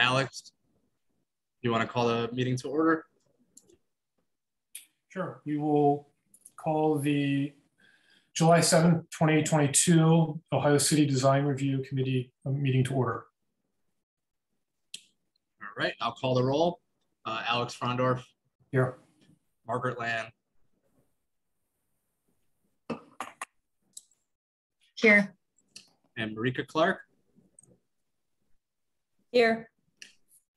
Alex, you want to call the meeting to order? Sure. We will call the July 7th, 2022 Ohio City Design Review Committee meeting to order. All right, I'll call the roll. Alex Frondorf. Here. Margaret Land. Here. And Marika Clark. Here.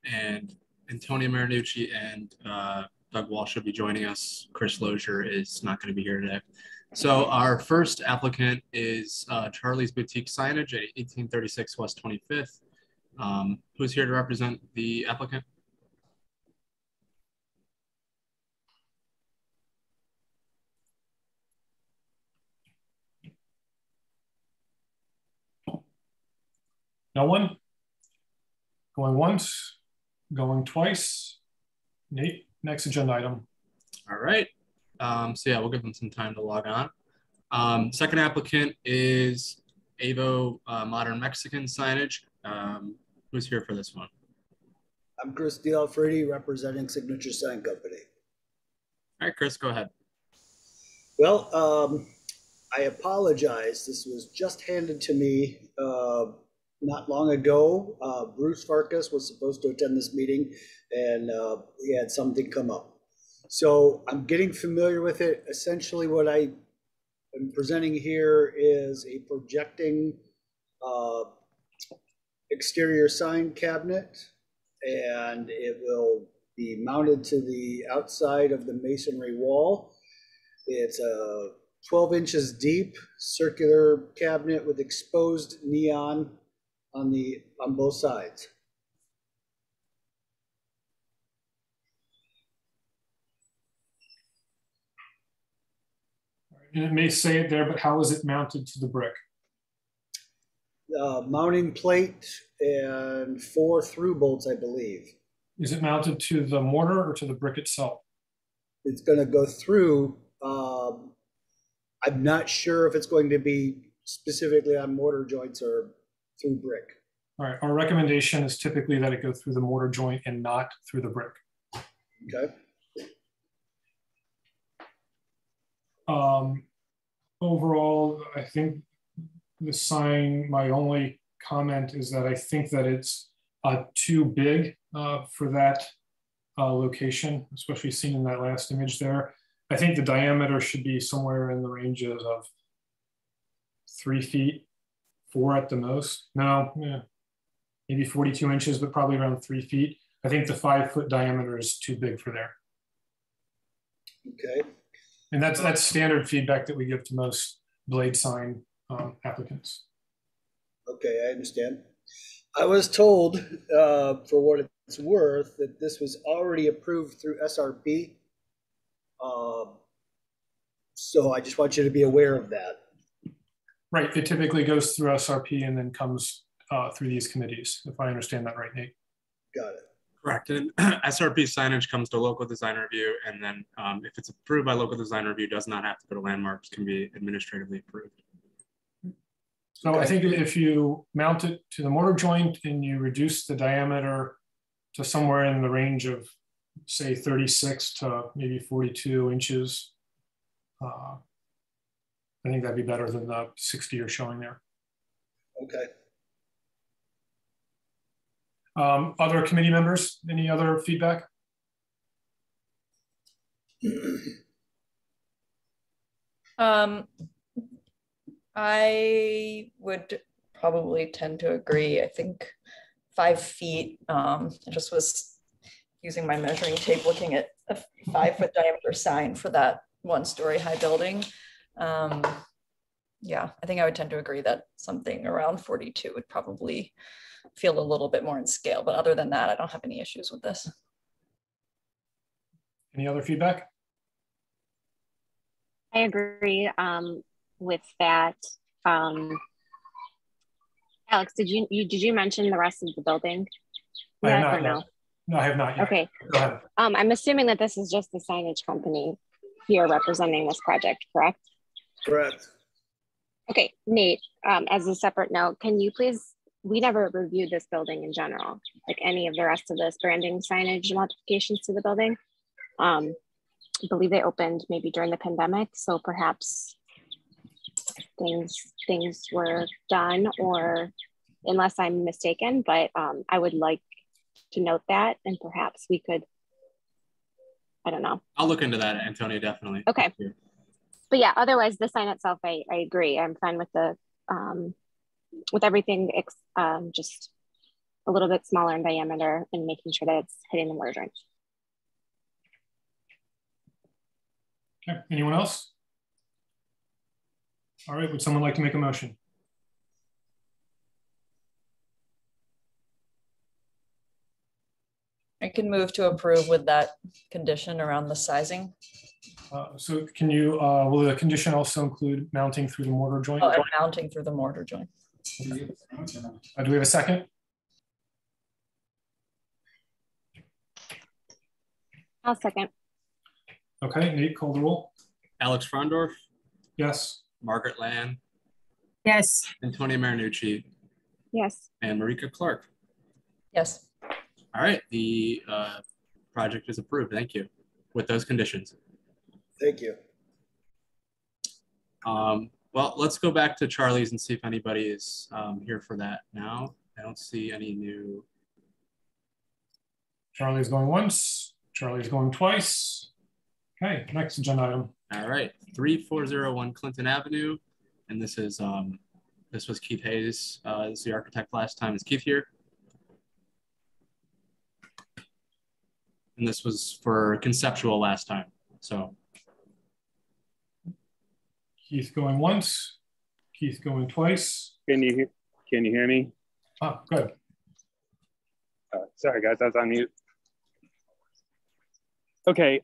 And Antonia Marinucci and Doug Walsh will be joining us. Chris Lozier is not going to be here today. So our first applicant is Charlie's Boutique Signage at 1836 West 25th. Who's here to represent the applicant? No one? Going once, going twice. Nate, next agenda item. All right. So yeah, we'll give them some time to log on. Second applicant is Avo Modern Mexican Signage. Who's here for this one? I'm Chris DeAlfredi, representing Signature Sign Company. All right, Chris, go ahead. Well, I apologize. This was just handed to me not long ago. Bruce Farkas was supposed to attend this meeting, and he had something come up. So I'm getting familiar with it. Essentially, what I am presenting here is a projecting exterior sign cabinet, and it will be mounted to the outside of the masonry wall. It's a 12 inches deep circular cabinet with exposed neon on both sides. And it may say it there, but how is it mounted to the brick? Mounting plate and 4 through bolts, I believe. Is it mounted to the mortar or to the brick itself? It's going to go through. I'm not sure if it's going to be specifically on mortar joints or through brick. All right. Our recommendation is typically that it go through the mortar joint and not through the brick. Okay. Overall, I think the sign, my only comment is that I think that it's too big for that location, especially seen in that last image there. I think the diameter should be somewhere in the ranges of 3 feet, 4 at the most. No, yeah, maybe 42 inches, but probably around 3 feet. I think the 5-foot diameter is too big for there. Okay. And that's standard feedback that we give to most blade sign applicants. Okay, I understand. I was told, for what it's worth, that this was already approved through SRP. So I just want you to be aware of that. Right, it typically goes through SRP and then comes through these committees, if I understand that right, Nate. Got it. Correct. And SRP signage comes to local design review, and then if it's approved by local design review, does not have to go to landmarks, can be administratively approved. So okay. I think if you mount it to the mortar joint and you reduce the diameter to somewhere in the range of, say, 36 to maybe 42 inches, I think that'd be better than the 60 you're showing there. Okay. Other committee members, any other feedback? I would probably tend to agree. I think 5 feet, I just was using my measuring tape looking at a 5-foot diameter sign for that 1-story high building. Yeah, I think I would tend to agree that something around 42 would probably feel a little bit more in scale, but other than that, I don't have any issues with this. Any other feedback? I agree with that. Alex, did you mention the rest of the building? I have not, no? No, I have not yet. Okay. Go ahead. I'm assuming that this is just the signage company here representing this project, correct? Correct. Okay, Nate, as a separate note, can you please we never reviewed this building in general, like any of the rest of this branding signage modifications to the building. I believe they opened maybe during the pandemic, so perhaps things were done, or unless I'm mistaken, but I would like to note that, and perhaps we could, I don't know. I'll look into that, Antonio, definitely. Okay. But yeah, otherwise the sign itself, I agree. I'm fine with the with everything, just a little bit smaller in diameter and making sure that it's hitting the mortar joint. Okay, anyone else? All right, would someone like to make a motion? I can move to approve with that condition around the sizing. So can you, will the condition also include mounting through the mortar joint? Oh, and mounting through the mortar joint. Do we have a second? I'll second. Okay, Nate, call the roll. Alex Frondorf, Yes. Margaret Land, Yes. Antonia Marinucci, Yes. and Marika Clark. Yes. All right, the project is approved. Thank you. With those conditions. Thank you. Well, let's go back to Charlie's and see if anybody is here for that now. I don't see any new. Charlie's going once. Charlie's going twice. Okay, next agenda item. All right, 3401 Clinton Avenue, and this is this was Keith Hayes. This is the architect last time. Is Keith here? And this was for Conceptual last time. So Keith going once. Keith going twice. Can you hear me? Ah, good. Sorry guys, I was on mute. Okay,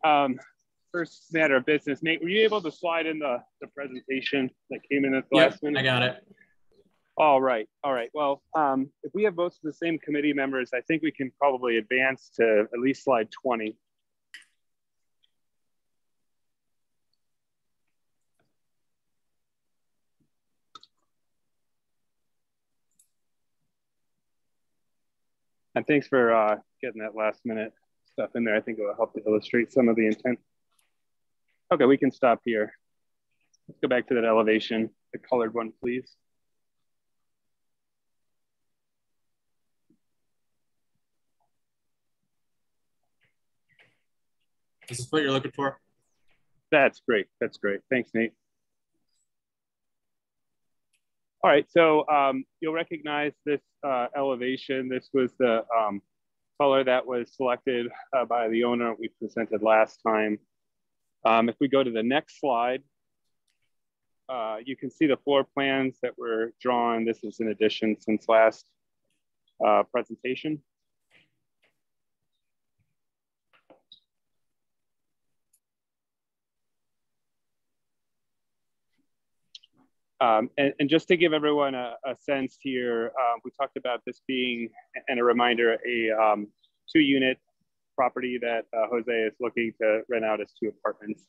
first matter of business. Nate, were you able to slide in the presentation that came in at the last minute? I got it. All right. Well, if we have most of the same committee members, I think we can probably advance to at least slide 20. And thanks for getting that last minute stuff in there. I think it will help to illustrate some of the intent. Okay, we can stop here. Let's go back to that elevation, the colored one, please. Is this what you're looking for? That's great. That's great. Thanks, Nate. All right, so you'll recognize this elevation. This was the color that was selected by the owner we presented last time. If we go to the next slide, you can see the floor plans that were drawn. This is an addition since last presentation. And just to give everyone a sense here, we talked about this being, and a reminder, a 2-unit property that Jose is looking to rent out as 2 apartments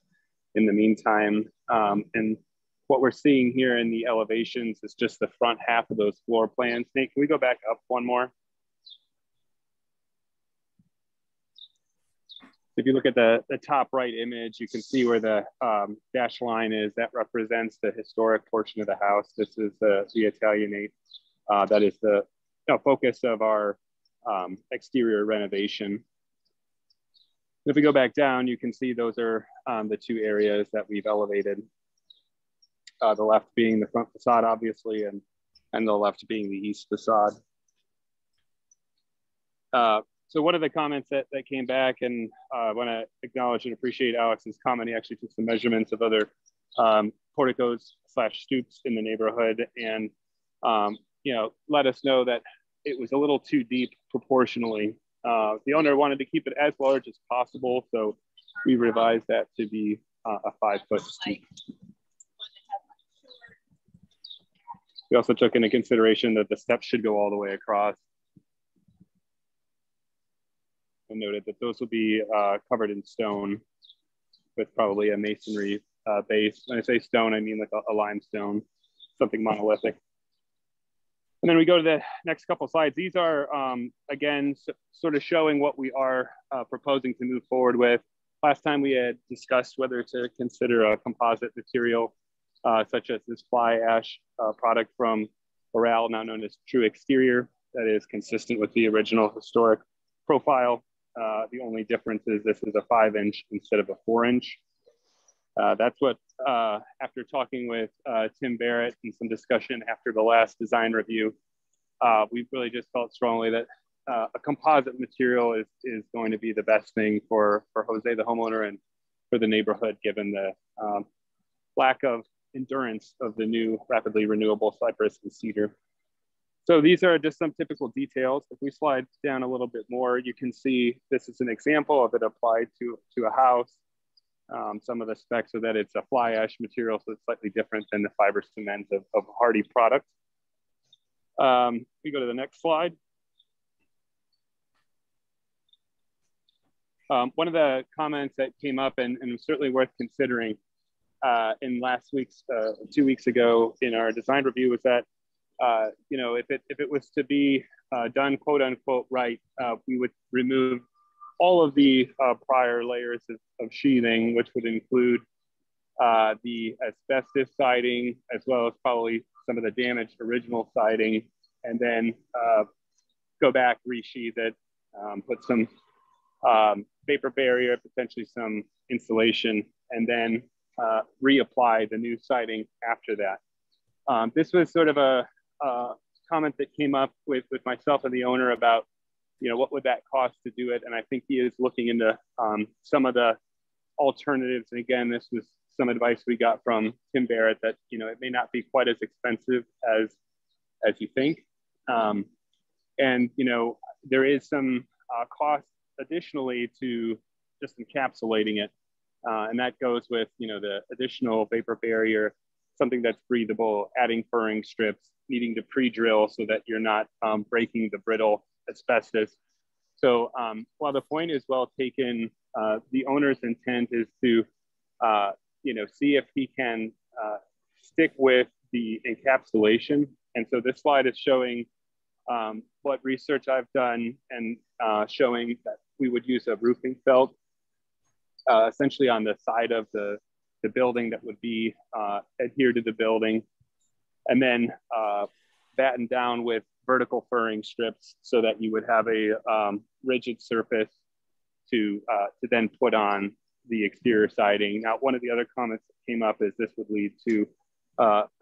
in the meantime. And what we're seeing here in the elevations is just the front half of those floor plans. Nate, can we go back up one more? If you look at the top right image, you can see where the dashed line is. That represents the historic portion of the house. This is the Italianate. That is the focus of our exterior renovation. If we go back down, you can see those are the 2 areas that we've elevated. The left being the front facade, obviously, and the left being the east facade. So one of the comments that came back, and I want to acknowledge and appreciate Alex's comment. He actually took some measurements of other porticos / stoops in the neighborhood, and let us know that it was a little too deep proportionally. The owner wanted to keep it as large as possible, so we revised that to be a 5-foot stoop. We also took into consideration that the steps should go all the way across. And noted that those will be covered in stone with probably a masonry base. When I say stone, I mean like a limestone, something monolithic. And then we go to the next couple of slides. These are, again, sort of showing what we are proposing to move forward with. Last time we had discussed whether to consider a composite material, such as this fly ash product from Lorain, now known as True Exterior, that is consistent with the original historic profile. The only difference is this is a 5-inch instead of a 4-inch. That's what, after talking with Tim Barrett and some discussion after the last design review, we really just felt strongly that a composite material is going to be the best thing for Jose, the homeowner, and for the neighborhood, given the lack of endurance of the new rapidly renewable cypress and cedar. So these are just some typical details. If we slide down a little bit more, you can see this is an example of it applied to a house. Some of the specs are that it's a fly ash material, so it's slightly different than the fiber cement of hardy product. We go to the next slide. One of the comments that came up and was certainly worth considering in last week's, 2 weeks ago in our design review was that, you know, if it was to be done quote unquote right, we would remove all of the prior layers of sheathing, which would include the asbestos siding, as well as probably some of the damaged original siding, and then go back, resheathe it, put some vapor barrier, potentially some insulation, and then reapply the new siding after that. This was sort of a comment that came up with myself and the owner about, you know, what would that cost to do it? And I think he is looking into some of the alternatives. And again, this was some advice we got from Tim Barrett that, you know, it may not be quite as expensive as you think. And, you know, there is some cost additionally to just encapsulating it. And that goes with, you know, the additional vapor barrier, something that's breathable, adding furring strips, needing to pre-drill so that you're not breaking the brittle asbestos. So while the point is well taken, the owner's intent is to, you know, see if he can stick with the encapsulation. And so this slide is showing what research I've done and showing that we would use a roofing felt essentially on the side of the building that would be adhered to the building, and then batten down with vertical furring strips so that you would have a rigid surface to then put on the exterior siding. Now, one of the other comments that came up is this would lead to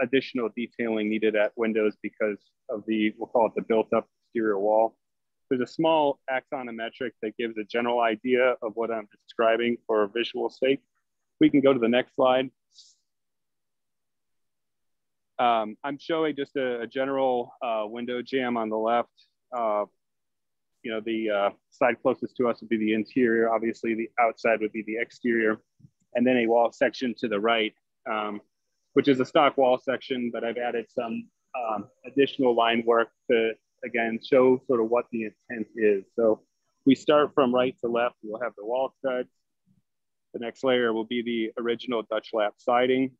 additional detailing needed at windows because of the, we'll call it the built up exterior wall. There's a small axonometric that gives a general idea of what I'm describing for visual sake. We can go to the next slide. I'm showing just a general window jamb on the left. You know, the side closest to us would be the interior. Obviously, the outside would be the exterior. And then a wall section to the right, which is a stock wall section, but I've added some additional line work to, again, show sort of what the intent is. So we start from right to left. We'll have the wall studs. The next layer will be the original Dutch lap siding.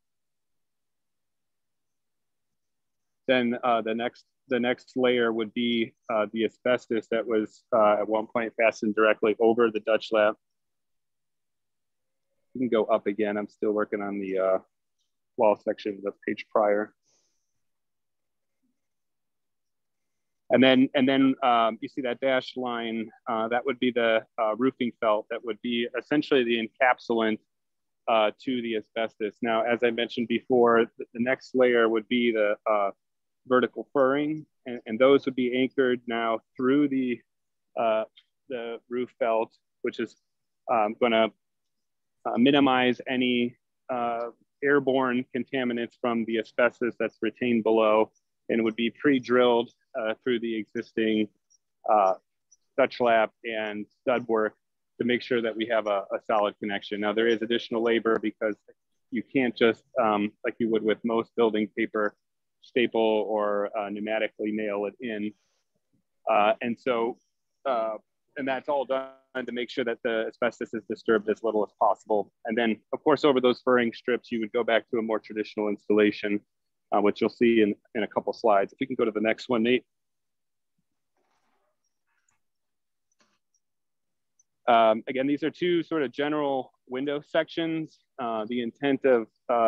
Then the next layer would be the asbestos that was at one point fastened directly over the Dutch lap. You can go up again. I'm still working on the wall section of the page prior. And then you see that dashed line, that would be the roofing felt that would be essentially the encapsulant to the asbestos. Now, as I mentioned before, the next layer would be the vertical furring, and those would be anchored now through the roof felt, which is going to minimize any airborne contaminants from the asbestos that's retained below, and would be pre-drilled through the existing Dutch lap and stud work to make sure that we have a solid connection. Now, there is additional labor because you can't just, like you would with most building paper, staple or pneumatically nail it in. And that's all done to make sure that the asbestos is disturbed as little as possible. And then, of course, over those furring strips, you would go back to a more traditional installation which you'll see in a couple slides. If you can go to the next one, Nate. Again, these are two sort of general window sections. The intent of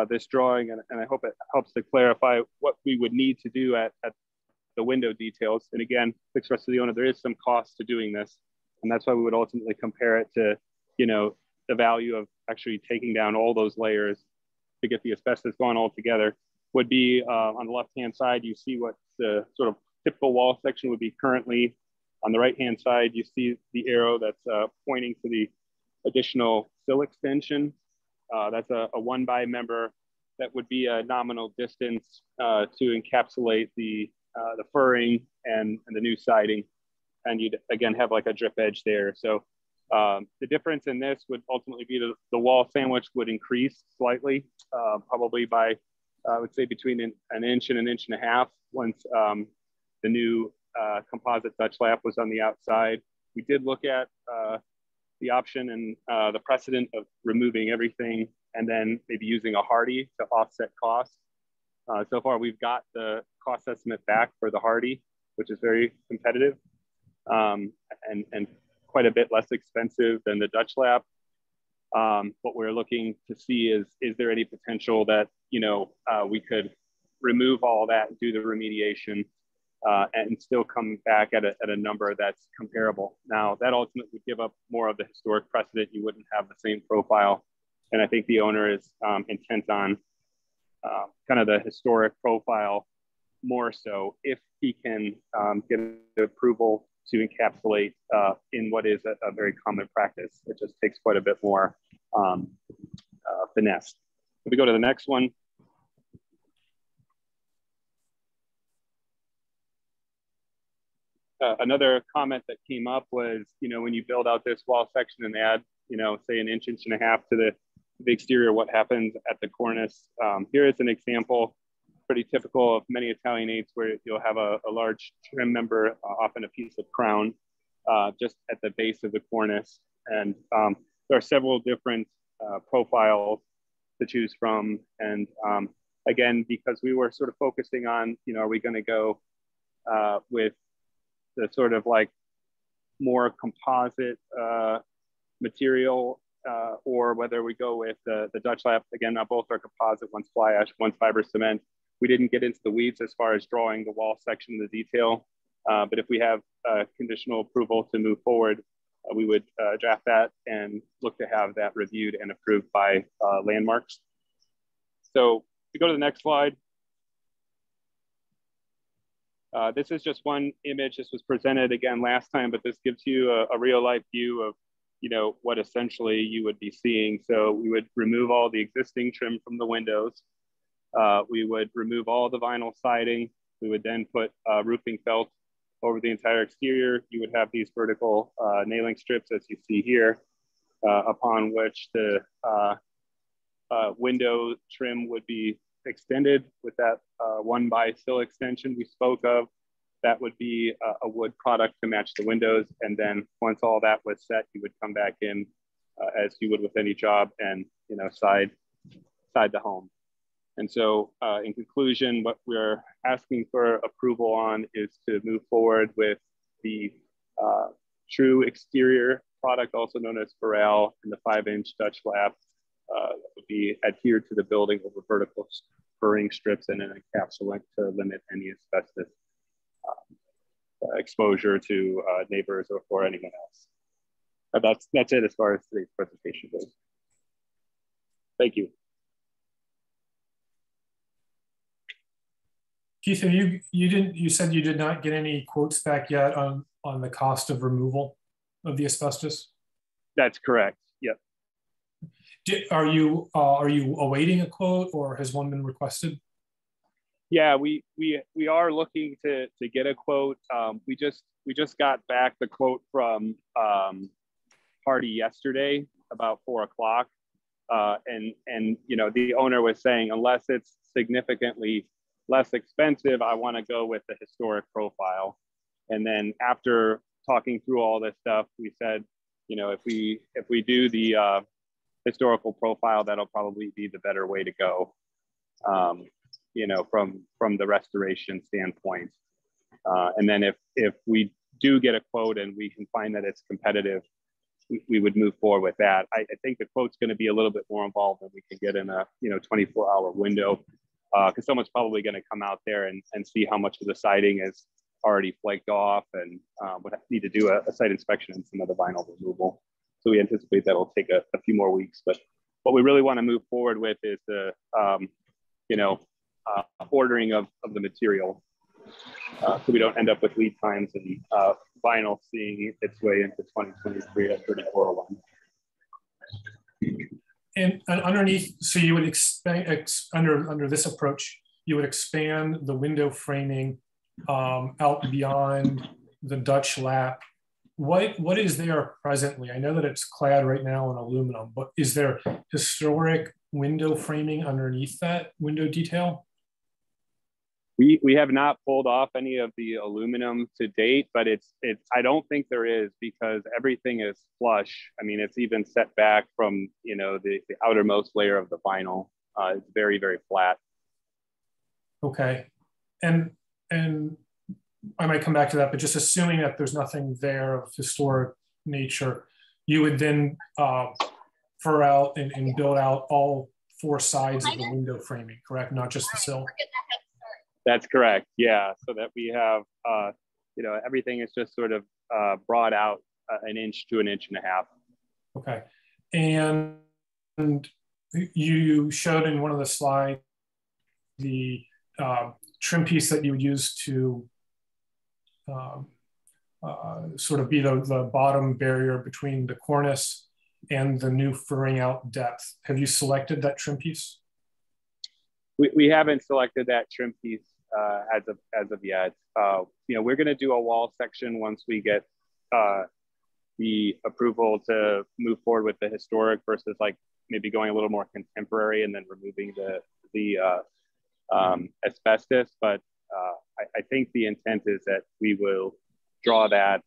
this drawing, and I hope it helps to clarify what we would need to do at the window details. And again, express to the owner, there is some cost to doing this. And that's why we would ultimately compare it to, you know, the value of actually taking down all those layers to get the asbestos gone all together. Would be on the left-hand side, you see what the sort of typical wall section would be currently. On the right-hand side, you see the arrow that's pointing to the additional sill extension. That's a 1x member that would be a nominal distance to encapsulate the furring and the new siding. And you'd again have like a drip edge there. So the difference in this would ultimately be the wall sandwich would increase slightly, probably by, I would say between an inch and an inch and a half once the new composite Dutch lap was on the outside. We did look at the option and the precedent of removing everything and then maybe using a hardy to offset costs. So far, we've got the cost estimate back for the hardy, which is very competitive and quite a bit less expensive than the Dutch lap. What we're looking to see is there any potential that, you know, we could remove all that and do the remediation and still come back at a number that's comparable. Now, that ultimately would give up more of the historic precedent. You wouldn't have the same profile. And I think the owner is intent on kind of the historic profile more so if he can get the approval to encapsulate in what is a very common practice. It just takes quite a bit more finesse. If we go to the next one. Another comment that came up was, you know, when you build out this wall section and add, you know, say an inch, inch and a half to the exterior, what happens at the cornice. Here is an example, pretty typical of many Italianates, where you'll have a large trim member, often a piece of crown, just at the base of the cornice. And there are several different profiles to choose from. And again, because we were sort of focusing on, you know, are we going to go with the sort of like more composite material or whether we go with the Dutch lap. Again, both are composite, one's fly ash, one's fiber cement. We didn't get into the weeds as far as drawing the wall section in the detail, but if we have conditional approval to move forward, we would draft that and look to have that reviewed and approved by Landmarks. So if we go to the next slide. This is just one image. This was presented again last time, but this gives you a real life view of, you know, what essentially you would be seeing. So we would remove all the existing trim from the windows. We would remove all the vinyl siding. We would then put roofing felt over the entire exterior. You would have these vertical nailing strips, as you see here, upon which the window trim would be extended with that 1x sill extension we spoke of. That would be a wood product to match the windows. And then once all that was set, you would come back in as you would with any job and, you know, side the home. And so in conclusion, what we're asking for approval on is to move forward with the true exterior product, also known as Ferrall, and the 5-inch Dutch lap that would be adhered to the building over vertical furring strips and an encapsulant to limit any asbestos exposure to neighbors or anyone else. That's it as far as today's presentation goes. Thank you. Keith, you said you did not get any quotes back yet on the cost of removal of the asbestos? That's correct. Yep. Are you awaiting a quote, or has one been requested? Yeah, we are looking to get a quote. We just got back the quote from Hardy yesterday about 4 o'clock, and you know, the owner was saying unless it's significantly less expensive, I want to go with the historic profile. And then after talking through all this stuff, we said, you know, if we do the historical profile, that'll probably be the better way to go. you know, from the restoration standpoint. And then if we do get a quote and we can find that it's competitive, we would move forward with that. I think the quote's going to be a little bit more involved than we can get in a 24-hour window, because someone's probably going to come out there and see how much of the siding is already flaked off, and would need to do a site inspection and some of the vinyl removal. So we anticipate that'll take a few more weeks. But what we really want to move forward with is the ordering of the material, so we don't end up with lead times and vinyl seeing its way into 2023 at 3401. And underneath, so you would expand under this approach, you would expand the window framing out beyond the Dutch lap. What is there presently? I know that it's clad right now in aluminum, but is there historic window framing underneath that window detail? We have not pulled off any of the aluminum to date, but it's I don't think there is, because everything is flush. I mean, it's even set back from, you know, the outermost layer of the vinyl. It's very, very flat. Okay, and I might come back to that, but just assuming that there's nothing there of historic nature, you would then fur out and build out all four sides of the window framing, correct? Not just the sill? That's correct, yeah. So that we have, you know, everything is just sort of brought out an inch to an inch and a half. Okay, and you showed in one of the slides the trim piece that you would use to sort of be the bottom barrier between the cornice and the new furring out depth. Have you selected that trim piece? We haven't selected that trim piece as of yet. You know, we're going to do a wall section once we get the approval to move forward with the historic versus like maybe going a little more contemporary and then removing the asbestos. But I think the intent is that we will draw that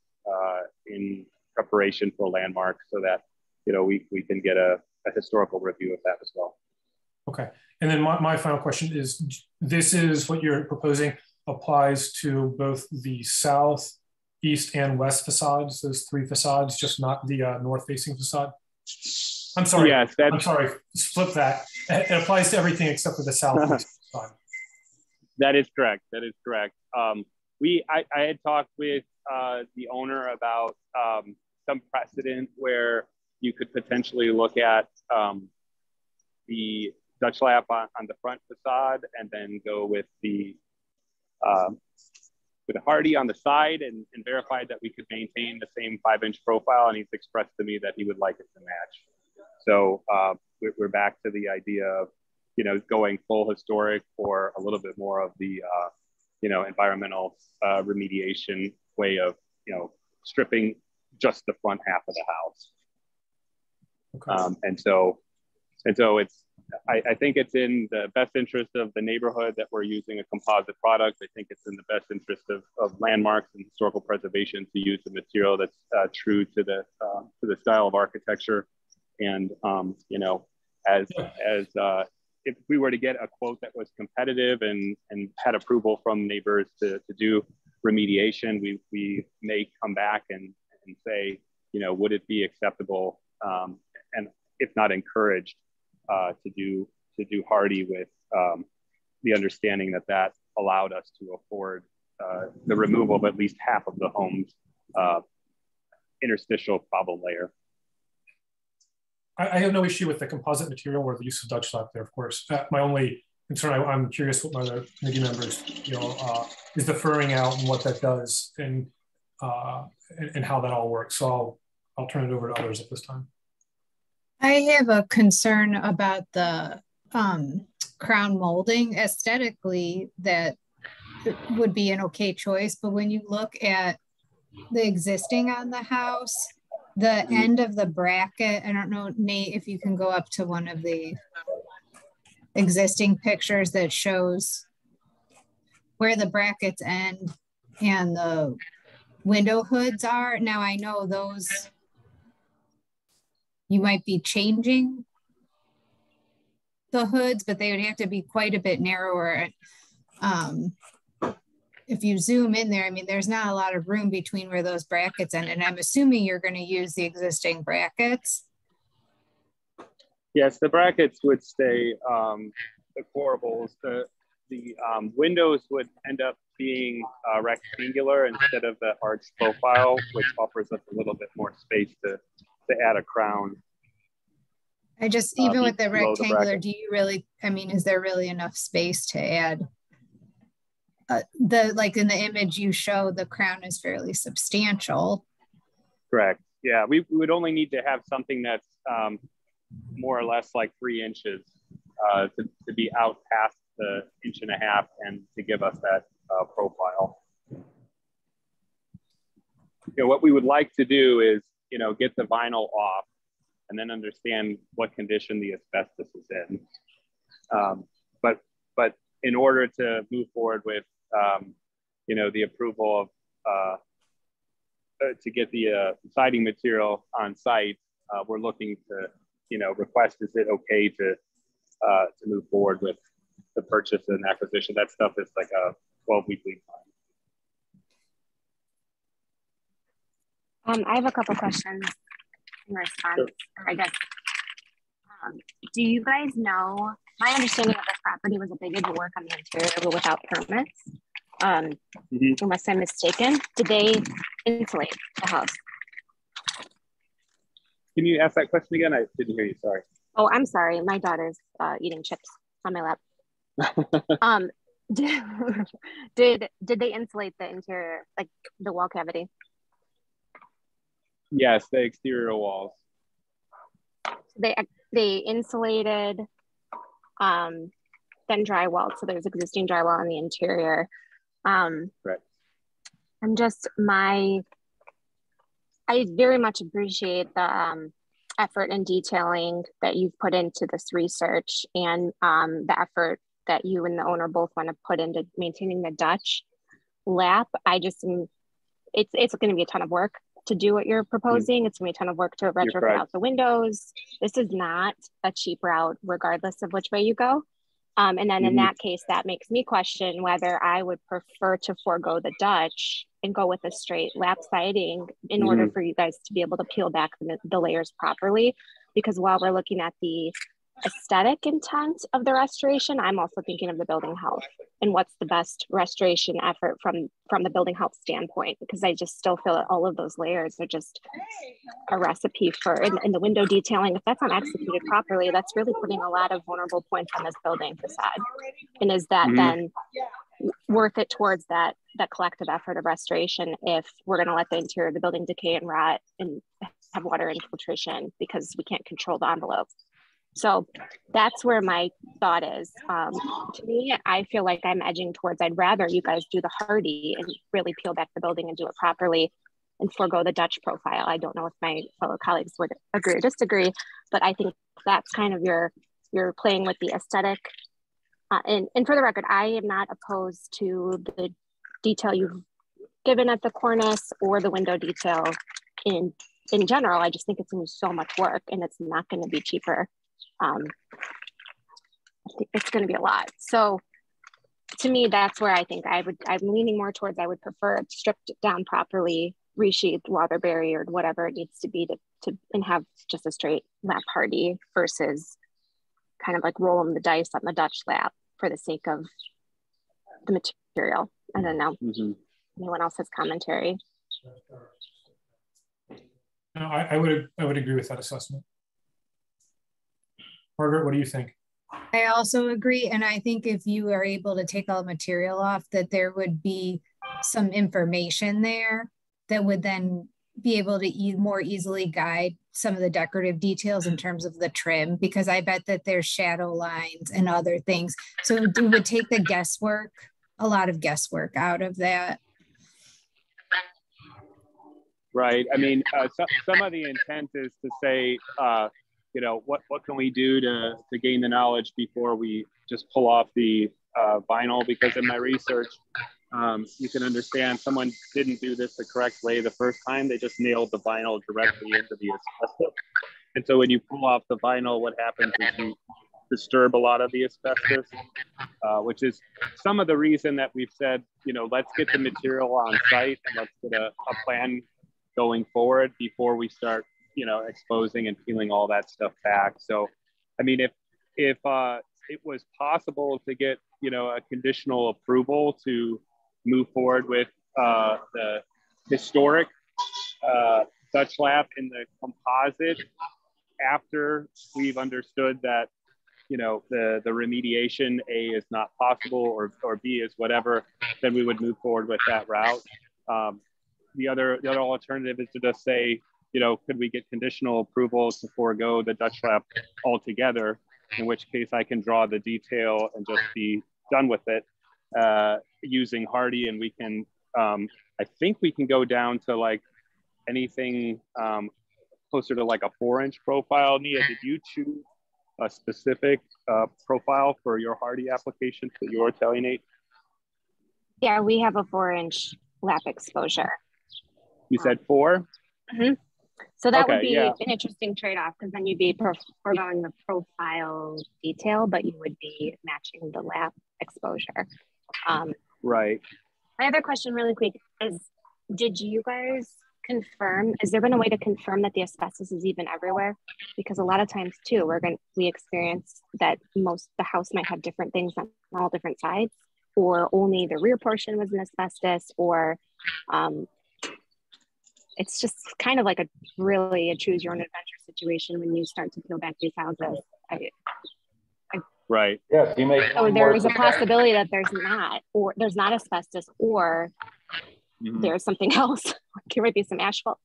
in preparation for landmark, so that, you know, we can get a historical review of that as well. Okay, and then my final question is, this is what you're proposing applies to both the south, east, and west facades, those three facades, just not the north-facing facade? I'm sorry, yes, I'm sorry, flip that. It applies to everything except for the south-facing facade. That is correct, that is correct. I had talked with the owner about some precedent where you could potentially look at the Dutch lap on the front facade and then go with the hardy on the side, and verified that we could maintain the same 5-inch profile. And he's expressed to me that he would like it to match. So we're back to the idea of, you know, going full historic or a little bit more of the, you know, environmental remediation way of, you know, stripping just the front half of the house. Okay. And so it's, I think it's in the best interest of the neighborhood that we're using a composite product. I think it's in the best interest of landmarks and historical preservation to use a material that's true to the style of architecture. And you know, as if we were to get a quote that was competitive and had approval from neighbors to do remediation, we may come back and say, you know, would it be acceptable and if not encouraged to do hardy, with the understanding that allowed us to afford the removal of at least half of the home's interstitial problem layer. I have no issue with the composite material or the use of Dutch lap there, of course. My only concern, I'm curious what my other committee members, you know, is the furring out and what that does and how that all works. So I'll turn it over to others at this time. I have a concern about the crown molding. Aesthetically, that would be an okay choice, but when you look at the existing on the house, the end of the bracket, I don't know, Nate, if you can go up to one of the existing pictures that shows where the brackets end and the window hoods are. Now I know those, you might be changing the hoods, but they would have to be quite a bit narrower. If you zoom in there, I mean, there's not a lot of room between where those brackets end, and I'm assuming you're going to use the existing brackets. Yes, the brackets would stay the corables. The windows would end up being rectangular instead of the arched profile, which offers us a little bit more space to add a crown. I just, even with the rectangular, the do you really, I mean, is there really enough space to add? Like in the image you show, the crown is fairly substantial. Correct. Yeah, we would only need to have something that's more or less like 3 inches to be out past the 1.5 inches and to give us that profile. What we would like to do is, get the vinyl off and then understand what condition the asbestos is in. But in order to move forward with, the approval of, to get the siding material on site, we're looking to, request, is it okay to move forward with the purchase and acquisition? That stuff is like a 12-week lead time. I have a couple questions in response, I guess. Do you guys know, my understanding of this property was that they did work on the interior but without permits. Unless I'm mistaken. Did they insulate the house? Can you ask that question again? I didn't hear you, sorry. Oh, I'm sorry. My daughter's eating chips on my lap. Did they insulate the interior, like the wall cavity? Yes, the exterior walls. They insulated, then drywall. So there's existing drywall on the interior. Right. I very much appreciate the effort and detailing that you've put into this research, and the effort that you and the owner both want to put into maintaining the Dutch lap. It's going to be a ton of work to do what you're proposing. It's going to be a ton of work to retrofit out the windows. This is not a cheap route, regardless of which way you go. And then in that case, that makes me question whether I would prefer to forego the Dutch and go with a straight lap siding in order for you guys to be able to peel back the layers properly. Because while we're looking at the aesthetic intent of the restoration, I'm also thinking of the building health and what's the best restoration effort from the building health standpoint, because I just still feel that all of those layers are just a recipe for, in the window detailing, if that's not executed properly, that's really putting a lot of vulnerable points on this building facade. And is that then worth it towards that collective effort of restoration if we're going to let the interior of the building decay and rot and have water infiltration because we can't control the envelope? So that's where my thought is. To me, I feel like I'm edging towards, I'd rather you guys do the hardy and really peel back the building and do it properly and forego the Dutch profile. I don't know if my fellow colleagues would agree or disagree, but I think that's kind of you're playing with the aesthetic. And for the record, I am not opposed to the detail you've given at the cornice or the window detail in general. I just think it's going to be so much work and it's not going to be cheaper. I think it's going to be a lot. So to me, that's where I think I'm leaning more towards, I would prefer it stripped down properly, resheathed, water barriered, whatever it needs to be to and have just a straight lap hardy versus kind of like rolling the dice on the Dutch lap for the sake of the material. I don't know. Anyone else has commentary? No, I would agree with that assessment. Margaret, what do you think? I also agree. And I think if you are able to take all the material off, that there would be some information there that would then be able to more easily guide some of the decorative details in terms of the trim, because I bet that there's shadow lines and other things. So it would take the guesswork, a lot of guesswork out of that. Right. I mean, some of the intent is to say, what can we do to gain the knowledge before we just pull off the vinyl? Because in my research, you can understand someone didn't do this the correct way the first time. They just nailed the vinyl directly into the asbestos. And so when you pull off the vinyl, what happens is you disturb a lot of the asbestos, which is some of the reason that we've said, let's get the material on site and let's get a plan going forward before we start, exposing and peeling all that stuff back. So, I mean, if it was possible to get, a conditional approval to move forward with the historic Dutch lap in the composite after we've understood that, the remediation A is not possible or B is whatever, then we would move forward with that route. The other alternative is to just say, could we get conditional approval to forego the Dutch lap altogether, in which case I can draw the detail and just be done with it using Hardy, and we can, I think we can go down to like anything closer to like a 4-inch profile. Nia, did you choose a specific profile for your Hardy application for your Italianate? Yeah, we have a 4-inch lap exposure. You said 4? Mm-hmm. So that would be an interesting trade-off, because then you'd be foregoing the profile detail, but you would be matching the lap exposure. Right. My other question really quick is, did you guys confirm, has there been a way to confirm that the asbestos is even everywhere? Because a lot of times too, we experience that the house might have different things on all different sides, or only the rear portion was an asbestos, or it's just kind of like a choose your own adventure situation when you start to peel back these houses. Right. Yes, you may. So there is a possibility that there's not asbestos, or there's something else. There might be some asphalt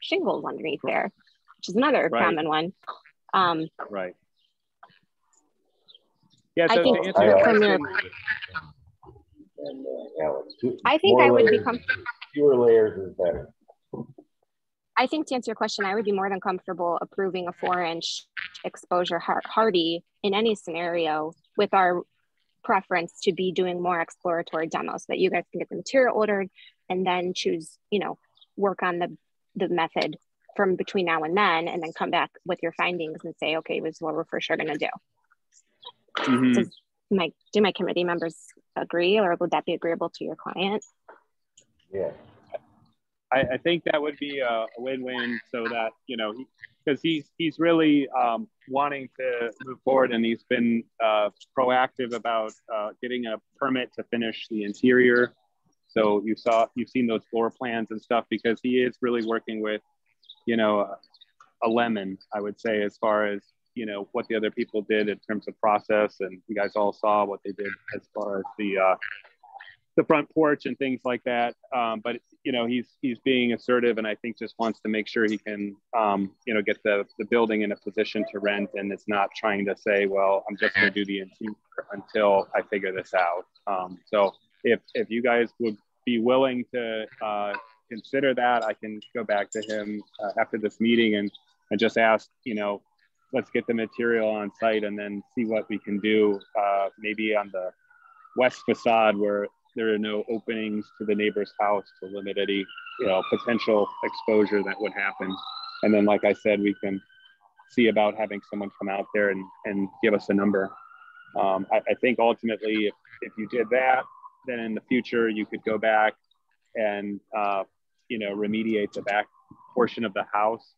shingles underneath there, which is another common one. Right. Yeah. So I think to answer your question, I think I would be comfortable. Fewer layers is better. I think to answer your question, I would be more than comfortable approving a 4-inch exposure Hardy in any scenario, with our preference to be doing more exploratory demos so that you guys can get the material ordered and then choose, work on the method from between now and then come back with your findings and say, okay, this is what we're for sure going to do. Mm-hmm. Do my committee members agree, or would that be agreeable to your client? Yeah. I think that would be a win-win, so that, because he's really wanting to move forward, and he's been proactive about getting a permit to finish the interior. So you've seen those floor plans and stuff, because he is really working with, a lemon, I would say, as far as, what the other people did in terms of process, and you guys all saw what they did as far as the front porch and things like that. But he's being assertive, and I think just wants to make sure he can, get the building in a position to rent, and it's not trying to say, well, I'm just going to do the interior until I figure this out. So if you guys would be willing to consider that, I can go back to him after this meeting and just ask, let's get the material on site and then see what we can do, maybe on the west facade where there are no openings to the neighbor's house to limit any, potential exposure that would happen. And then, like I said, we can see about having someone come out there and give us a number. I think ultimately, if you did that, then in the future you could go back and remediate the back portion of the house,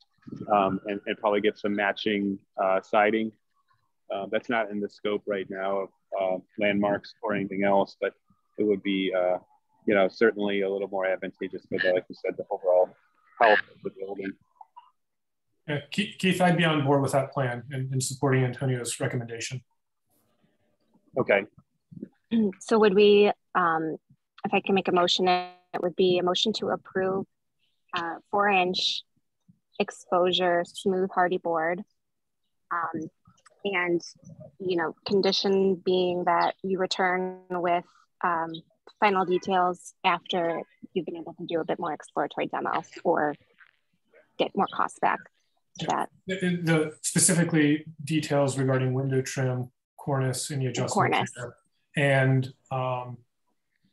and probably get some matching siding. That's not in the scope right now of landmarks or anything else, but it would be, certainly a little more advantageous for like you said, the overall health of the building. Yeah, Keith, I'd be on board with that plan and supporting Antonio's recommendation. Okay. So would we, if I can make a motion, it would be a motion to approve 4-inch exposure smooth hardy board, and condition being that you return with final details after you've been able to do a bit more exploratory demo or get more costs back to that. The specifically details regarding window trim, cornice, any adjustments, and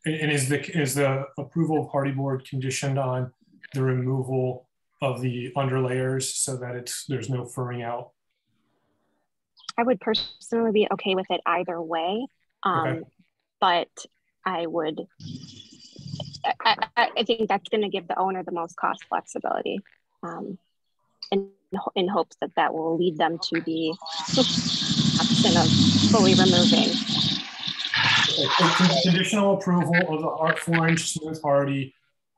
is the approval of hardy board conditioned on the removal of the underlayers so that there's no furring out? I would personally be okay with it either way. Okay. But I think that's going to give the owner the most cost flexibility, in hopes that will lead them to the option of fully removing. Conditional approval of the 4-inch smooth hardy,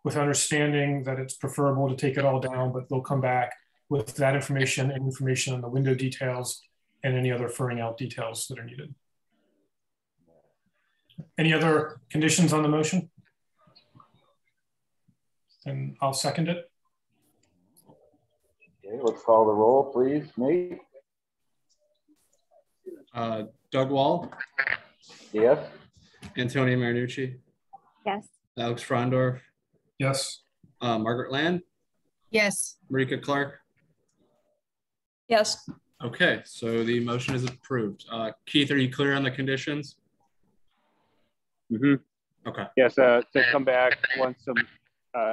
with understanding that it's preferable to take it all down, but they'll come back with that information and information on the window details and any other furring out details that are needed. Any other conditions on the motion? And I'll second it. Okay, let's call the roll, please, Nate. Doug Wall, Yes. Antonia Marinucci, Yes. Alex Frondorf, Yes. Margaret Land, Yes. Marika Clark. Yes. Okay, so the motion is approved. Keith, are you clear on the conditions? Mm-hmm. Okay. Yes, to come back once some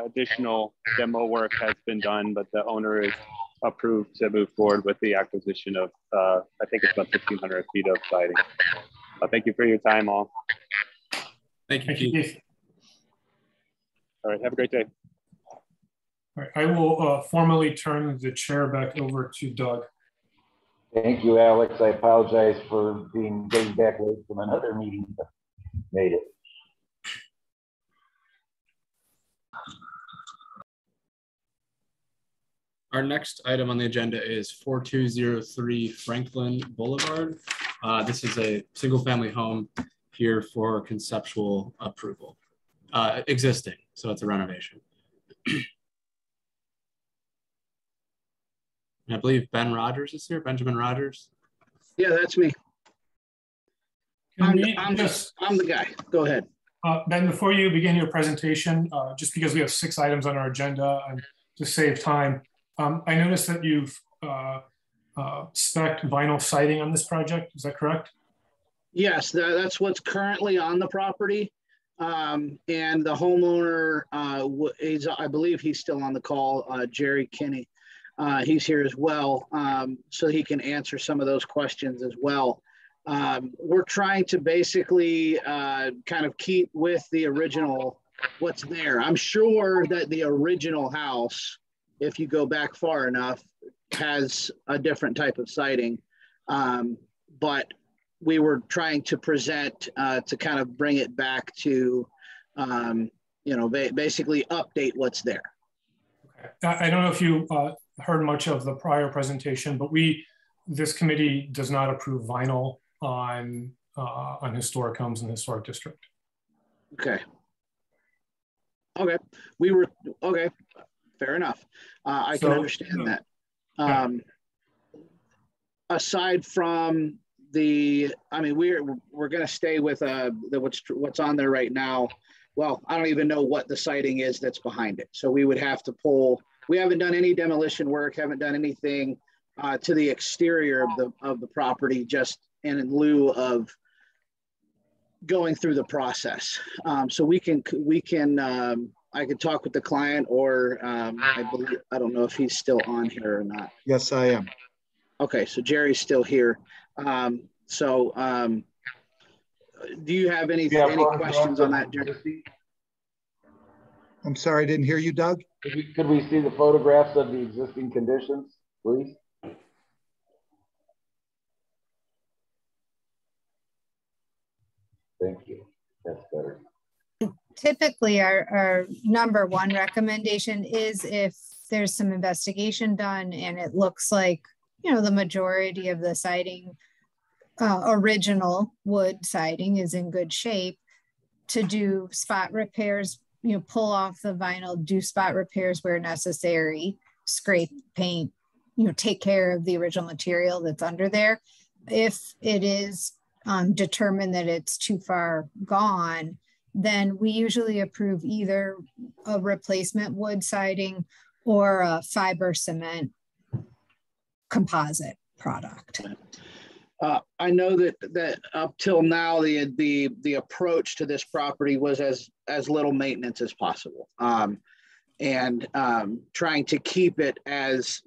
additional demo work has been done, but the owner is approved to move forward with the acquisition of, I think it's about 1,500 feet of siding. Thank you for your time, all. Thank you, Keith. All right, have a great day. All right, I will formally turn the chair back over to Doug. Thank you, Alex. I apologize for getting back late from another meeting, but made it. Our next item on the agenda is 4203 Franklin Boulevard. This is a single family home here for conceptual approval. Existing, so it's a renovation. I believe Ben Rogers is here, Benjamin Rogers. Yeah, that's me. I'm the guy. Go ahead. Ben, before you begin your presentation, just because we have 6 items on our agenda and to save time, I noticed that you've spec'd vinyl siding on this project. Is that correct? Yes, that's what's currently on the property. And the homeowner, I believe he's still on the call, Jerry Kinney. He's here as well, so he can answer some of those questions as well. We're trying to basically kind of keep with the original, what's there. I'm sure that the original house, if you go back far enough, has a different type of siding. But we were trying to present to kind of bring it back to, basically update what's there. Okay. I don't know if you heard much of the prior presentation, but this committee does not approve vinyl on historic homes in the historic district. Okay. Okay. Okay. Fair enough. I can understand that. Aside from we're going to stay with what's on there right now. Well, I don't even know what the siding is that's behind it. So we would have to pull. We haven't done any demolition work, haven't done anything to the exterior of the property, just in lieu of going through the process. So we can. I could talk with the client, or I don't know if he's still on here or not. Yes, I am. Okay, so Jerry's still here. Do you have any questions on that, Jerry? I'm sorry, I didn't hear you, Doug. Could we see the photographs of the existing conditions, please? Thank you. That's better. Typically, our number 1 recommendation is if there's some investigation done and it looks like, the majority of the siding, original wood siding, is in good shape, to do spot repairs, pull off the vinyl, do spot repairs where necessary, scrape, paint, take care of the original material that's under there. If it is determined that it's too far gone, then we usually approve either a replacement wood siding or a fiber cement composite product. I know that up till now, the approach to this property was as little maintenance as possible, and trying to keep it as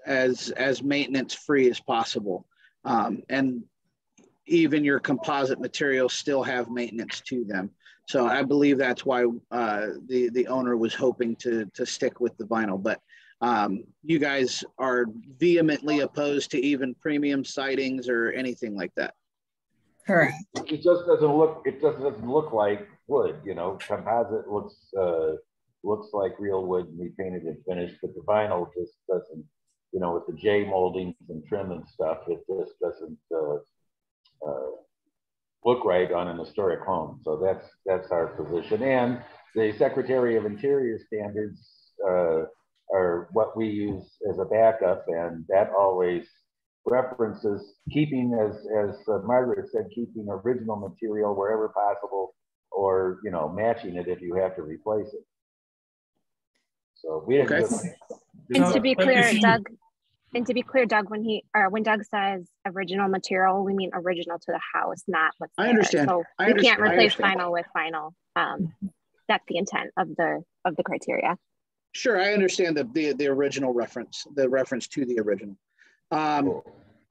as maintenance free as possible. And even your composite materials still have maintenance to them. So I believe that's why the owner was hoping to stick with the vinyl. But you guys are vehemently opposed to even premium sidings or anything like that. Correct. It just doesn't look. It just doesn't look like wood. You know, composite looks like real wood and we painted and finished, but the vinyl just doesn't. You know, with the J moldings and trim and stuff, it just doesn't look right on an historic home. So that's our position. And the Secretary of Interior standards are what we use as a backup, and that always references keeping, as Margaret said, keeping original material wherever possible, or matching it if you have to replace it. So we didn't just. And to be clear, Doug. And to be clear, Doug, when Doug says original material, we mean original to the house, not what's there. I understand. So we can't replace vinyl with vinyl. That's the intent of the criteria. Sure, I understand the original reference, the reference to the original.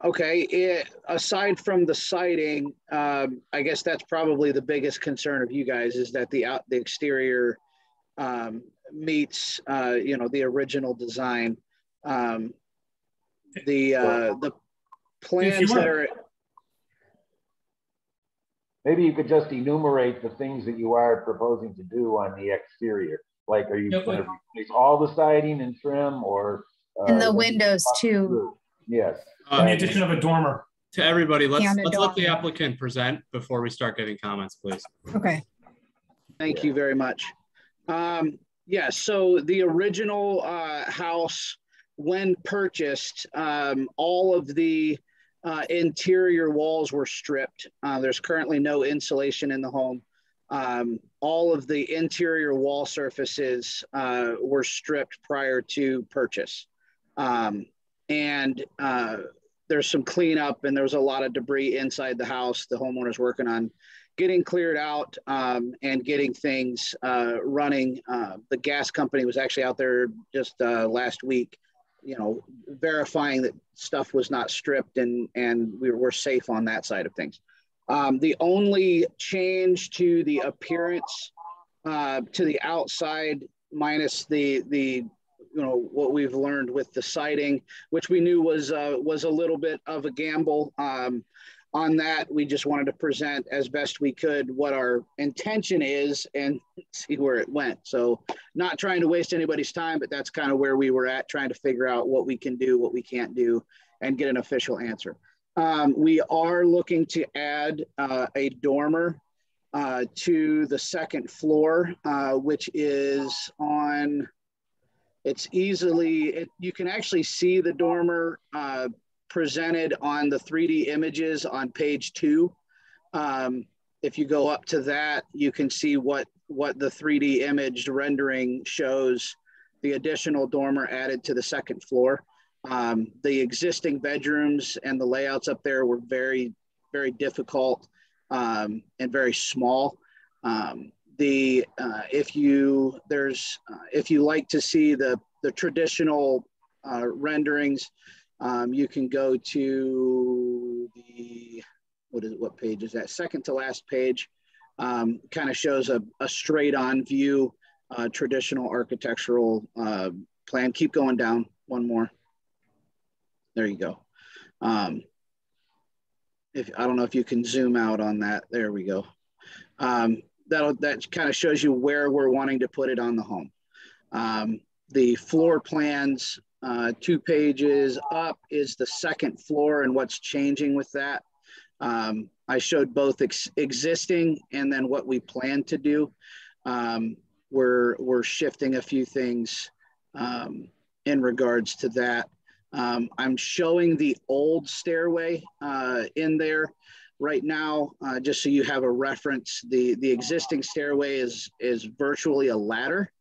Okay, aside from the siding, I guess that's probably the biggest concern of you guys, is that the exterior meets the original design. The plans that are. Maybe you could just enumerate the things that you are proposing to do on the exterior. Like, are you going to replace all the siding and trim, or and the windows too? Yes. The addition of a dormer. To everybody, let's let the applicant present before we start getting comments, please. Okay. Thank you very much. Yeah, so the original house, when purchased, all of the interior walls were stripped. There's currently no insulation in the home. All of the interior wall surfaces were stripped prior to purchase. And there's some cleanup, and there was a lot of debris inside the house. The homeowner's working on getting cleared out and getting things running. The gas company was actually out there just last week, verifying that stuff was not stripped, and we were safe on that side of things. The only change to the appearance to the outside, minus the what we've learned with the siding, which we knew was a little bit of a gamble. On that, we just wanted to present as best we could what our intention is and see where it went. So not trying to waste anybody's time, but that's kind of where we were at, trying to figure out what we can do, what we can't do, and get an official answer. We are looking to add a dormer to the second floor, which is on, you can actually see the dormer presented on the 3D images on page 2. If you go up to that, you can see what the 3D image rendering shows, the additional dormer added to the second floor. The existing bedrooms and the layouts up there were very, very difficult and very small. If you like to see the traditional renderings, you can go to what page is that? Second to last page. Kind of shows a straight on view, traditional architectural plan. Keep going down one more. There you go. I don't know if you can zoom out on that. There we go. That kind of shows you where we're wanting to put it on the home. The floor plans, 2 pages up, is the second floor and what's changing with that. I showed both existing and then what we plan to do. We're shifting a few things in regards to that. I'm showing the old stairway in there right now, just so you have a reference. The existing stairway is virtually a ladder.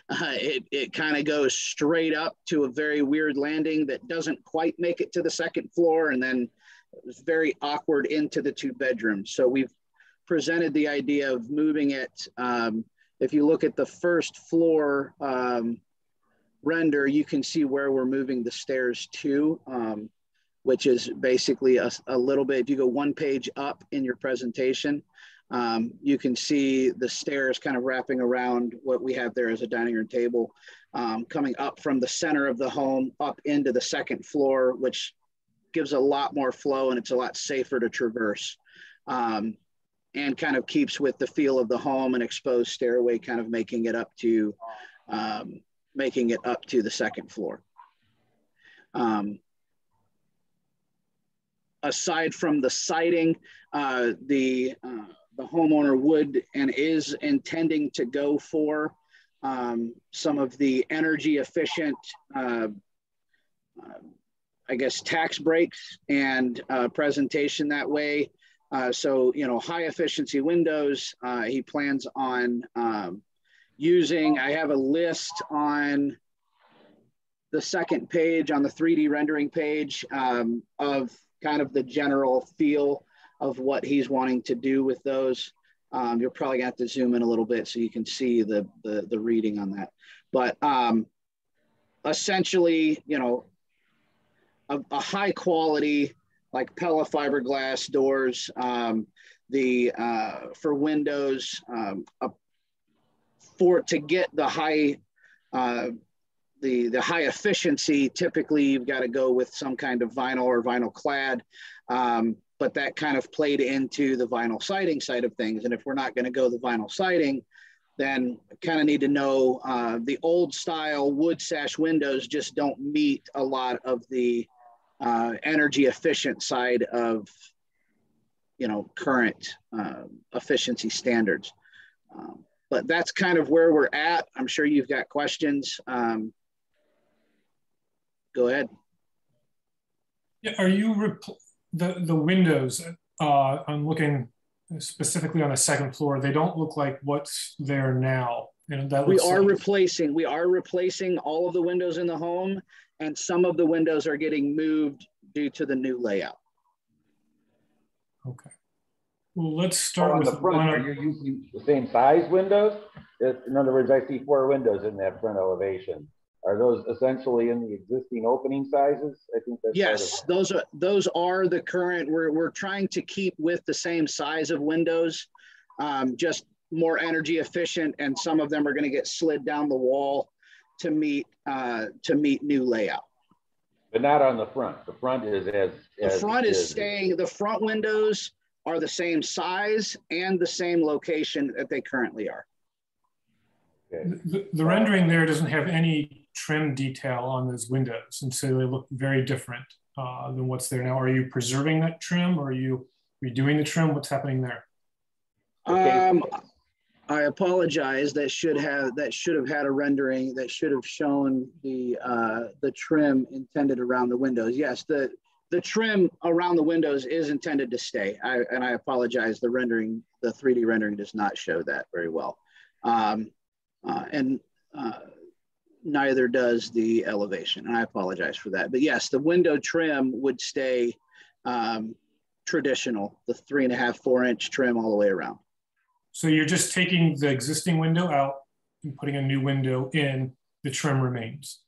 It kind of goes straight up to a very weird landing that doesn't quite make it to the second floor, and then it's very awkward into the 2 bedrooms. So we've presented the idea of moving it. If you look at the first floor render, you can see where we're moving the stairs to. which is basically a little bit, if you go one page up in your presentation, you can see the stairs kind of wrapping around what we have there as a dining room table, coming up from the center of the home up into the second floor, which gives a lot more flow and it's a lot safer to traverse. And kind of keeps with the feel of the home and exposed stairway, kind of making it up to the second floor. Aside from the siding, the homeowner would and is intending to go for some of the energy efficient, I guess, tax breaks and presentation that way. So, you know, high efficiency windows, he plans on using, I have a list on the second page on the 3D rendering page of kind of the general feel of what he's wanting to do with those. You're probably gonna have to zoom in a little bit so you can see the reading on that. But essentially, you know, a high quality, like Pella fiberglass doors, for windows, to get the high the high efficiency, typically you've got to go with some kind of vinyl or vinyl clad, but that kind of played into the vinyl siding side of things. And if we're not going to go the vinyl siding, then kind of need to know the old style wood sash windows just don't meet a lot of the energy efficient side of, you know, current efficiency standards. But that's kind of where we're at. I'm sure you've got questions. Go ahead. Yeah, are you the windows? I'm looking specifically on the second floor. They don't look like what's there now. And that we are replacing all of the windows in the home, and some of the windows are getting moved due to the new layout. Okay. Well, let's start with the front. Are you using the same size windows? In other words, I see 4 windows in that front elevation. Are those essentially in the existing opening sizes? I think that's yes. Those are the current. We're trying to keep with the same size of windows, just more energy efficient, and some of them are going to get slid down the wall to meet new layout. But not on the front. The front is the front is staying. The front windows are the same size and the same location that they currently are. Okay. The rendering there doesn't have any trim detail on those windows, and so they look very different than what's there now. Are you preserving that trim, or are you redoing the trim? What's happening there? I apologize. That should have had a rendering that should have shown the trim intended around the windows. Yes, the trim around the windows is intended to stay. I apologize. The 3D rendering does not show that very well, and neither does the elevation. And I apologize for that. But yes, the window trim would stay traditional, the 3.5, 4-inch trim all the way around. So you're just taking the existing window out and putting a new window in. The trim remains.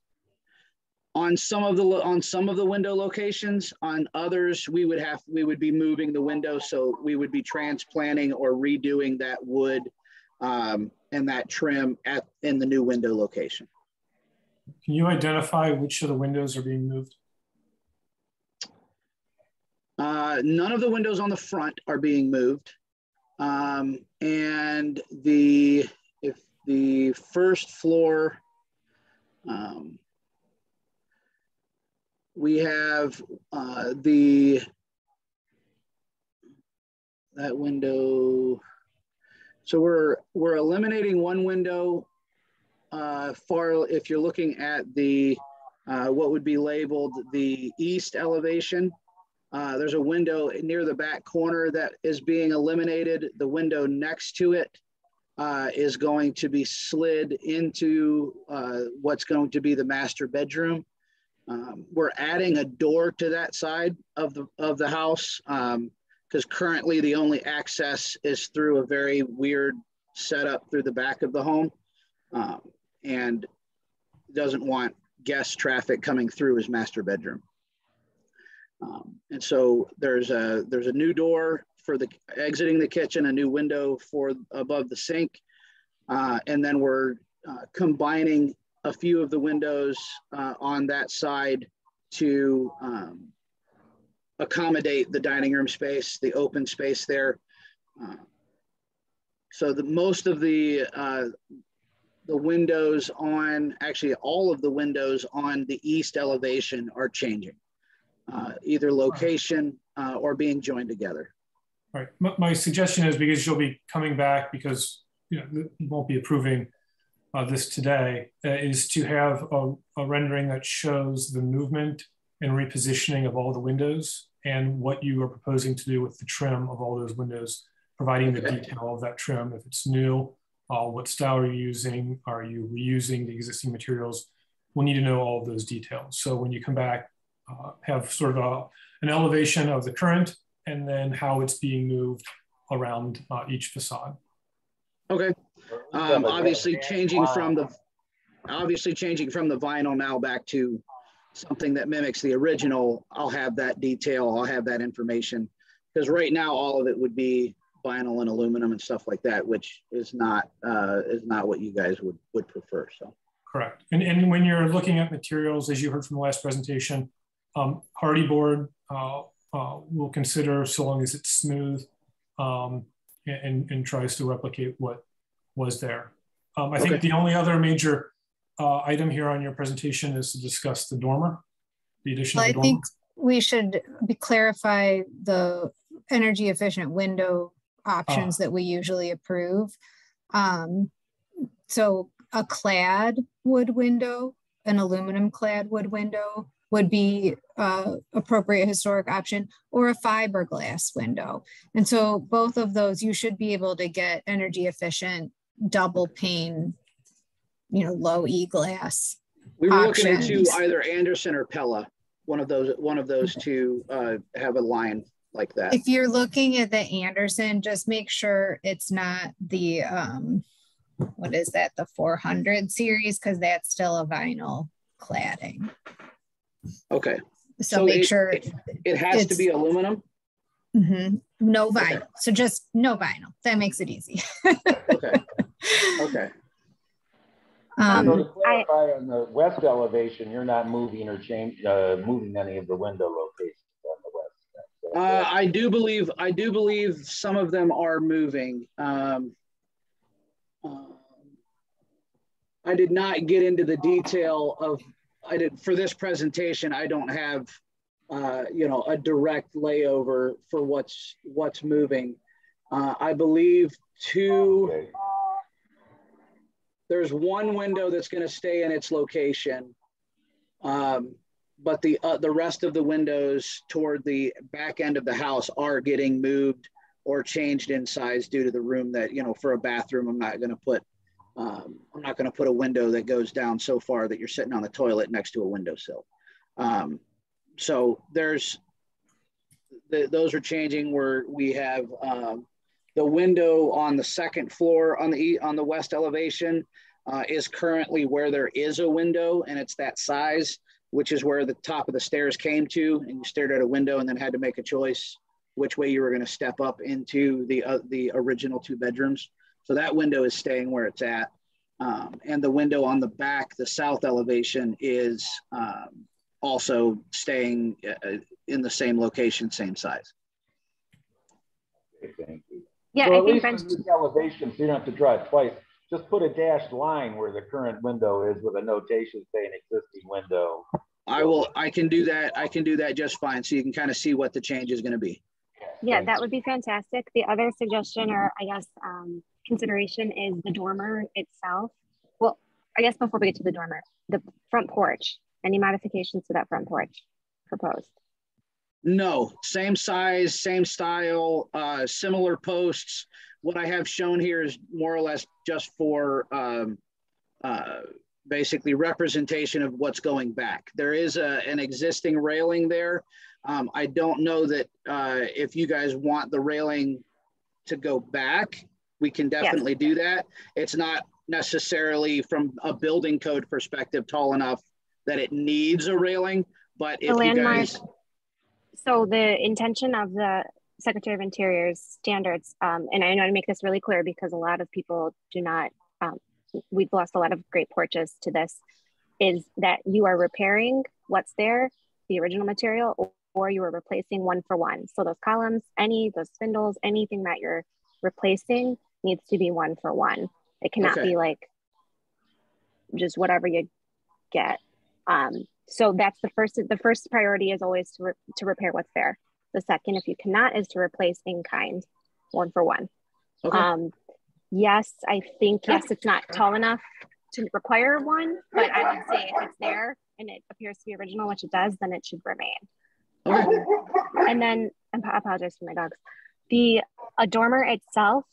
On some of the window locations. On others, we would be moving the window, so we would be transplanting or redoing that wood and that trim in the new window location. Can you identify which of the windows are being moved? None of the windows on the front are being moved. And if the first floor, we have that window. So we're eliminating one window if you're looking at the what would be labeled the east elevation. There's a window near the back corner that is being eliminated. The window next to it is going to be slid into what's going to be the master bedroom. We're adding a door to that side of the house because currently the only access is through a very weird setup through the back of the home, and doesn't want guest traffic coming through his master bedroom. And so there's a new door for the exiting the kitchen, a new window for above the sink. And then we're combining a few of the windows on that side to accommodate the dining room space, the open space there. So most of the windows on, actually all of the windows on the east elevation are changing, either location or being joined together. Right. My suggestion is, because you'll be coming back, because you won't be approving this today, is to have a rendering that shows the movement and repositioning of all the windows and what you are proposing to do with the trim of all those windows, providing the detail of that trim. If it's new, what style are you using? Are you reusing the existing materials? We'll need to know all of those details. So when you come back, have sort of an elevation of the current, and then how it's being moved around each facade. Okay. Obviously changing from the vinyl now back to something that mimics the original. I'll have that detail. I'll have that information, because right now all of it would be vinyl and aluminum and stuff like that, which is not what you guys would prefer. So correct. And when you're looking at materials, as you heard from the last presentation, hardy board we'll consider, so long as it's smooth and tries to replicate what was there. I think the only other major item here on your presentation is to discuss the dormer, the addition of the dormer. I think we should clarify the energy efficient window options that we usually approve. So a clad wood window, an aluminum clad wood window would be appropriate historic option, or a fiberglass window. And so both of those, you should be able to get energy efficient double pane, low E glass. We were looking into either Anderson or Pella. One of those two have a line like that. If you're looking at the Anderson, just make sure it's not the what is that, the 400 series, because that's still a vinyl cladding. Okay. So make sure it has to be aluminum. Mm-hmm. No vinyl. Okay. So just no vinyl. That makes it easy. Okay. Okay. So to clarify, on the west elevation, you're not moving or moving any of the window locations on the west. I do believe some of them are moving. I did not get into the detail of. For this presentation, I don't have, a direct layover for what's moving. I believe there's one window that's going to stay in its location, but the rest of the windows toward the back end of the house are getting moved or changed in size due to the room that, for a bathroom, I'm not going to put a window that goes down so far that you're sitting on the toilet next to a windowsill. So those are changing, where we have the window on the second floor on the west elevation is currently where there is a window, and it's that size, which is where the top of the stairs came to, and you stared at a window and then had to make a choice which way you were going to step up into the original 2 bedrooms. So that window is staying where it's at. And the window on the back, the south elevation, is also staying in the same location, same size. Okay, thank you. Yeah, so I at think least in the elevation, so you don't have to draw it twice. Just put a dashed line where the current window is with a notation saying existing window. I can do that. I can do that just fine. So you can kind of see what the change is going to be. Yeah, that would be fantastic. The other suggestion, or I guess consideration, is the dormer itself. Well, I guess before we get to the dormer, the front porch, any modifications to that front porch proposed? No, same size, same style, similar posts. What I have shown here is more or less just for basically representation of what's going back. There is an existing railing there. I don't know that if you guys want the railing to go back, we can definitely do that. It's not necessarily, from a building code perspective, tall enough that it needs a railing, but if you guys, So the intention of the Secretary of Interior's standards, and I want to make this really clear because a lot of people do not, we've lost a lot of great porches to this, is that you are repairing what's there, the original material, or you are replacing one for one. So those columns, those spindles, anything that you're replacing needs to be one for one. It cannot be like just whatever you get. So that's the first priority is always to repair what's there. The second, if you cannot, is to replace in kind, one for one. Okay. Yes, I think, it's not tall enough to require one, but I would say if it's there and it appears to be original, which it does, then it should remain. Okay. And then, I apologize for my dogs. A dormer itself,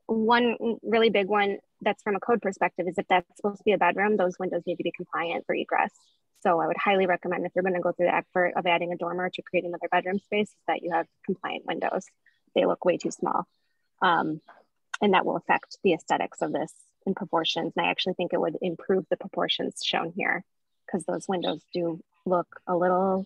one really big one that's from a code perspective is if that's supposed to be a bedroom, those windows need to be compliant for egress. So I would highly recommend if you're going to go through the effort of adding a dormer to create another bedroom space that you have compliant windows. They look way too small. And that will affect the aesthetics of this in proportions. And I actually think it would improve the proportions shown here because those windows do look a little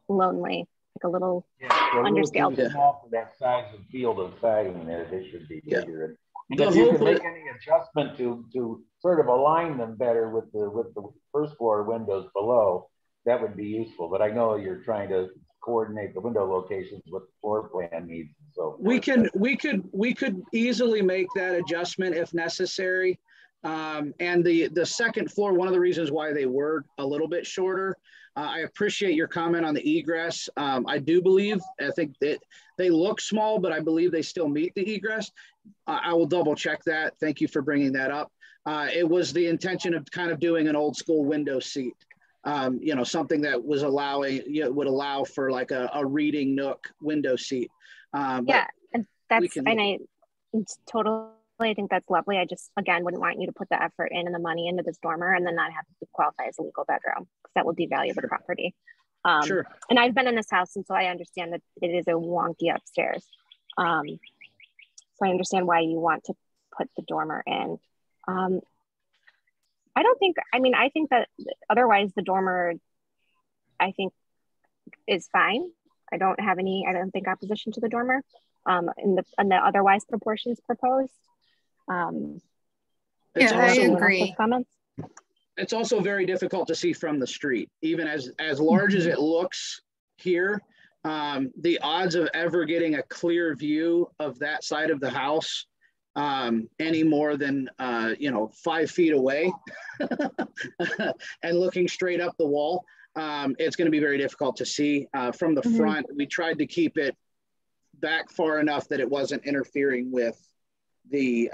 lonely, like a little underscaled. Too small for that size of field of siding there. They should be bigger. And if you can make any adjustment to sort of align them better with the first floor windows below, that would be useful. But I know you're trying to coordinate the window locations with the floor plan needs. So we could easily make that adjustment if necessary. And the second floor, one of the reasons why they were a little bit shorter, I appreciate your comment on the egress. I think that they look small, but I believe they still meet the egress. I will double check that. Thank you for bringing that up. It was the intention of kind of doing an old school window seat. Something that was would allow for like a reading nook window seat. And I think that's lovely. I just, again, wouldn't want you to put the effort in and the money into this dormer and then not have to qualify as a legal bedroom because that will devalue the property. Sure. And I've been in this house, and so I understand that it is a wonky upstairs. So I understand why you want to put the dormer in. I think that otherwise the dormer, I think, is fine. I don't think opposition to the dormer in the otherwise proportions proposed. I agree. Comments? It's also very difficult to see from the street, even as large as it looks here. The odds of ever getting a clear view of that side of the house any more than 5 feet away and looking straight up the wall, it's going to be very difficult to see from the front. We tried to keep it back far enough that it wasn't interfering with the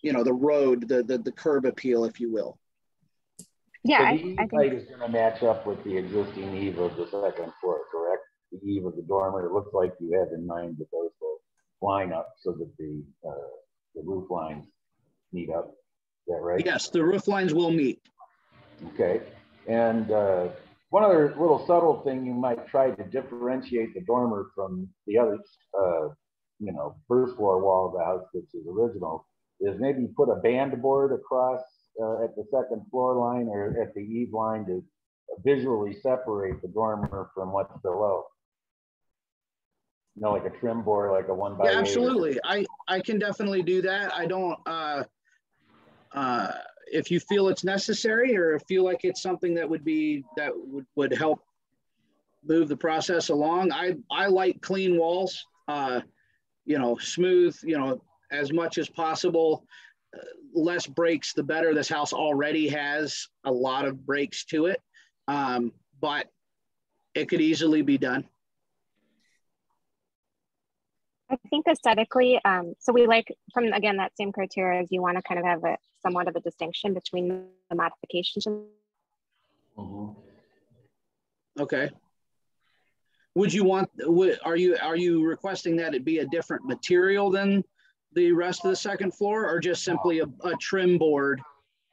the road, the curb appeal, if you will. Yeah, so the height is going to match up with the existing eave of the second floor, correct? The eave of the dormer, it looks like you have in mind that those will line up so that the roof lines meet up. Is that right? Yes, the roof lines will meet. Okay, and one other little subtle thing you might try to differentiate the dormer from the other, first floor wall of the house, which is original, is maybe put a band board across at the second floor line or at the eave line to visually separate the dormer from what's below. Like a trim board, like a 1x8. Yeah, absolutely. I can definitely do that. I don't, if you feel it's necessary or feel like it's something that would help move the process along. I like clean walls, smooth, as much as possible. Less breaks, the better. This house already has a lot of breaks to it, but it could easily be done. I think aesthetically, so we like, from again that same criteria, as you want to kind of have somewhat of a distinction between the modifications. Okay. Are you requesting that it be a different material than the rest of the second floor, or just simply a trim board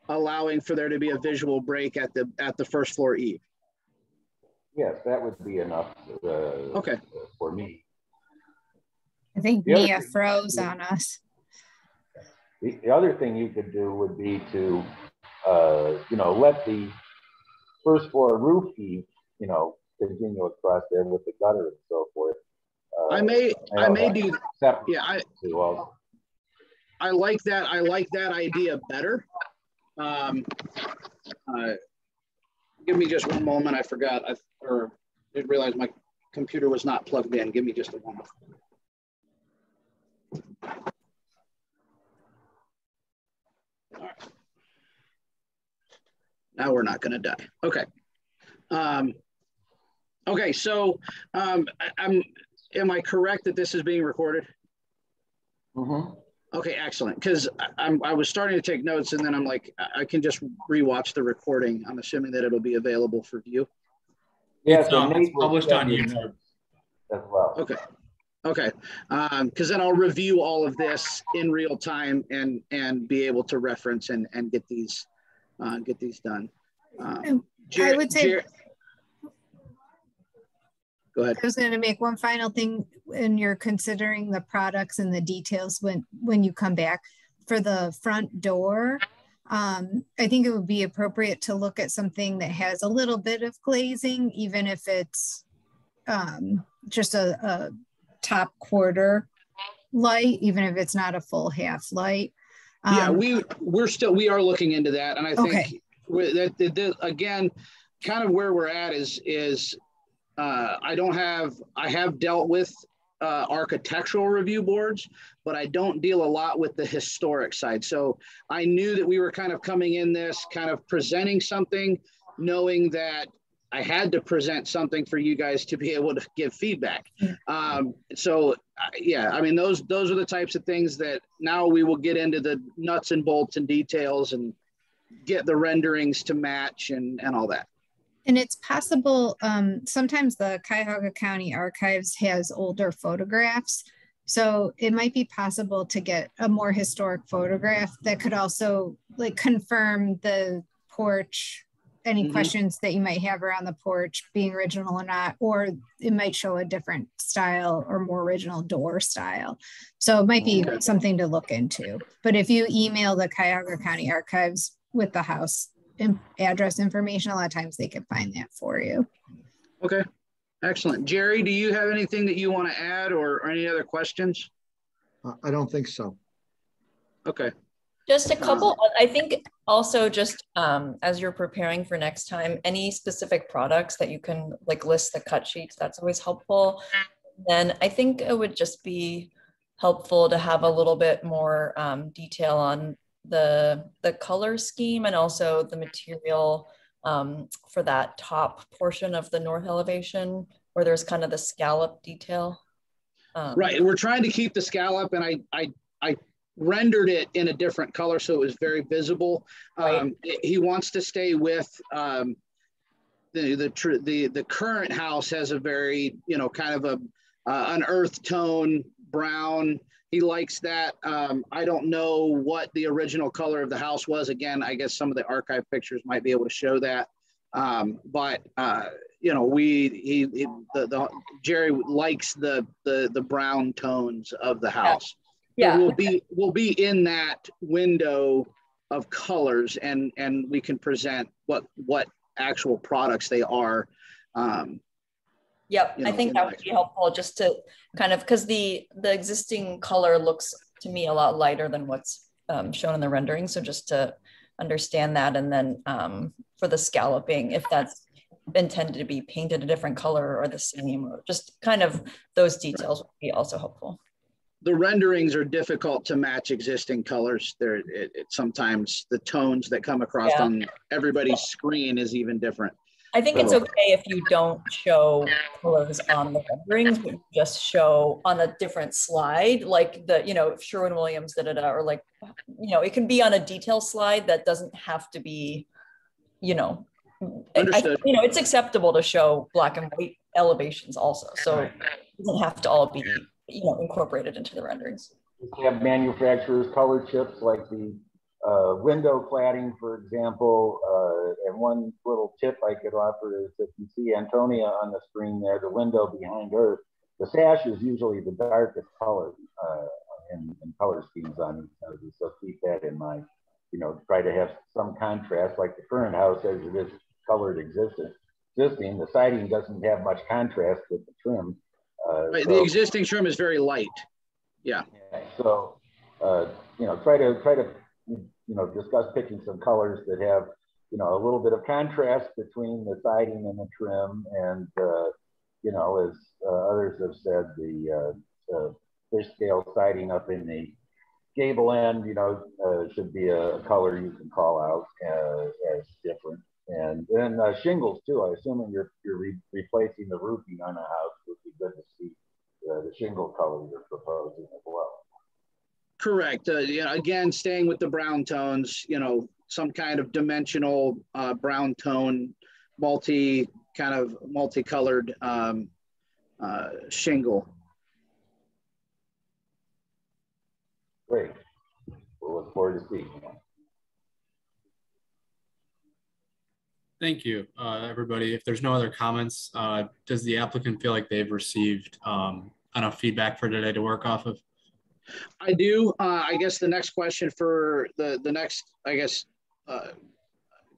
allowing for there to be a visual break at the first floor eave? Yes, that would be enough for me. I think Mia froze on us. The other thing you could do would be to, let the first floor roof eave, continue across there with the gutter and so forth. I may do. Yeah, I like that. I like that idea better. Give me just one moment. I forgot. I didn't realize my computer was not plugged in. Give me just a moment. All right. Now we're not going to die. Okay. Okay. So, am I correct that this is being recorded? Mm-hmm. Okay, excellent. Because I was starting to take notes, and then I'm like, I can just rewatch the recording. I'm assuming that it'll be available for view. Yes, it's published on YouTube as well. Okay, okay. Because then I'll review all of this in real time and be able to reference and get these done. I would say. Go ahead. I was going to make one final thing when you're considering the products and the details when you come back for the front door. I think it would be appropriate to look at something that has a little bit of glazing, even if it's just a top quarter light, even if it's not a full half light. Yeah, we are looking into that, and I think that again, kind of where we're at is. I have dealt with architectural review boards, but I don't deal a lot with the historic side. So I knew that we were kind of coming in this kind of presenting something, knowing that I had to present something for you guys to be able to give feedback. So yeah, I mean, those are the types of things that now we will get into the nuts and bolts and details and get the renderings to match and all that. And it's possible, sometimes the Cuyahoga County Archives has older photographs. So it might be possible to get a more historic photograph that could also like confirm the porch, any questions that you might have around the porch being original or not, or it might show a different style or more original door style. So it might be something to look into. But if you email the Cuyahoga County Archives with the house address information, a lot of times they can find that for you. Okay, excellent. Jerry, do you have anything that you want to add or any other questions? I don't think so. Okay. Just a couple, I think also just as you're preparing for next time, any specific products that you can like list the cut sheets, that's always helpful. Then I think it would just be helpful to have a little bit more detail on the color scheme and also the material for that top portion of the north elevation where there's kind of the scallop detail. Right, and we're trying to keep the scallop, and I rendered it in a different color so it was very visible. Right. He wants to stay with the current house has a very, you know, kind of an earth tone brown. He likes that. I don't know what the original color of the house was. Again, I guess some of the archive pictures might be able to show that. But you know, Jerry likes the brown tones of the house. Yeah. So we'll be in that window of colors, and we can present what actual products they are. Yep, You know, I think that would be helpful just to kind of, because the existing color looks to me a lot lighter than what's shown in the rendering. So just to understand that, and then for the scalloping, if that's intended to be painted a different color or the same, or just kind of those details would be also helpful. The renderings are difficult to match existing colors. Sometimes the tones that come across on everybody's screen is even different. I think it's okay if you don't show colors on the renderings, but you just show on a different slide, like the, you know, Sherwin-Williams, or like, you know, it can be on a detail slide that doesn't have to be, you know, you know, it's acceptable to show black and white elevations also. So it doesn't have to all be, you know, incorporated into the renderings. We have manufacturers' color chips like the window cladding, for example, and one little tip I could offer is if you see Antonia on the screen there, the window behind her, the sash is usually the darkest color in color schemes on each other, so keep that in mind. You know, try to have some contrast like the current house as it is colored existence. existing. The siding doesn't have much contrast with the trim. Right, so, the existing trim is very light. Yeah. So, you know, try to, you know, discuss picking some colors that have, you know, a little bit of contrast between the siding and the trim. And, you know, as others have said, the fish scale siding up in the gable end, you know, should be a color you can call out as different. And then shingles too. I assume you're replacing the roofing on a house. It would be good to see the shingle color you're proposing as well. Correct. You know, again, staying with the brown tones, you know, some kind of dimensional brown tone, multicolored shingle. Great. We'll look forward to seeing you. Thank you, everybody. If there's no other comments, does the applicant feel like they've received enough feedback for today to work off of? I do. I guess the next question for the next, I guess,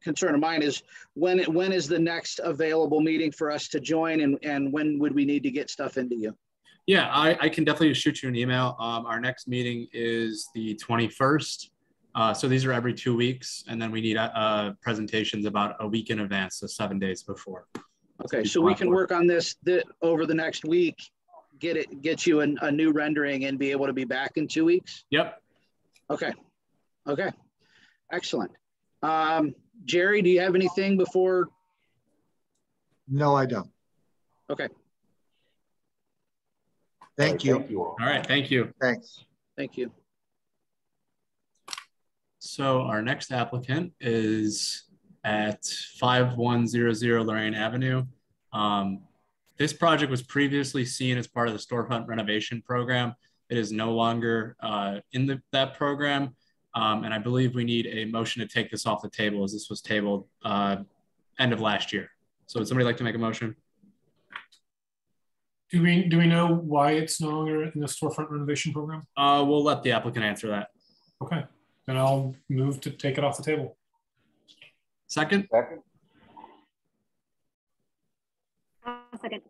concern of mine is when is the next available meeting for us to join, and when would we need to get stuff into you? Yeah, I can definitely shoot you an email. Our next meeting is the 21st. So these are every 2 weeks, and then we need presentations about a week in advance, so 7 days before. Okay, so we can work on this over the next week, get you a new rendering and be able to be back in 2 weeks? Yep. Okay, excellent. Jerry, do you have anything before? No, I don't. Okay. Thank you. All right, thank you. Thanks. Thank you. So our next applicant is at 5100 Lorain Avenue. This project was previously seen as part of the storefront renovation program. It is no longer in that program. And I believe we need a motion to take this off the table, as this was tabled end of last year. So would somebody like to make a motion? Do we know why it's no longer in the storefront renovation program? We'll let the applicant answer that. Okay, then I'll move to take it off the table. Second? Second. Second.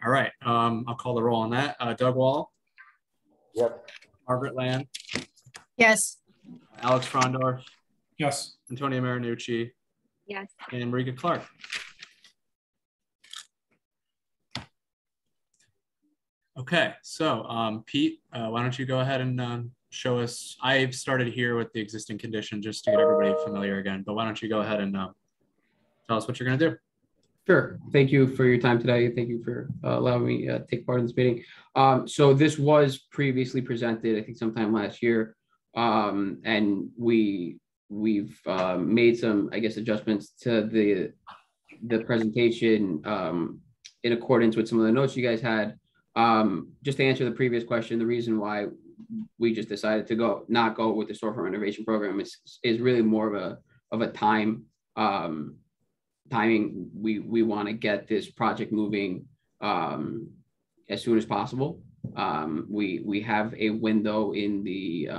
All right, I'll call the roll on that. Doug Wall? Yep. Margaret Land? Yes. Alex Frondorf? Yes. Antonia Marinucci? Yes. And Marika Clark? Okay, so Pete, why don't you go ahead and show us, I've started here with the existing condition just to get everybody familiar again, but why don't you go ahead and tell us what you're gonna do? Sure. Thank you for your time today. Thank you for allowing me to take part in this meeting. So this was previously presented, I think sometime last year. And we've made some, I guess, adjustments to the presentation in accordance with some of the notes you guys had. Just to answer the previous question, the reason why we just decided to not go with the storefront renovation program is really more of a timing. We want to get this project moving as soon as possible. We have a window in the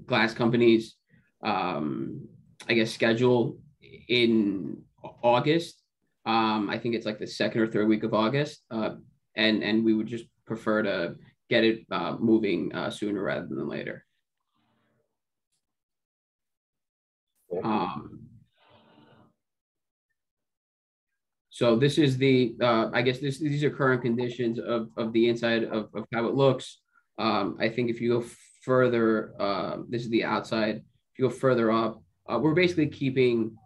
glass company's I guess schedule in August. I think it's like the second or third week of August, and we would just prefer to get it moving sooner rather than later. So this is the, I guess these are current conditions of the inside of how it looks. I think if you go further, this is the outside. If you go further up, we're basically keeping,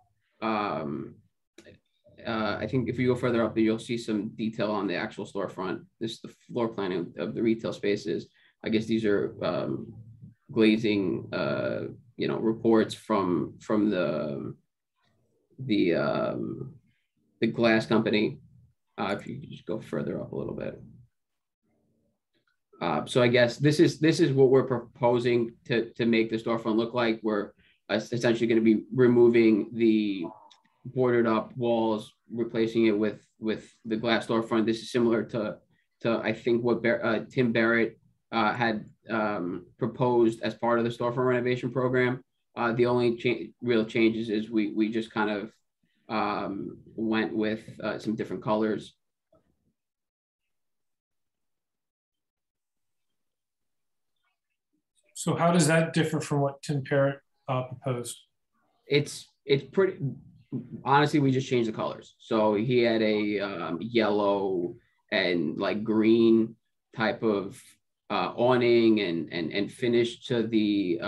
I think if you go further up, you'll see some detail on the actual storefront. This is the floor plan of the retail spaces. I guess these are glazing, reports from the glass company. If you could just go further up a little bit. So I guess this is what we're proposing to make the storefront look like. We're essentially going to be removing the boarded up walls, replacing it with the glass storefront. This is similar to I think what Tim Barrett had proposed as part of the storefront renovation program. The only real changes is we just kind of went with some different colors. So how does that differ from what Tim Parrott proposed? It's pretty, honestly, we just changed the colors. So he had a yellow and like green type of awning and finish to the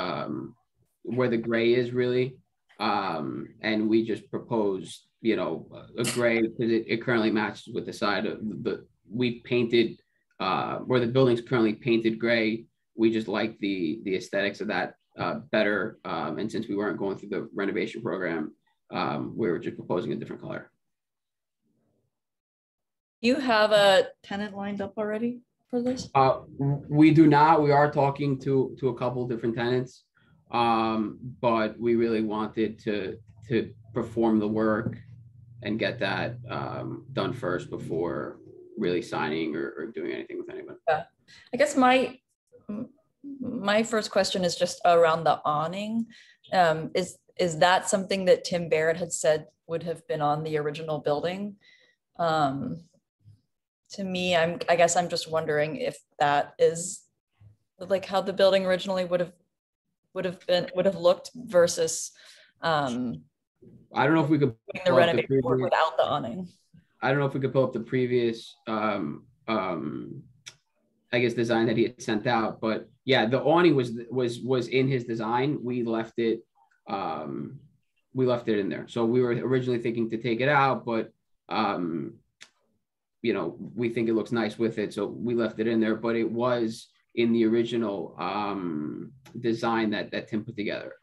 where the gray is really. And we just proposed, you know, a gray because it currently matches with the side of we painted where the building's currently painted gray. We just like the aesthetics of that better. And since we weren't going through the renovation program, we were just proposing a different color. You have a tenant lined up already for this? We do not. We are talking to a couple different tenants, but we really wanted to perform the work and get that done first before really signing or doing anything with anyone. Yeah, I guess my first question is just around the awning. Is that something that Tim Barrett had said would have been on the original building? To me, I guess I'm just wondering if that is like how the building originally would have looked versus I don't know if we could the renovation work without the awning. I don't know if we could pull up the previous I guess design that he had sent out, but yeah, the awning was in his design. We left it in there. So we were originally thinking to take it out, but you know, we think it looks nice with it, so we left it in there. But it was in the original design that Tim put together,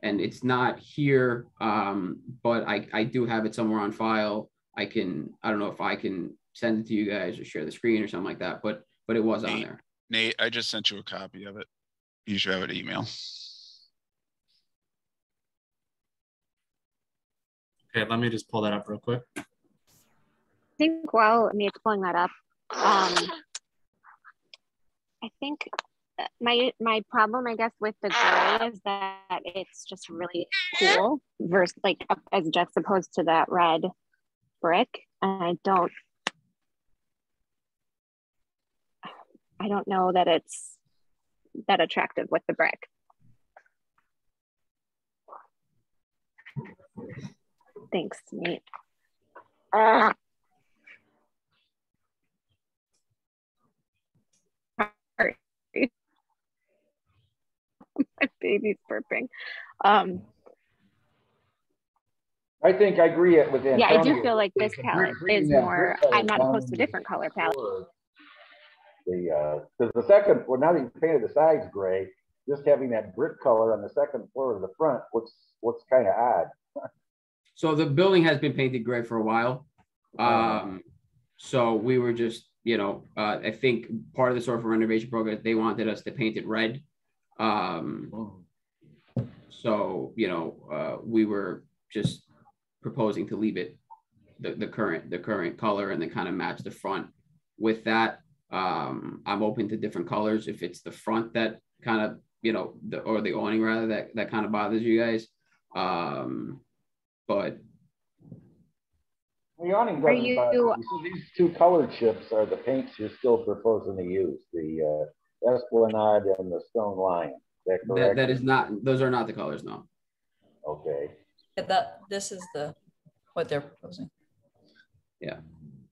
and it's not here. But I do have it somewhere on file. I don't know if I can send it to you guys or share the screen or something like that, but it was on there. Nate, I just sent you a copy of it. You should have it email. Okay, let me just pull that up real quick. I think while Nate's pulling that up, I think my problem, I guess, with the gray is that it's just really cool versus like as juxtaposed to that red brick. And I don't know that it's that attractive with the brick. Thanks, Nate. My baby's burping. I think I agree with Antonio. Yeah, I do feel like this palette is more, I'm not opposed to a different color palette. Because the second, well, now that you painted the sides gray, just having that brick color on the second floor of the front looks kind of odd. So the building has been painted gray for a while. So we were just, you know, I think part of the sort of renovation program, they wanted us to paint it red. So, you know, we were just proposing to leave it the current color and then kind of match the front with that. I'm open to different colors if it's the front that kind of, you know, or the awning rather that kind of bothers you guys. But the awning doesn't bother me. So these two colored chips are the paints you're still proposing to use, the Esplanade and the Stone Lion. Is that correct? That is not, those are not the colors, no. Okay. This is what they're proposing. Yeah.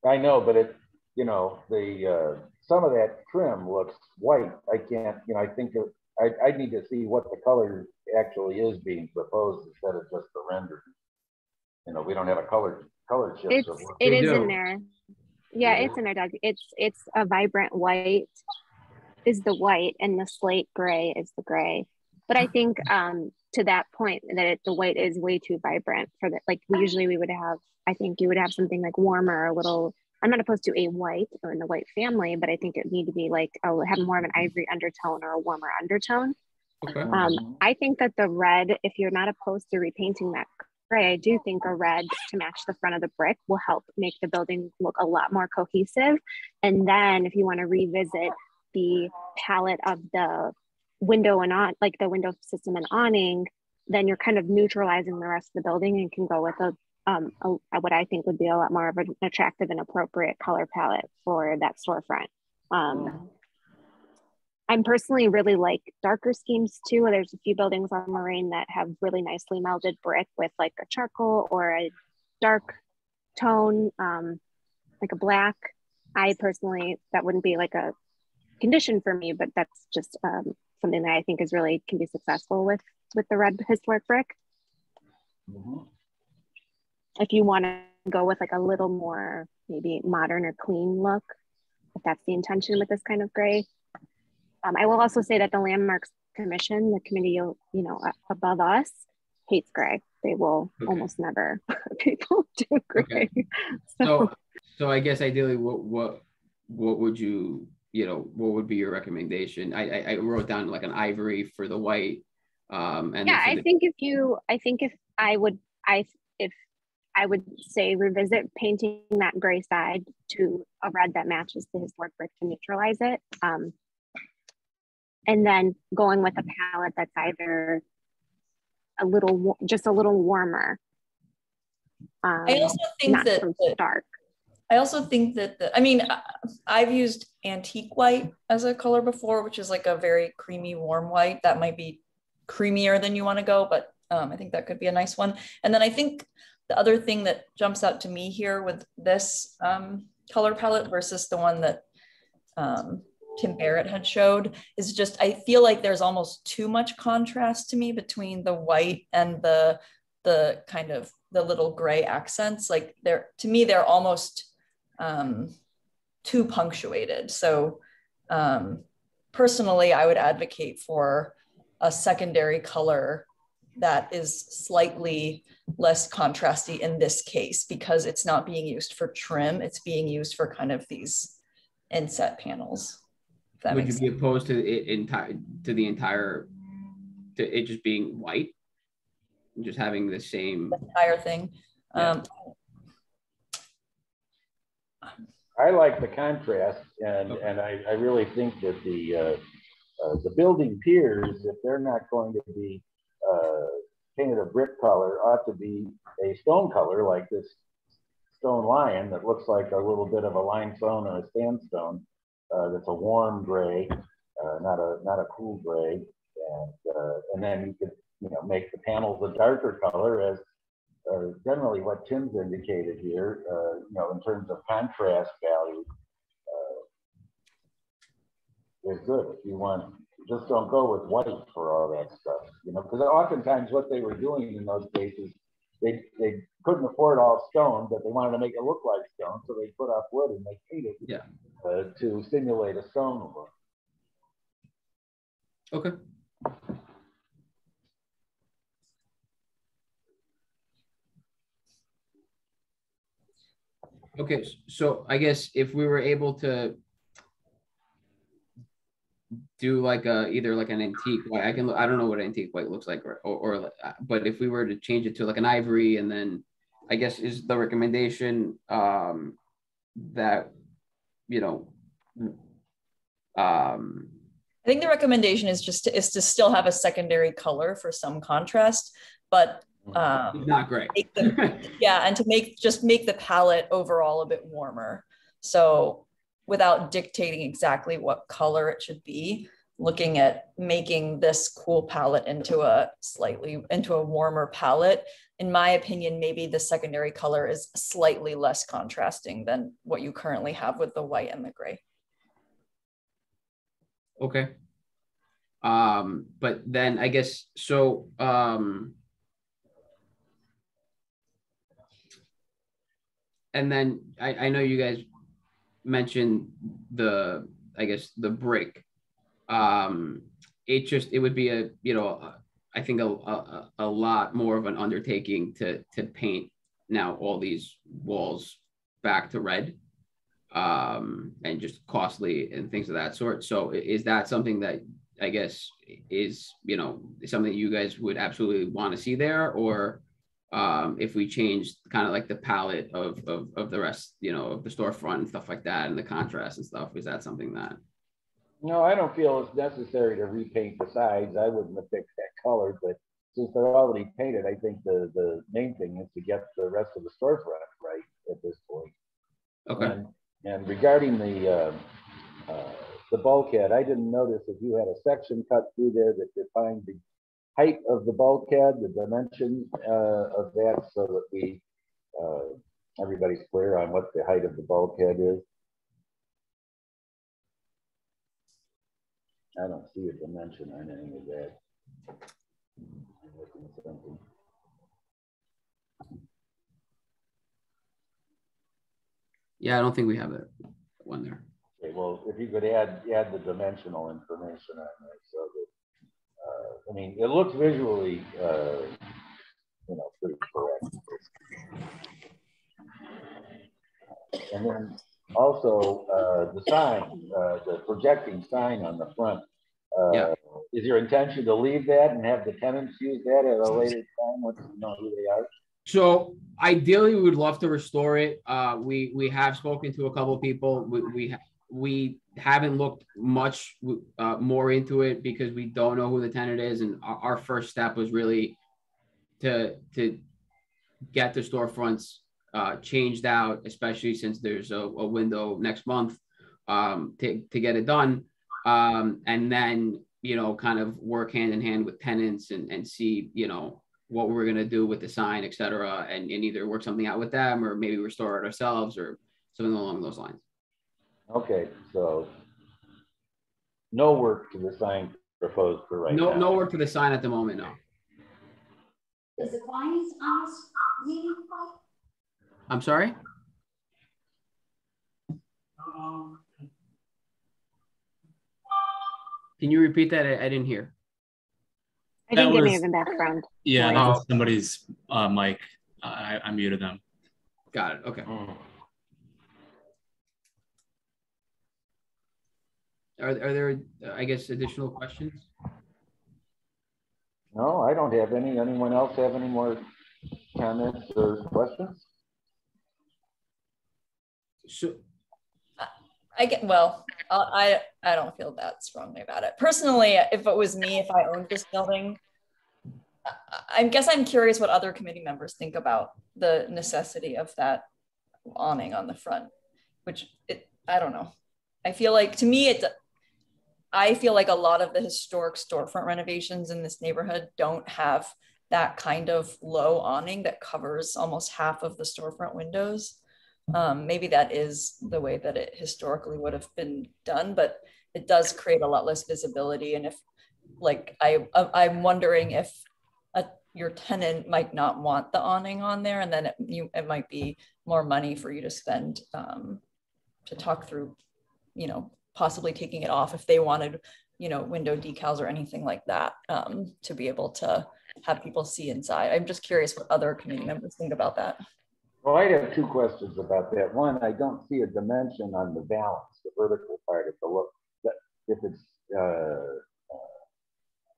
I know, but it, you know, the some of that trim looks white. I can't, you know, I think I need to see what the color actually is being proposed instead of just the render. You know, we don't have a color chip. It is in there. Yeah, it's in there, Doug. It's a vibrant white is the white and the slate gray is the gray. But I think to that point that the white is way too vibrant for that. Like we would have, I think you would have something like warmer, a little. I'm not opposed to a white or in the white family, but I think it would need to be like have more of an ivory undertone or a warmer undertone. Okay. I think that the red, if you're not opposed to repainting that gray, I do think a red to match the front of the brick will help make the building look a lot more cohesive. And then if you want to revisit the palette of the window and on, like the window system and awning, then you're kind of neutralizing the rest of the building and can go with what I think would be a lot more of an attractive and appropriate color palette for that storefront. I'm personally really like darker schemes too. There's a few buildings on Lorain that have really nicely melded brick with like a charcoal or a dark tone, like a black. I personally, that wouldn't be like a condition for me, but that's just something that I think is really can be successful with the red historic brick. If you want to go with like a little more maybe modern or clean look, if that's the intention with this kind of gray. I will also say that the Landmarks Commission, the committee, above us, hates gray. They will almost never people do gray. Okay. So I guess ideally, what would you, what would be your recommendation? I wrote down like an ivory for the white. And yeah, I think if I would say revisit painting that gray side to a red that matches the historic brick to neutralize it. And then going with a palette that's either just a little warmer. I also think that dark. I also think that I've used antique white as a color before, which is like a very creamy, warm white. That might be creamier than you want to go, but I think that could be a nice one. And then I think the other thing that jumps out to me here with this color palette versus the one that Tim Barrett had showed is just, I feel like there's almost too much contrast to me between the white and the kind of the little gray accents. Like to me, they're almost too punctuated. So personally, I would advocate for a secondary color that is slightly less contrasty in this case, because it's not being used for trim. It's being used for kind of these inset panels. Would you be opposed to it just being white, just having the same entire thing? Yeah. I like the contrast, and I really think that the building piers, if they're not going to be painted a brick color, ought to be a stone color like this stone lion that looks like a little bit of a limestone or a sandstone. That's a warm gray, not a cool gray, and then you could make the panels a darker color, as generally what Tim's indicated here. In terms of contrast value, is good. If you want, just don't go with white for all that stuff. Because oftentimes what they were doing in those cases, they couldn't afford all stone, but they wanted to make it look like stone, so they put up wood and they painted it. To simulate a stone look. Okay. Okay, so I guess if we were able to do like either like an antique white, I don't know what antique white looks like, or but if we were to change it to like an ivory, and then I guess is the recommendation that I think the recommendation is to still have a secondary color for some contrast, but not great. And to make the palette overall a bit warmer. So without dictating exactly what color it should be, looking at making this cool palette into a warmer palette. In my opinion, maybe the secondary color is slightly less contrasting than what you currently have with the white and the gray. Okay. But then I guess, so, and then I know you guys mentioned the brick. It would be I think a lot more of an undertaking to paint now all these walls back to red, and just costly and things of that sort. So is that something that I guess is, something you guys would absolutely want to see there, or if we changed kind of like the palette of the rest, of the storefront and stuff like that, and the contrast and stuff, is that something that? No, I don't feel it's necessary to repaint the sides. I wouldn't have picked that color, but since they're already painted, I think the main thing is to get the rest of the storefront right at this point. Okay. And regarding the bulkhead, I didn't notice if you had a section cut through there that defined the height of the bulkhead, the dimensions of that, so that we everybody's clear on what the height of the bulkhead is. I don't see a dimension on any of that. I'm looking at something. Yeah, I don't think we have that one there. Okay, well, if you could add the dimensional information on there, so that I mean, it looks visually, you know, pretty correct. And then also the sign, the projecting sign on the front. Yeah. Is your intention to leave that and have the tenants use that at a later time once you know who they are? So ideally, we would love to restore it. We have spoken to a couple of people. We haven't looked much more into it because we don't know who the tenant is, and our first step was really to get the storefronts changed out, especially since there's a window next month to get it done, and then kind of work hand in hand with tenants and see what we're going to do with the sign, et cetera, and either work something out with them or maybe restore it ourselves or something along those lines. Okay, so no work to the sign proposed for right now. No work to the sign at the moment, no. Is the client on this meeting? I'm sorry? Can you repeat that? I didn't hear. I think it may have been background. Yeah, that was somebody's mic. I muted them. Got it. Okay. Are there, I guess, additional questions? No, I don't have any. Anyone else have any more comments or questions? So, I don't feel that strongly about it. Personally, if it was me, if I owned this building, I guess I'm curious what other committee members think about the necessity of that awning on the front, I don't know. I feel like, to me, I feel like a lot of the historic storefront renovations in this neighborhood don't have that kind of low awning that covers almost half of the storefront windows. Maybe that is the way that it historically would have been done, but it does create a lot less visibility. And if, like, I'm wondering if your tenant might not want the awning on there, and then it might be more money for you to spend to talk through, possibly taking it off if they wanted, window decals or anything like that, to be able to have people see inside. I'm just curious what other community members think about that. Well, I have two questions about that. One, I don't see a dimension on the balance, the vertical part of the look. If it's,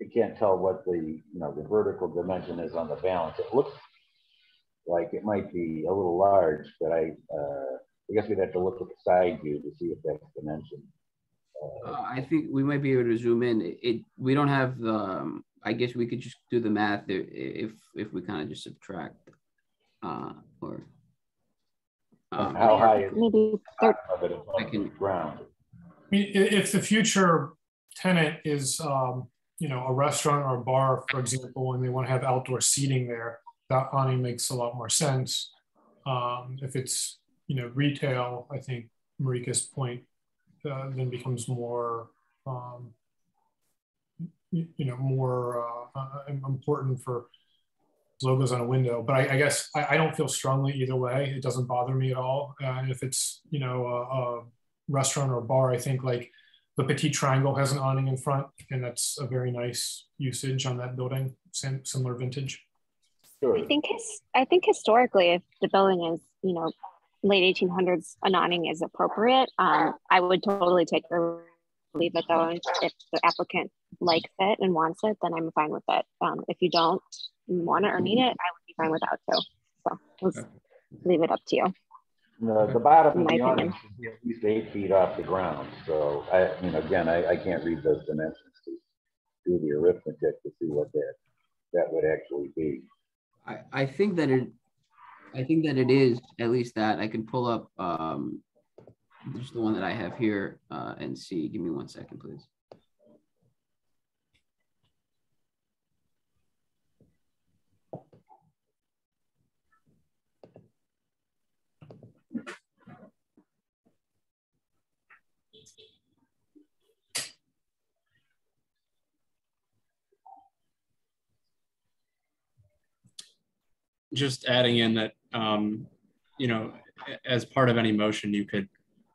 you can't tell what the vertical dimension is on the balance. It looks like it might be a little large, but I guess we'd have to look at the side view to see if that's dimension. I think we might be able to zoom in. We don't have the. I guess we could just do the math if we kind of just subtract or. How high is maybe of it above the ground? I mean, if the future tenant is, a restaurant or a bar, for example, and they want to have outdoor seating there, that awning makes a lot more sense. If it's, retail, I think Marika's point then becomes more, more important for logos on a window. But I guess I don't feel strongly either way. It doesn't bother me at all. And if it's, a restaurant or a bar, I think like the Petit Triangle has an awning in front, and that's a very nice usage on that building, similar vintage. Sure. I think historically, if the building is, late 1800s, an awning is appropriate. I would totally take or leave it though. And if the applicant likes it and wants it, then I'm fine with it. If you don't want it or need it, I would be fine without too. So let's leave it up to you. The bottom of the awning should be at least 8 feet off the ground. So again, I can't read those dimensions to do the arithmetic to see what that that would actually be. I think that it is at least that. I can pull up just the one that I have here and see. Give me 1 second, please. Just adding in that, you know, as part of any motion, you could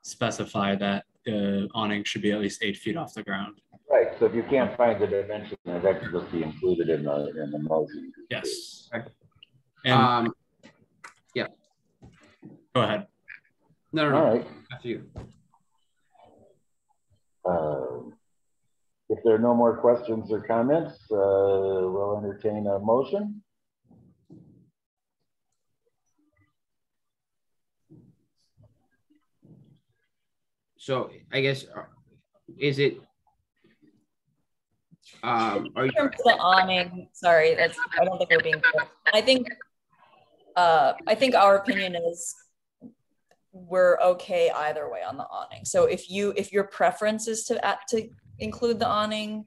specify that the awning should be at least 8 feet off the ground. Right. So if you can't find the dimension, that should just be included in the motion. Yes. Okay. And yeah. Go ahead. No. All right. After you. If there are no more questions or comments, we'll entertain a motion. So I guess, is it, are you? In terms of the awning, sorry, I don't think we're being clear. I think our opinion is we're okay either way on the awning. So if your preference is to include the awning,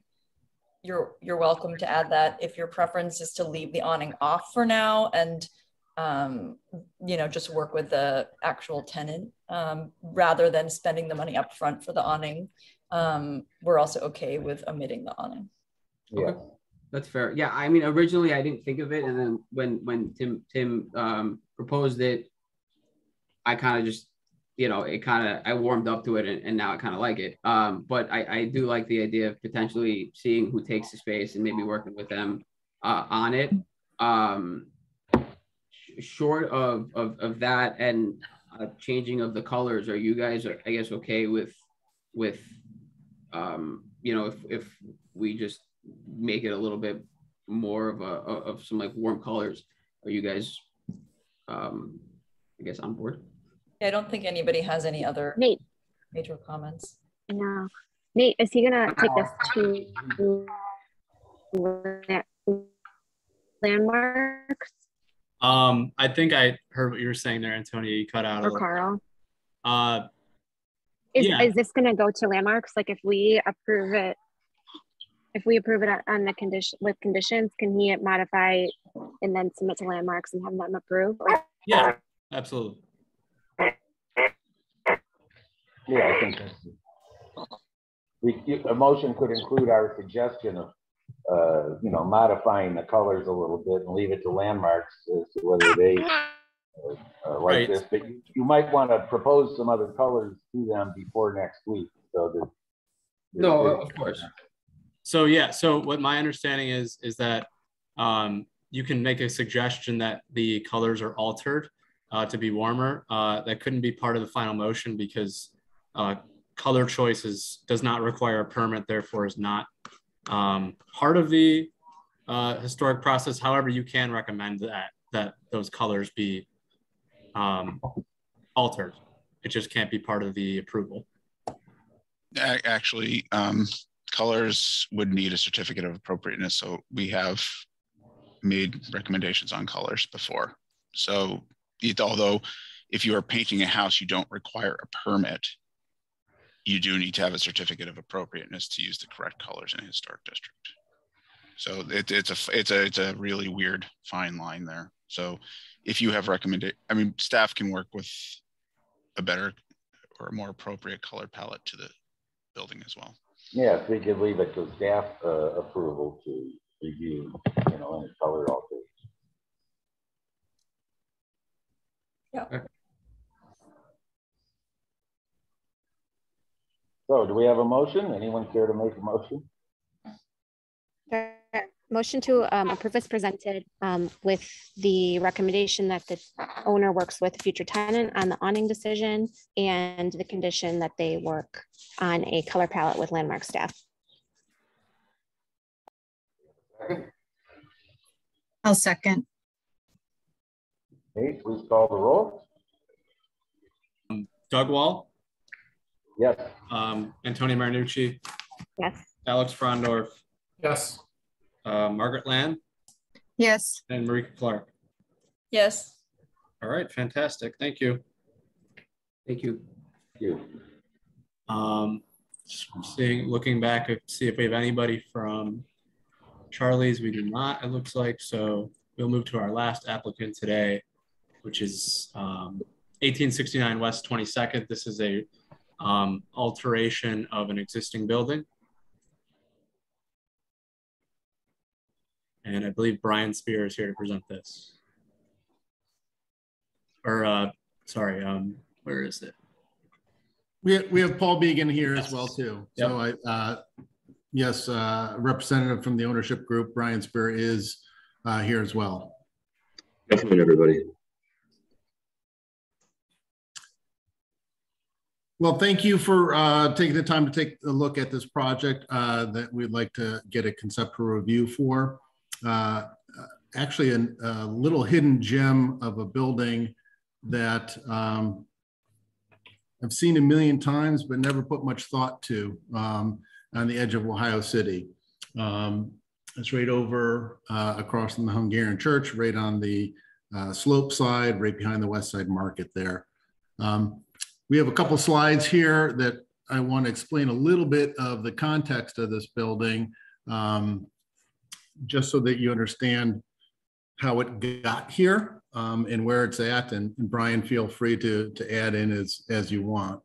you're welcome to add that. If your preference is to leave the awning off for now and you know, just work with the actual tenant rather than spending the money up front for the awning, we're also okay with omitting the awning. Yeah, okay. That's fair. Yeah, I mean, originally I didn't think of it, and then when Tim proposed it, I kind of just, you know, I warmed up to it, and now I kind of like it. But I do like the idea of potentially seeing who takes the space and maybe working with them on it. Short of that and changing of the colors, are you guys, I guess, okay with you know, if we just make it a little bit more of some like warm colors? Are you guys I guess on board? I don't think anybody has any other Nate major comments. No. Nate, is he gonna take us to landmarks? I think I heard what you were saying there, Antonia. You cut out a little. Carl. Is this going to go to landmarks? Like if we approve it on the condition with conditions, can he modify and then submit to landmarks and have them approve? Or? Yeah, absolutely. Yeah, I think a motion could include our suggestion of you know, modifying the colors a little bit and leave it to landmarks as to whether they like right. this. But you might want to propose some other colors to them before next week. So that no, of course. So yeah, so what my understanding is that you can make a suggestion that the colors are altered to be warmer. That couldn't be part of the final motion because color choices does not require a permit, therefore is not part of the historic process. However, you can recommend that those colors be altered. It just can't be part of the approval. Actually, colors would need a certificate of appropriateness. So we have made recommendations on colors before. So although if you are painting a house, you don't require a permit, you do need to have a certificate of appropriateness to use the correct colors in a historic district. So it's a really weird fine line there. So if you have I mean, staff can work with a better or a more appropriate color palette to the building as well. Yeah, if we could leave it to staff approval to review, you know, any color alterations. Yeah. So do we have a motion? Anyone care to make a motion? Motion to approve as presented with the recommendation that the owner works with the future tenant on the awning decision and the condition that they work on a color palette with landmark staff. I'll second. Nate, please call the roll. Doug Wall? Yes. Antonia Marinucci? Yes. Alex Frondorf? Yes. Margaret Land? Yes. And Marika Clark. Yes. All right, fantastic. Thank you. Thank you. Thank you. Just looking back to see if we have anybody from Charlie's. We do not, it looks like. So we'll move to our last applicant today, which is 1869 West 22nd. This is a alteration of an existing building. And I believe Brian Spear is here to present this. Or, sorry, where is it? We have Paul Began here as well too. Yep. So yes, representative from the ownership group, Brian Spear, is here as well. Good afternoon, everybody. Well, thank you for taking the time to take a look at this project that we'd like to get a conceptual review for. Actually, a little hidden gem of a building that I've seen a million times, but never put much thought to on the edge of Ohio City. It's right over across from the Hungarian Church, right on the slope side, right behind the West Side Market there. We have a couple slides here that I want to explain a little bit of the context of this building, just so that you understand how it got here and where it's at. And Brian, feel free to add in as you want.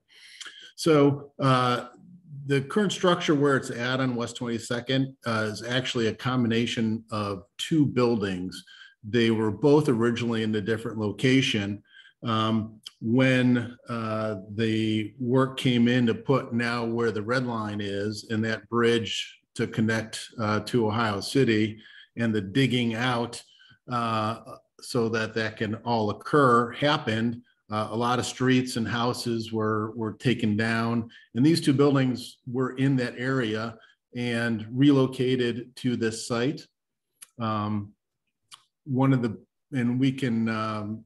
So the current structure where it's at on West 22nd is actually a combination of two buildings. They were both originally in a different location. When the work came in to put now where the red line is and that bridge to connect to Ohio City, and the digging out so that can all occur happened, a lot of streets and houses were taken down, and these two buildings were in that area and relocated to this site. And we can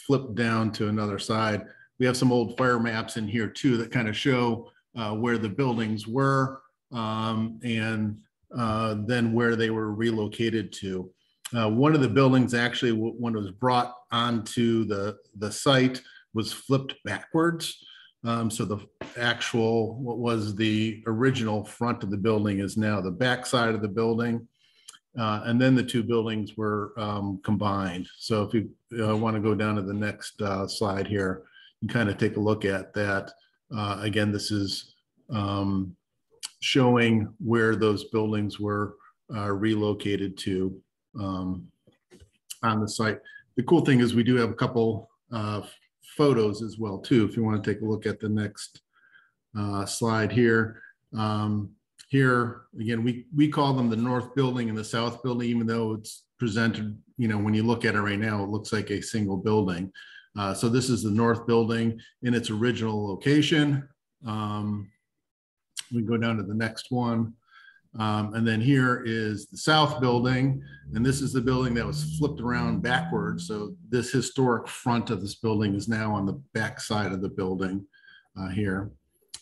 flip down to another side. We have some old fire maps in here too that kind of show where the buildings were and then where they were relocated to. One of the buildings actually, when it was brought onto the site, was flipped backwards. So the actual, what was the original front of the building is now the back side of the building. And then the two buildings were combined. So if you want to go down to the next slide here, you can kind of take a look at that. Again, this is showing where those buildings were relocated to on the site. The cool thing is we do have a couple photos as well too, if you want to take a look at the next slide here. Here, again, we call them the north building and the south building, even though it's presented, when you look at it right now, it looks like a single building. So this is the north building in its original location. We go down to the next one. And then here is the south building. And this is the building that was flipped around backwards. So this historic front of this building is now on the back side of the building here.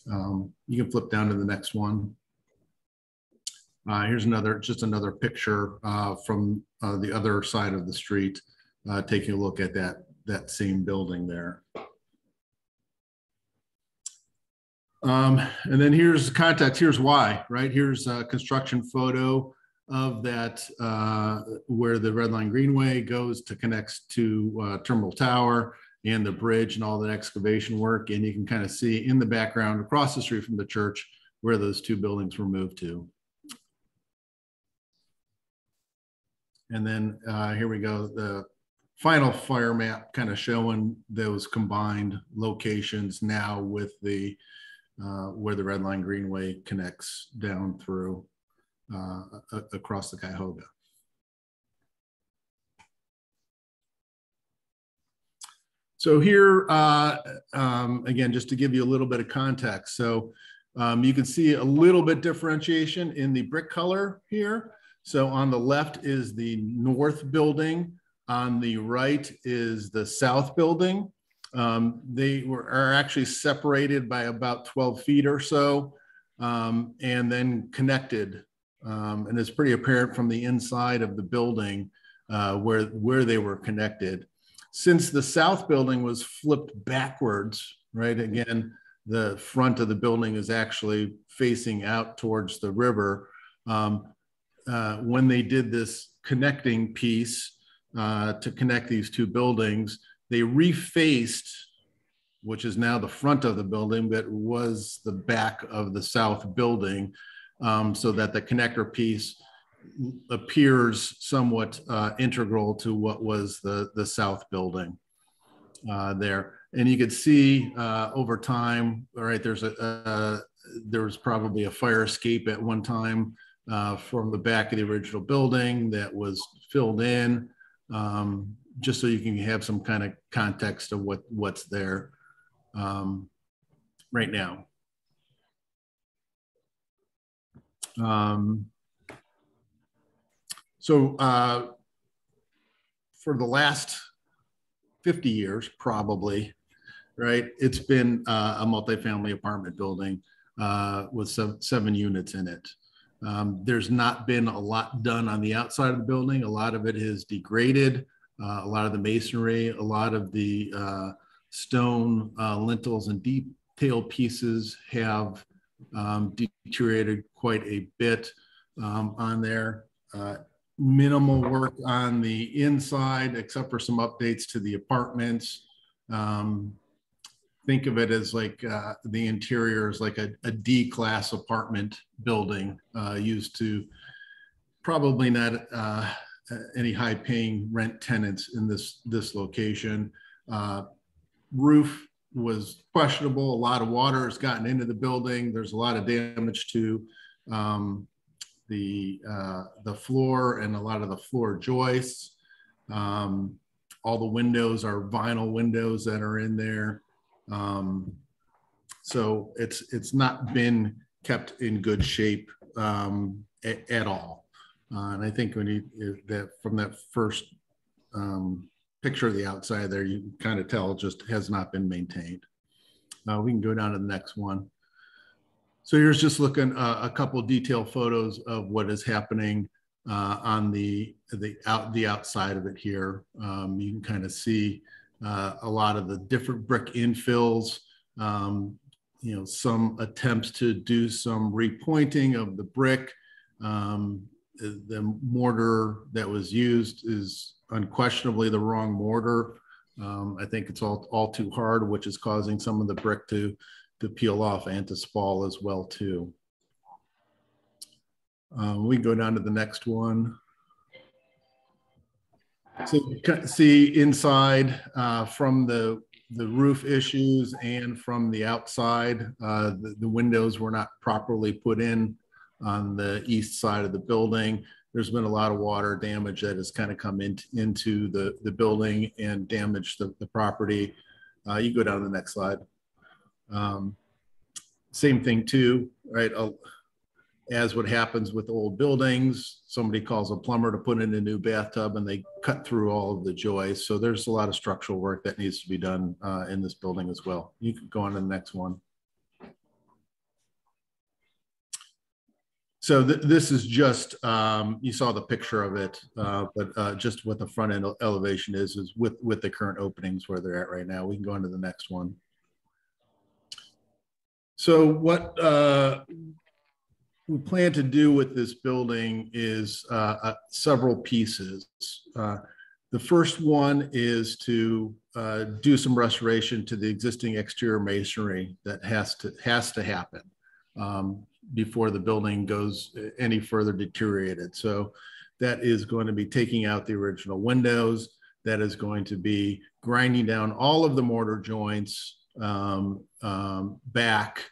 You can flip down to the next one. Here's just another picture from the other side of the street, taking a look at that same building there. And then here's the context. Here's why, right? Here's a construction photo of that where the Red Line Greenway goes to connects to Terminal Tower and the bridge and all that excavation work. And you can kind of see in the background across the street from the church where those two buildings were moved to. And then here we go, the final fire map kind of showing those combined locations now with the where the Red Line Greenway connects down through across the Cuyahoga. So here, again, just to give you a little bit of context. So you can see a little bit differentiation in the brick color here. So on the left is the north building. On the right is the south building. They are actually separated by about 12 feet or so, and then connected and it's pretty apparent from the inside of the building where they were connected. Since the south building was flipped backwards, right? Again, the front of the building is actually facing out towards the river. When they did this connecting piece to connect these two buildings, they refaced, which is now the front of the building, that was the back of the south building, so that the connector piece appears somewhat integral to what was the south building there. And you could see over time, all right, there was probably a fire escape at one time from the back of the original building that was filled in, just so you can have some kind of context of what's there right now. So for the last 50 years, probably, right, it's been a multifamily apartment building with seven units in it. There's not been a lot done on the outside of the building. A lot of it is degraded. A lot of the masonry, a lot of the stone lintels and detail pieces have deteriorated quite a bit on there. Minimal work on the inside, except for some updates to the apartments. Think of it as like the interior is like a D-class apartment building used to probably not any high-paying rent tenants in this location. Roof was questionable. A lot of water has gotten into the building. There's a lot of damage to the floor and a lot of the floor joists. All the windows are vinyl windows that are in there. So it's not been kept in good shape at all. And I think when from that first picture of the outside there, you can kind of tell it just has not been maintained. We can go down to the next one. So here's just looking a couple detailed photos of what is happening on the outside of it here. You can kind of see a lot of the different brick infills, you know, some attempts to do some repointing of the brick. The mortar that was used is unquestionably the wrong mortar. I think it's all too hard, which is causing some of the brick to peel off and to spall as well too. We can go down to the next one. So you can see inside from the roof issues and from the outside, the windows were not properly put in on the east side of the building. There's been a lot of water damage that has kind of come into the building and damaged the property. You go down to the next slide. Same thing too, right? As what happens with old buildings, somebody calls a plumber to put in a new bathtub and they cut through all of the joists. So there's a lot of structural work that needs to be done in this building as well. You can go on to the next one. So this is just, you saw the picture of it, but just what the front end elevation is with the current openings where they're at right now. We can go on to the next one. So what we plan to do with this building is several pieces. The first one is to do some restoration to the existing exterior masonry that has to happen before the building goes any further deteriorated. So that is going to be taking out the original windows. That is going to be grinding down all of the mortar joints back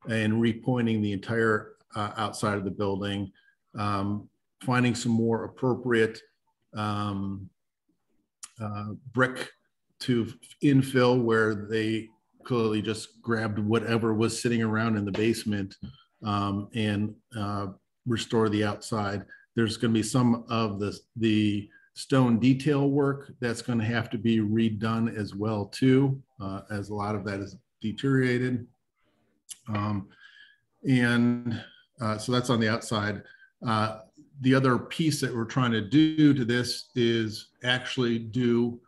and repointing the entire outside of the building, finding some more appropriate brick to infill where they clearly just grabbed whatever was sitting around in the basement and restore the outside. There's going to be some of the stone detail work that's going to have to be redone as well too, as a lot of that is deteriorated. So that's on the outside. The other piece that we're trying to do to this is actually do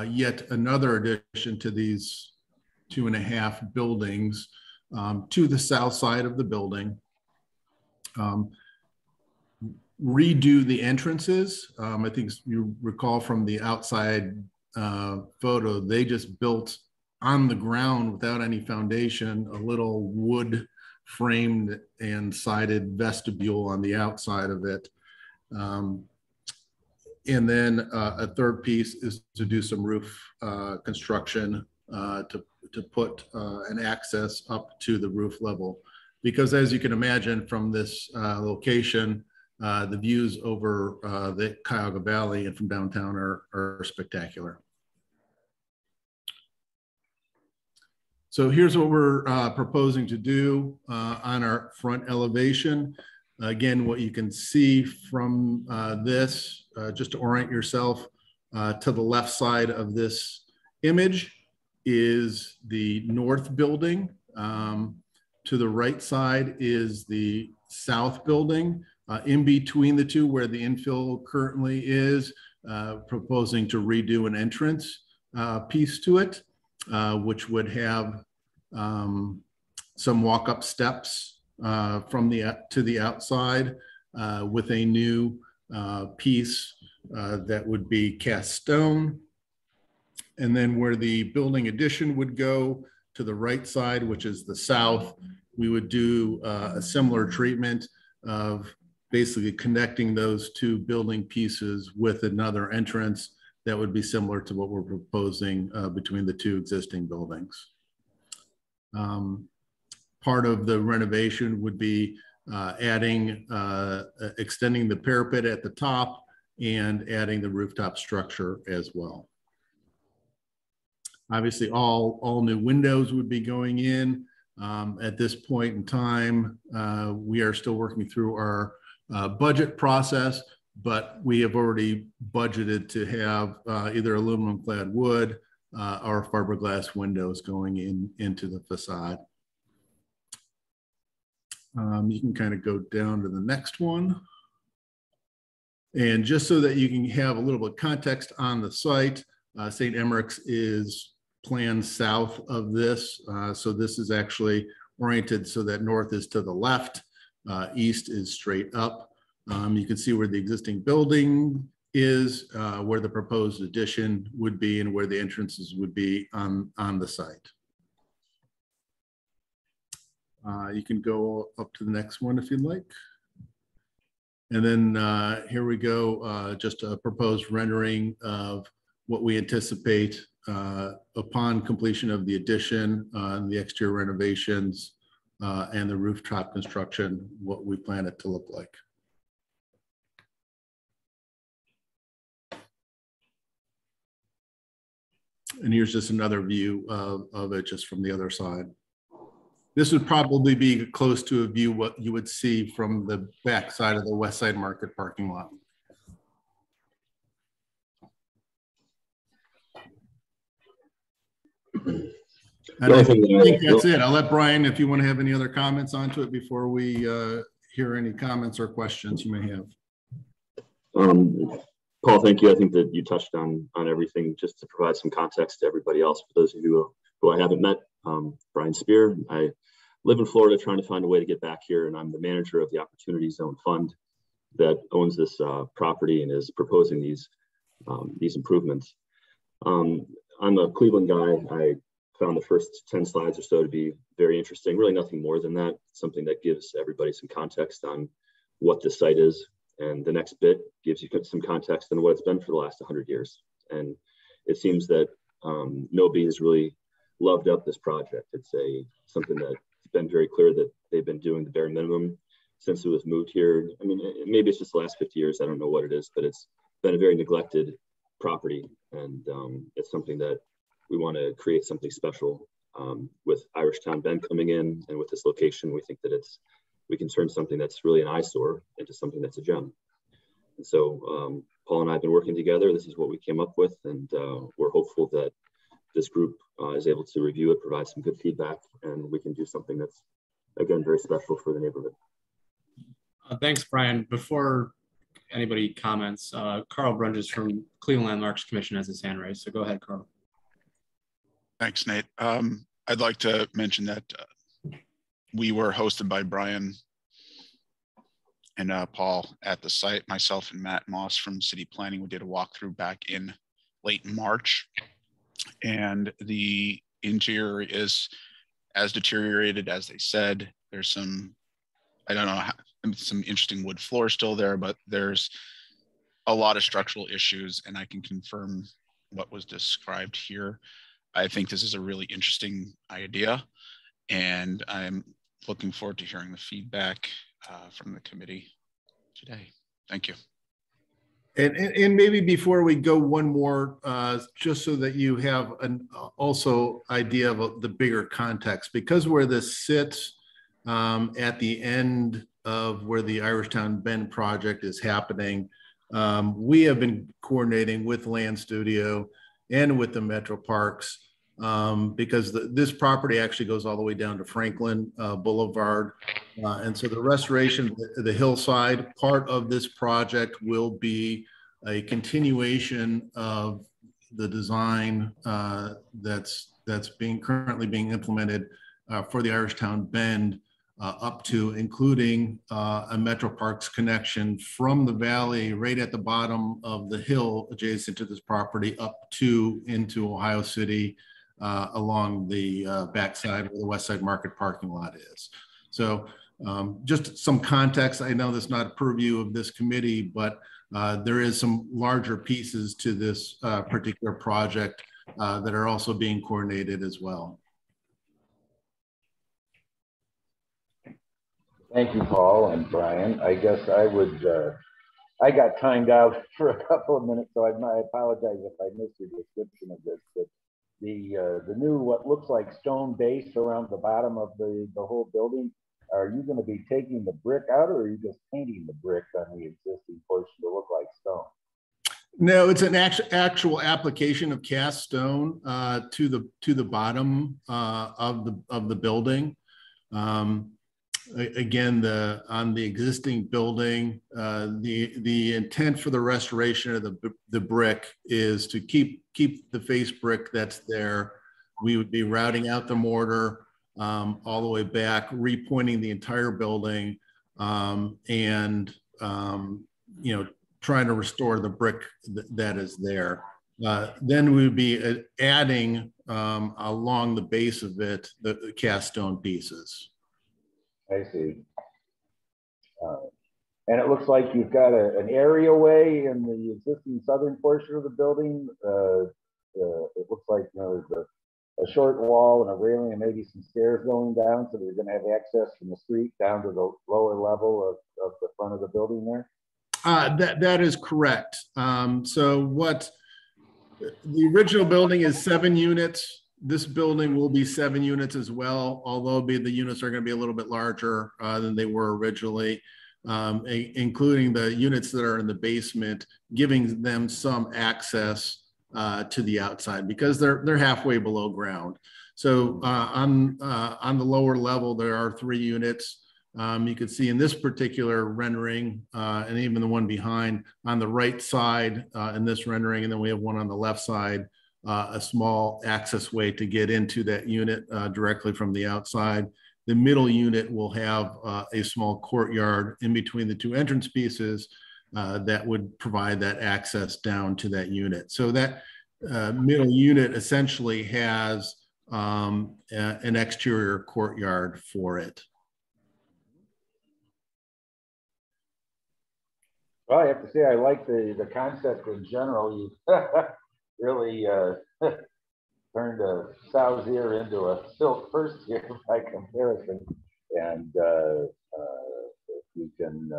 yet another addition to these 2.5 buildings to the south side of the building. Redo the entrances. I think you recall from the outside photo, they just built on the ground without any foundation, a little wood framed and sided vestibule on the outside of it. And then a third piece is to do some roof construction to put an access up to the roof level. Because as you can imagine from this location, the views over the Cuyahoga Valley and from downtown are spectacular. So here's what we're proposing to do on our front elevation. Again, what you can see from this, just to orient yourself, to the left side of this image is the north building. To the right side is the south building. In between the two, where the infill currently is, proposing to redo an entrance piece to it, which would have some walk-up steps from to the outside with a new piece that would be cast stone. And then where the building addition would go to the right side, which is the south, we would do a similar treatment of basically connecting those two building pieces with another entrance that would be similar to what we're proposing between the two existing buildings. Part of the renovation would be adding, extending the parapet at the top and adding the rooftop structure as well. Obviously, all new windows would be going in. At this point in time, we are still working through our budget process, but we have already budgeted to have either aluminum clad wood or fiberglass windows going into the facade. You can kind of go down to the next one. And just so that you can have a little bit of context on the site, St. Emmerich's is planned south of this. So this is actually oriented so that north is to the left, east is straight up. You can see where the existing building is, where the proposed addition would be, and where the entrances would be on the site. You can go up to the next one if you'd like. And then here we go, just a proposed rendering of what we anticipate upon completion of the addition, the exterior renovations, and the rooftop construction, what we plan it to look like. And here's just another view of it just from the other side. This would probably be close to a view what you would see from the back side of the West Side Market parking lot. And I think that's it. I'll let Brian, if you want to have any other comments onto it before we hear any comments or questions you may have. Paul, thank you. I think that you touched on everything. Just to provide some context to everybody else, for those of you who I haven't met, Brian Spear. I live in Florida trying to find a way to get back here, and I'm the manager of the Opportunity Zone Fund that owns this property and is proposing these improvements. I'm a Cleveland guy. I found the first 10 slides or so to be very interesting. Really nothing more than that. Something that gives everybody some context on what the site is. And the next bit gives you some context on what it's been for the last 100 years. And it seems that nobody has really loved up this project. It's something that's been very clear that they've been doing the bare minimum since it was moved here. I mean, maybe it's just the last 50 years. I don't know what it is, but it's been a very neglected property. And it's something that we want to create something special with Irish Town Bend coming in, and with this location, we think that we can turn something that's really an eyesore into something that's a gem. And so Paul and I have been working together. This is what we came up with, and we're hopeful that this group is able to review it, provide some good feedback, and we can do something that's, again, very special for the neighborhood. Thanks, Brian. Before anybody comments, Carl Brunges from Cleveland Landmarks Commission has his hand raised. So go ahead, Carl. Thanks, Nate. I'd like to mention that we were hosted by Brian and Paul at the site. Myself and Matt Moss from City Planning, we did a walkthrough back in late March, and the interior is as deteriorated as they said. There's some, I don't know, some interesting wood floor still there, but there's a lot of structural issues, and I can confirm what was described here. I think this is a really interesting idea, and I'm looking forward to hearing the feedback from the committee today. Thank you. And maybe before we go one more, just so that you have an also idea of the bigger context, because where this sits at the end of where the Irishtown Bend project is happening, we have been coordinating with Land Studio and with the Metro Parks because this property actually goes all the way down to Franklin Boulevard. And so the restoration of the hillside part of this project will be a continuation of the design that's currently being implemented for the Irishtown Bend up to including a Metro Parks connection from the valley right at the bottom of the hill adjacent to this property up to into Ohio City along the backside where the West Side Market parking lot is. So just some context. I know that's not a purview of this committee, but there is some larger pieces to this particular project that are also being coordinated as well. Thank you, Paul and Brian. I guess I would, I got timed out for a couple of minutes, so I apologize if I missed your description of this, but the new, what looks like stone base around the bottom of the whole building, are you going to be taking the brick out, or are you just painting the brick on the existing portion to look like stone? No, it's an actual application of cast stone to the bottom of the building. Again, on the existing building, the intent for the restoration of the brick is to keep the face brick that's there. We would be routing out the mortar all the way back, repointing the entire building, and you know, trying to restore the brick that is there. Then we would be adding along the base of it the cast stone pieces. I see. And it looks like you've got an areaway in the existing southern portion of the building. It looks like, you know, there's a short wall and a railing and maybe some stairs going down, so you're going to have access from the street down to the lower level of the front of the building there. That is correct. So what the original building is 7 units. This building will be 7 units as well, although the units are going to be a little bit larger than they were originally, including the units that are in the basement, giving them some access to the outside because they're halfway below ground. So on the lower level, there are 3 units. You can see in this particular rendering, and even the one behind on the right side in this rendering, and then we have one on the left side, a small access way to get into that unit directly from the outside. The middle unit will have a small courtyard in between the 2 entrance pieces that would provide that access down to that unit. So that middle unit essentially has an exterior courtyard for it. Well, I have to say I like the concept in general. You really turned a sow's ear into a silk purse here by comparison. And if you can,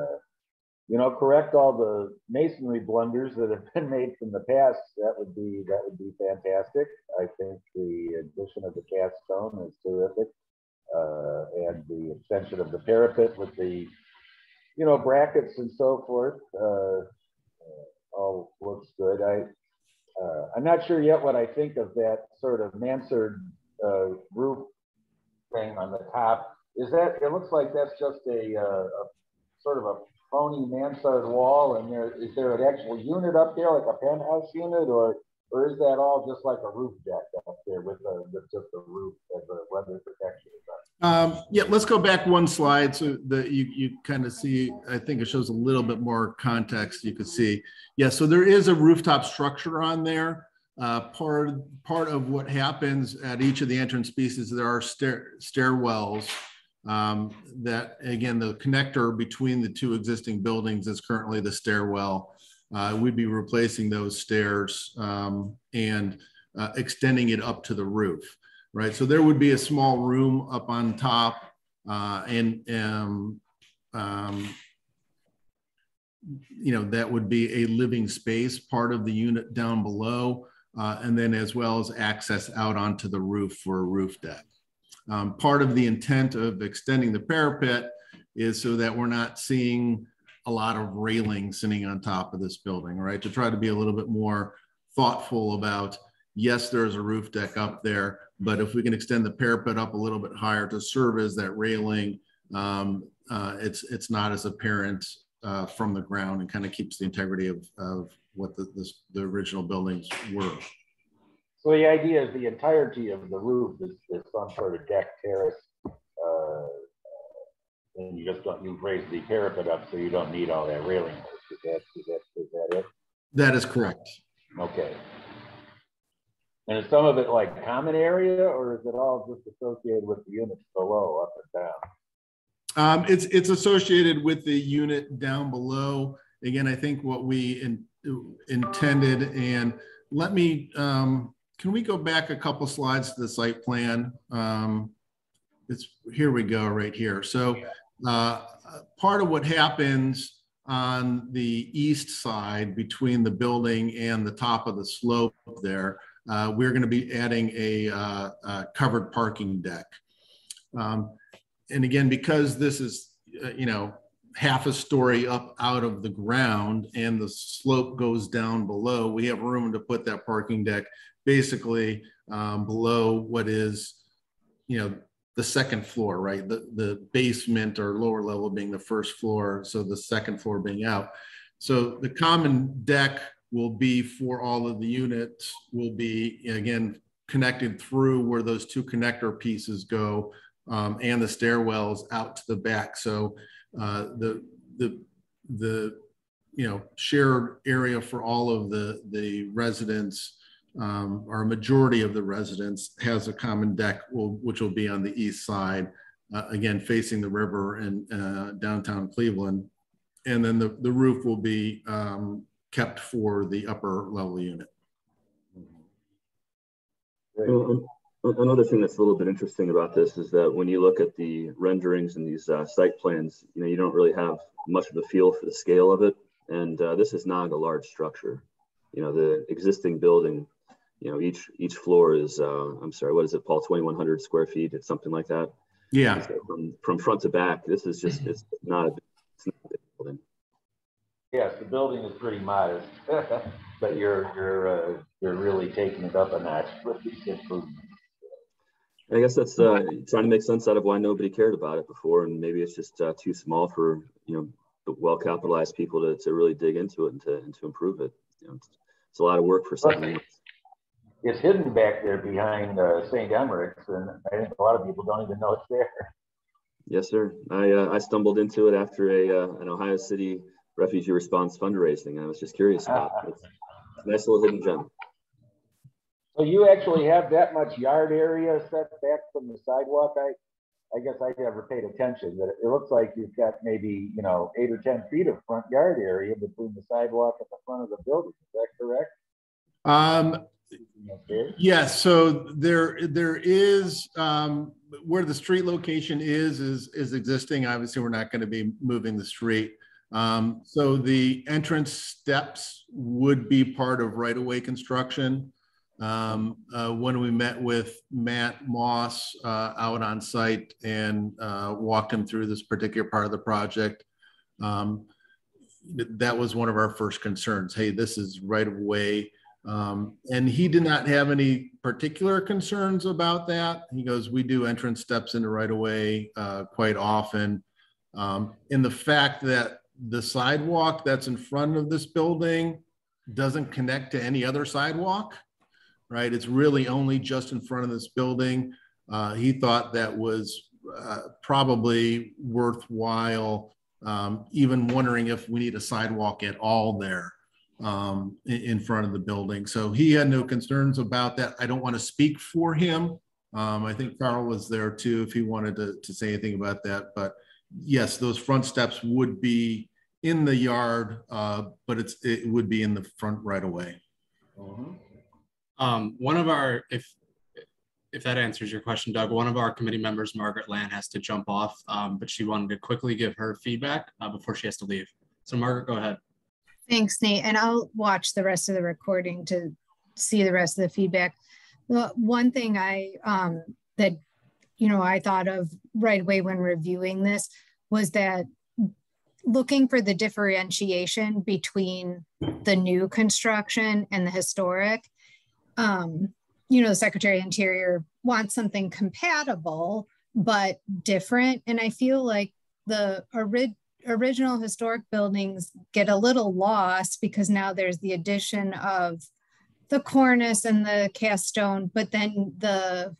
you know, correct all the masonry blunders that have been made from the past, that would be fantastic. I think the addition of the cast stone is terrific, and the extension of the parapet with the, you know, brackets and so forth, all looks good. I'm not sure yet what I think of that sort of mansard roof thing on the top. Is that, it looks like that's just a sort of a phony mansard wall, and is there an actual unit up there, like a penthouse unit, or is that all just like a roof deck up there with just a roof as a weather protection? Yeah, let's go back one slide so that you kind of see. I think it shows a little bit more context. You could see, yeah. So there is a rooftop structure on there. Part of what happens at each of the entrance pieces, there are stairwells. That again, the connector between the two existing buildings is currently the stairwell. We'd be replacing those stairs and extending it up to the roof. Right, so there would be a small room up on top, you know, that would be a living space, part of the unit down below, and then as well as access out onto the roof for a roof deck. Part of the intent of extending the parapet is so that we're not seeing a lot of railing sitting on top of this building, right? To try to be a little bit more thoughtful about, yes, there's a roof deck up there, but if we can extend the parapet up a little bit higher to serve as that railing, it's not as apparent from the ground, and kind of keeps the integrity of what the original buildings were. So the idea is the entirety of the roof is some sort of deck terrace, and you've raised the parapet up, so you don't need all that railing. Is that it? That is correct. Okay. And is some of it like common area, or is it all just associated with the units below, up and down? It's associated with the unit down below. Again, I think what we intended, and let me, can we go back a couple slides to the site plan? Here we go, right here. So part of what happens on the east side between the building and the top of the slope there, we're going to be adding a covered parking deck. And again, because this is, you know, half a story up out of the ground and the slope goes down below, we have room to put that parking deck basically below what is, you know, the second floor, right? The basement or lower level being the first floor, so the second floor being out. So the common deck will be for all of the units, will be, again, connected through where those two connector pieces go, and the stairwells out to the back. So the you know, shared area for all of the residents, or a majority of the residents, has a common deck, which will be on the east side, again, facing the river in downtown Cleveland. And then the roof will be kept for the upper level unit. Another thing that's a little bit interesting about this is that when you look at the renderings and these site plans, you know, you don't really have much of a feel for the scale of it. And this is not a large structure. You know, the existing building, you know, each floor is, I'm sorry, what is it, Paul, 2,100 square feet? It's something like that. Yeah. So from front to back, this is just, it's not a big building. Yes, the building is pretty modest, but you're really taking it up a notch with these improvements. I guess that's trying to make sense out of why nobody cared about it before, and maybe it's just too small for, you know, well-capitalized people to really dig into it and to improve it. You know, it's a lot of work for something. It's hidden back there behind St. Emmerich's, and I think a lot of people don't even know it's there. Yes, sir. I stumbled into it after an Ohio City refugee response fundraising. I was just curious about it. It's a nice little hidden gem. So you actually have that much yard area set back from the sidewalk? I guess I never paid attention, but it looks like you've got maybe, you know, 8 or 10 feet of front yard area between the sidewalk and the front of the building. Is that correct? Yes. So there is, where the street location is existing. Obviously, we're not going to be moving the street. So the entrance steps would be part of right-of-way construction. When we met with Matt Moss out on site and walked him through this particular part of the project, that was one of our first concerns. Hey, this is right-of-way. And he did not have any particular concerns about that. He goes, we do entrance steps into right-of-way quite often. in the fact that the sidewalk that's in front of this building doesn't connect to any other sidewalk, right? It's really only just in front of this building. He thought that was probably worthwhile, even wondering if we need a sidewalk at all there in front of the building. So he had no concerns about that. I don't want to speak for him. I think Carl was there too if he wanted to say anything about that. But yes, those front steps would be in the yard, but it would be in the front right away. One of our, if that answers your question, Doug, one of our committee members, Margaret Land, has to jump off, but she wanted to quickly give her feedback before she has to leave. So Margaret, go ahead. Thanks, Nate. And I'll watch the rest of the recording to see the rest of the feedback. The one thing I thought of right away when reviewing this was that looking for the differentiation between the new construction and the historic, the Secretary of Interior wants something compatible, but different. And I feel like the original historic buildings get a little lost because now there's the addition of the cornice and the cast stone, but then the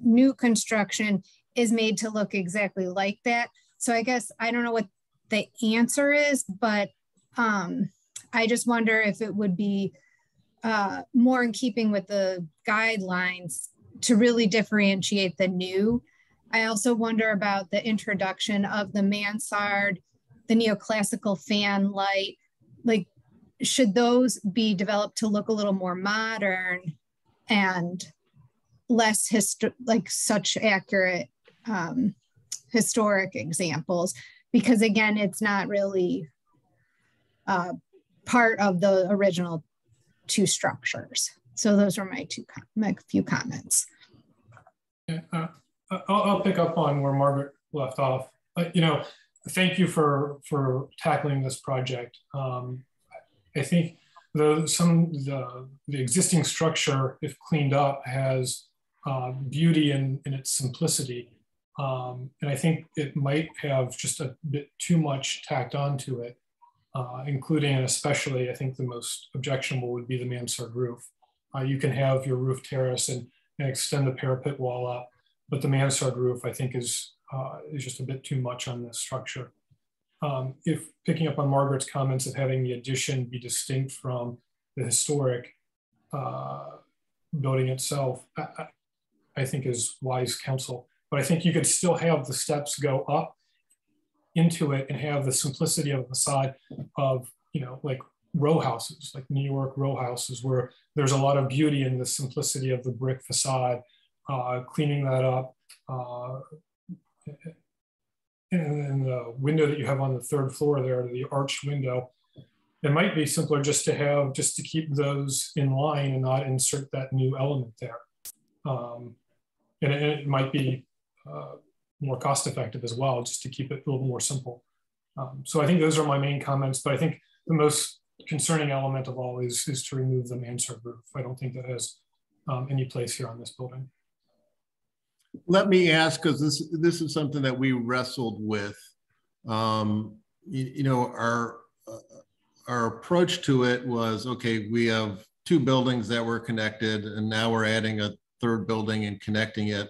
new construction is made to look exactly like that. So I guess I don't know what the answer is, but I just wonder if it would be more in keeping with the guidelines to really differentiate the new. I also wonder about the introduction of the mansard, the neoclassical fan light. Like, should those be developed to look a little more modern and less such accurate historic examples? Because again, it's not really part of the original two structures. So those are my few comments. Yeah, I'll pick up on where Margaret left off. Thank you for tackling this project. I think the existing structure, if cleaned up, has beauty in its simplicity. And I think it might have just a bit too much tacked onto it, including and especially, I think the most objectionable would be the mansard roof. You can have your roof terrace and extend the parapet wall up, but the mansard roof, I think, is just a bit too much on this structure. If picking up on Margaret's comments of having the addition be distinct from the historic building itself, I think is wise counsel. But I think you could still have the steps go up into it and have the simplicity of the facade of, like row houses, like New York row houses, where there's a lot of beauty in the simplicity of the brick facade, cleaning that up. And the window that you have on the third floor there, the arched window, it might be simpler just to keep those in line and not insert that new element there. And it might be more cost effective as well, just to keep it a little more simple. So I think those are my main comments, but I think the most concerning element of all is to remove the mansard roof. I don't think that has any place here on this building. Let me ask, because this is something that we wrestled with. Our approach to it was, okay, we have two buildings that were connected, and now we're adding a third building and connecting it.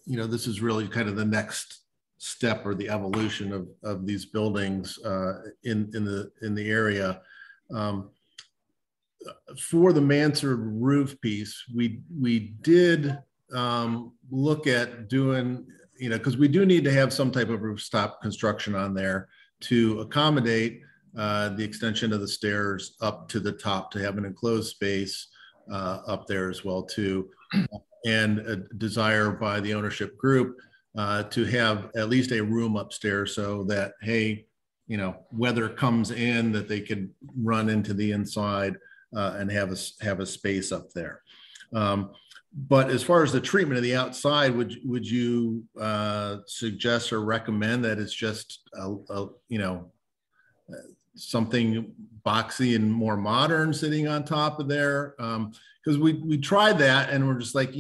This is really kind of the next step or the evolution of these buildings in the area. For the mansard roof piece, we did look at doing, because we do need to have some type of rooftop construction on there to accommodate the extension of the stairs up to the top, to have an enclosed space up there as well too, and a desire by the ownership group to have at least a room upstairs so that, hey, weather comes in, that they could run into the inside and have a space up there. But as far as the treatment of the outside, would you suggest or recommend that it's just something boxy and more modern sitting on top of there? Because we tried that and we're just like,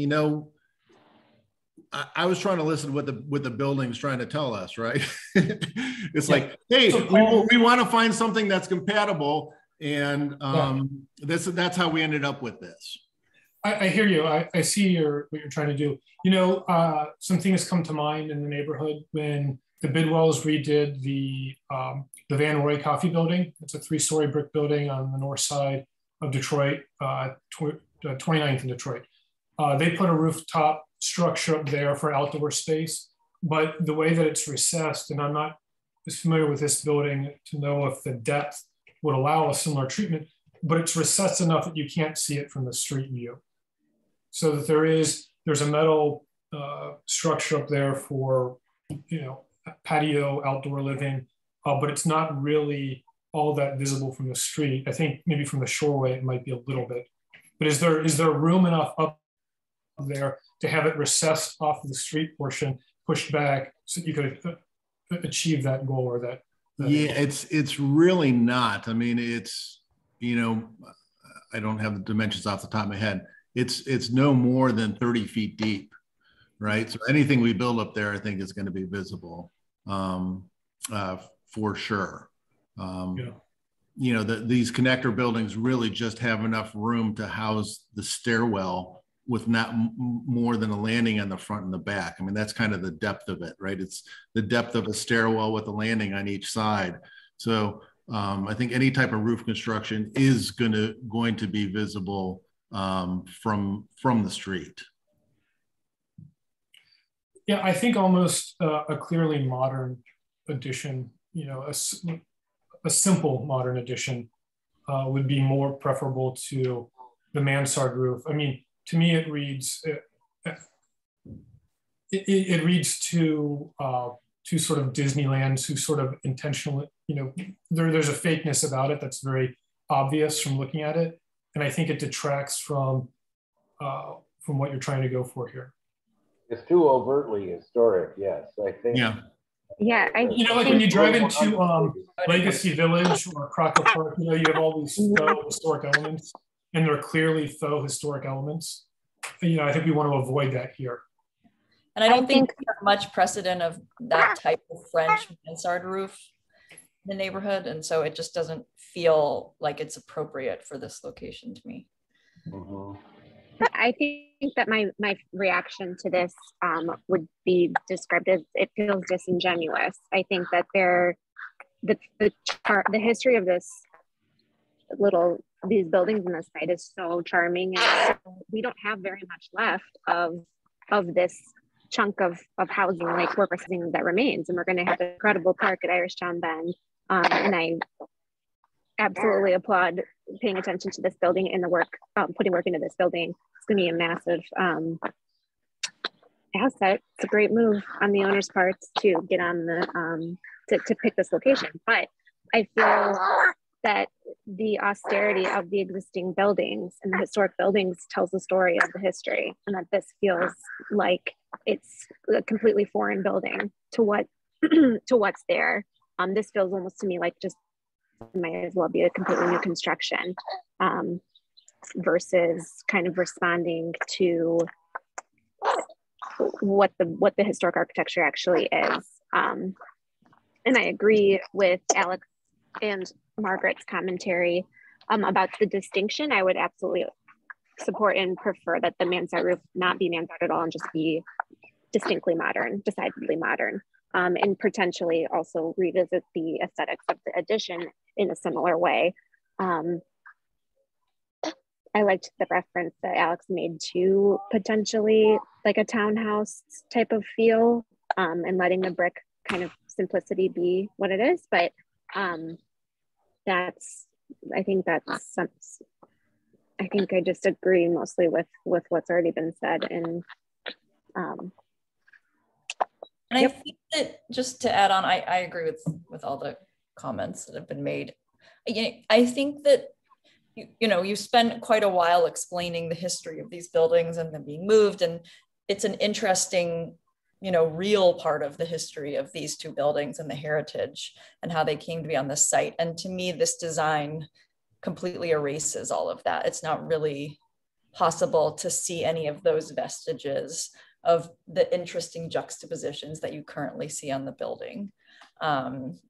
I was trying to listen to what the building's trying to tell us, right? It's Yeah. like, hey, So, we want to find something that's compatible, and that's how we ended up with this. I hear you. I see what you're trying to do. You know, some things come to mind in the neighborhood when the Bidwells redid the Van Roy Coffee Building. It's a 3-story brick building on the north side of Detroit, 29th in Detroit. They put a rooftop structure up there for outdoor space, but the way that it's recessed, and I'm not as familiar with this building to know if the depth would allow a similar treatment, but it's recessed enough that you can't see it from the street view. So that there's a metal structure up there for, you know, patio, outdoor living, but it's not really all that visible from the street. I think maybe from the shoreway it might be a little bit, but is there room enough up there to have it recessed off of the street portion, pushed back, so you could achieve that goal or that? Yeah, it's really not. I mean, it's, you know, I don't have the dimensions off the top of my head. It's no more than 30 feet deep, right? So anything we build up there, I think, is going to be visible for sure. You know, these connector buildings really just have enough room to house the stairwell with not more than a landing on the front and the back. I mean, that's kind of the depth of it, right? It's the depth of a stairwell with a landing on each side. So I think any type of roof construction is going to be visible from the street. Yeah, I think almost a clearly modern addition, you know, a simple modern addition would be more preferable to the mansard roof. I mean, to me, it reads it reads too sort of Disneyland, too sort of intentional. You know, there's a fakeness about it that's very obvious from looking at it, and I think it detracts from what you're trying to go for here. It's too overtly historic. Yes, I think. Yeah. Yeah, you know, like when you drive into Legacy Village or Crocker Park, you know, you have all these faux historic elements, and they're clearly faux historic elements. You know, I think we want to avoid that here. And I don't think we have much precedent of that type of French mansard roof in the neighborhood, and so it just doesn't feel like it's appropriate for this location to me. I think that my reaction to this would be described as it feels disingenuous. I think that the history of these buildings in this site is so charming, and we don't have very much left of this chunk of housing, like workforce housing that remains, and we're going to have an incredible park at Irish Town Bend, and I absolutely applaud paying attention to this building and the work, putting work into this building. It's going to be a massive asset. It's a great move on the owner's part to get on the to pick this location. But I feel that the austerity of the existing buildings and the historic buildings tells the story of the history, and that this feels like it's a completely foreign building to what to what's there. This feels almost to me like just might as well be a completely new construction versus kind of responding to what the historic architecture actually is. And I agree with Alex and Margaret's commentary about the distinction. I would absolutely support and prefer that the mansard roof not be mansard at all and just be distinctly modern, decidedly modern, and potentially also revisit the aesthetics of the addition in a similar way. I liked the reference that Alex made to potentially like a townhouse type of feel, and letting the brick kind of simplicity be what it is. But I think I just agree mostly with what's already been said. And I think that, just to add on, I agree with all the comments that have been made. I think that you spent quite a while explaining the history of these buildings and them being moved, and it's an interesting, real part of the history of these two buildings and the heritage and how they came to be on this site. And to me, this design completely erases all of that. It's not really possible to see any of those vestiges of the interesting juxtapositions that you currently see on the building.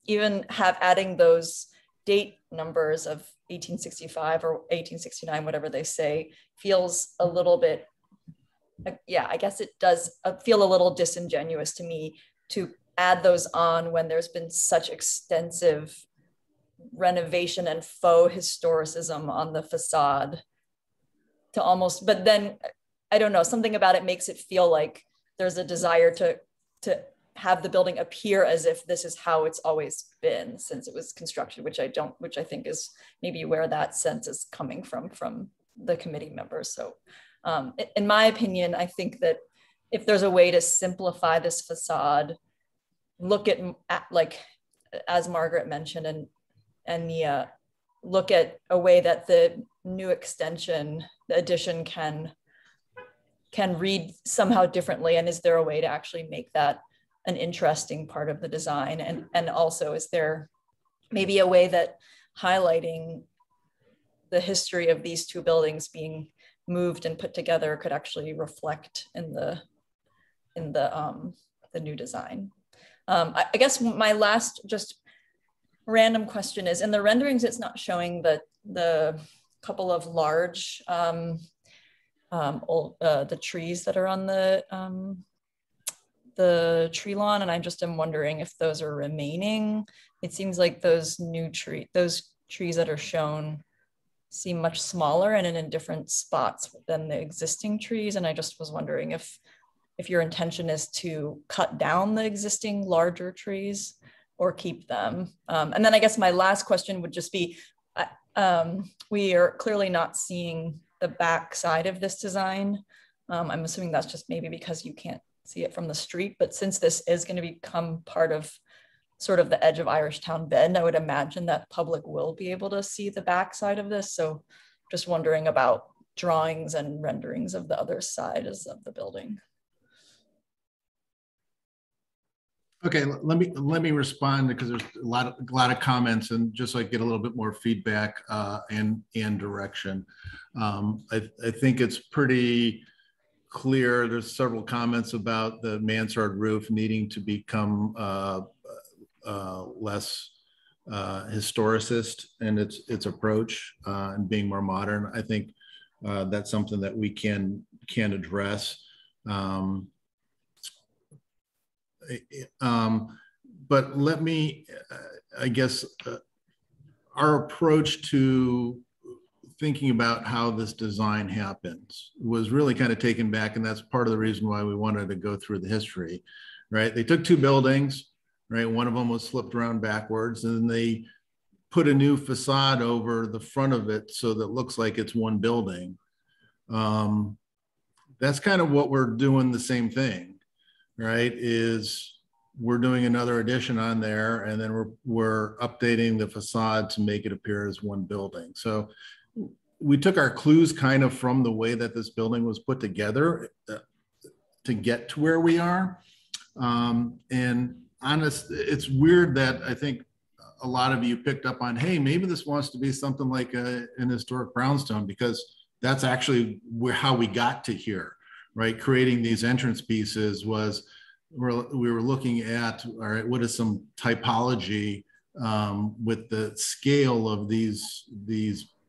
Even adding those date numbers of 1865 or 1869, whatever they say, feels a little bit, yeah, I guess it does feel a little disingenuous to me to add those on when there's been such extensive renovation and faux historicism on the facade to almost, but then I don't know, something about it makes it feel like there's a desire to have the building appear as if this is how it's always been since it was constructed, which I think is maybe where that sense is coming from the committee members. So in my opinion, I think that if there's a way to simplify this facade, look at like, as Margaret mentioned, and Nia, look at a way that the new extension, the addition can read somehow differently. And is there a way to actually make that an interesting part of the design? And also, is there maybe a way that highlighting the history of these two buildings being moved and put together could actually reflect in the new design? I guess my last just random question is, in the renderings, it's not showing the couple of large the trees that are on the tree lawn, and I just am wondering if those are remaining. It seems like those trees that are shown seem much smaller and in different spots than the existing trees, and I just was wondering if your intention is to cut down the existing larger trees or keep them. And then I guess my last question would just be, we are clearly not seeing the back side of this design. I'm assuming that's just maybe because you can't see it from the street, but since this is going to become part of sort of the edge of Irishtown Bend, I would imagine that public will be able to see the back side of this. So just wondering about drawings and renderings of the other side of the building. Okay, let me respond, because there's a lot of comments, and just so I get a little bit more feedback and direction. I think it's pretty clear. There's several comments about the mansard roof needing to become less historicist in its approach and being more modern. I think that's something that we can address. But let me, I guess, our approach to thinking about how this design happens was really kind of taken back, and that's part of the reason why we wanted to go through the history, right? They took two buildings, right? One of them was flipped around backwards, and they put a new facade over the front of it so that it looks like it's one building. That's kind of what we're doing, the same thing. Right, is we're doing another addition on there, and then we're updating the facade to make it appear as one building. So we took our clues kind of from the way that this building was put together to get to where we are. And honest, it's weird that I think a lot of you picked up on, hey, maybe this wants to be something like an historic brownstone, because that's actually how we got to here. Right, creating these entrance pieces was we were looking at, all right, what is some typology with the scale of these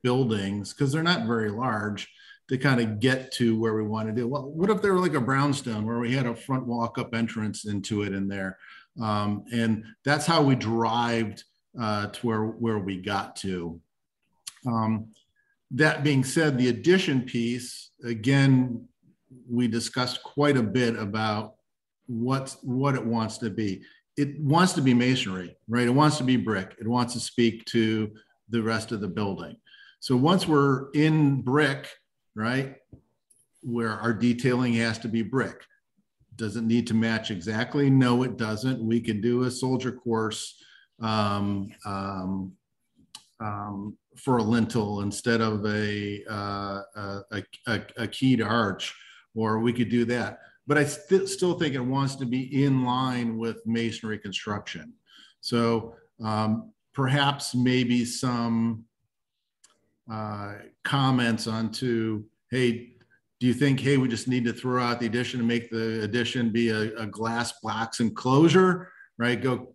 buildings, because they're not very large, to kind of get to where we want to do. Well, what if they were like a brownstone where we had a front walk-up entrance into it in there? And that's how we derived to where we got to. That being said, the addition piece, again, we discussed quite a bit about what it wants to be. It wants to be masonry, right? It wants to be brick. It wants to speak to the rest of the building. So once we're in brick, right, where our detailing has to be brick. Does it need to match exactly? No, it doesn't. We can do a soldier course for a lintel instead of a keyed arch, or we could do that. But I still think it wants to be in line with masonry construction. So perhaps maybe some comments onto, hey, Do you think, hey, we just need to throw out the addition and make the addition be a glass box enclosure, right? Go,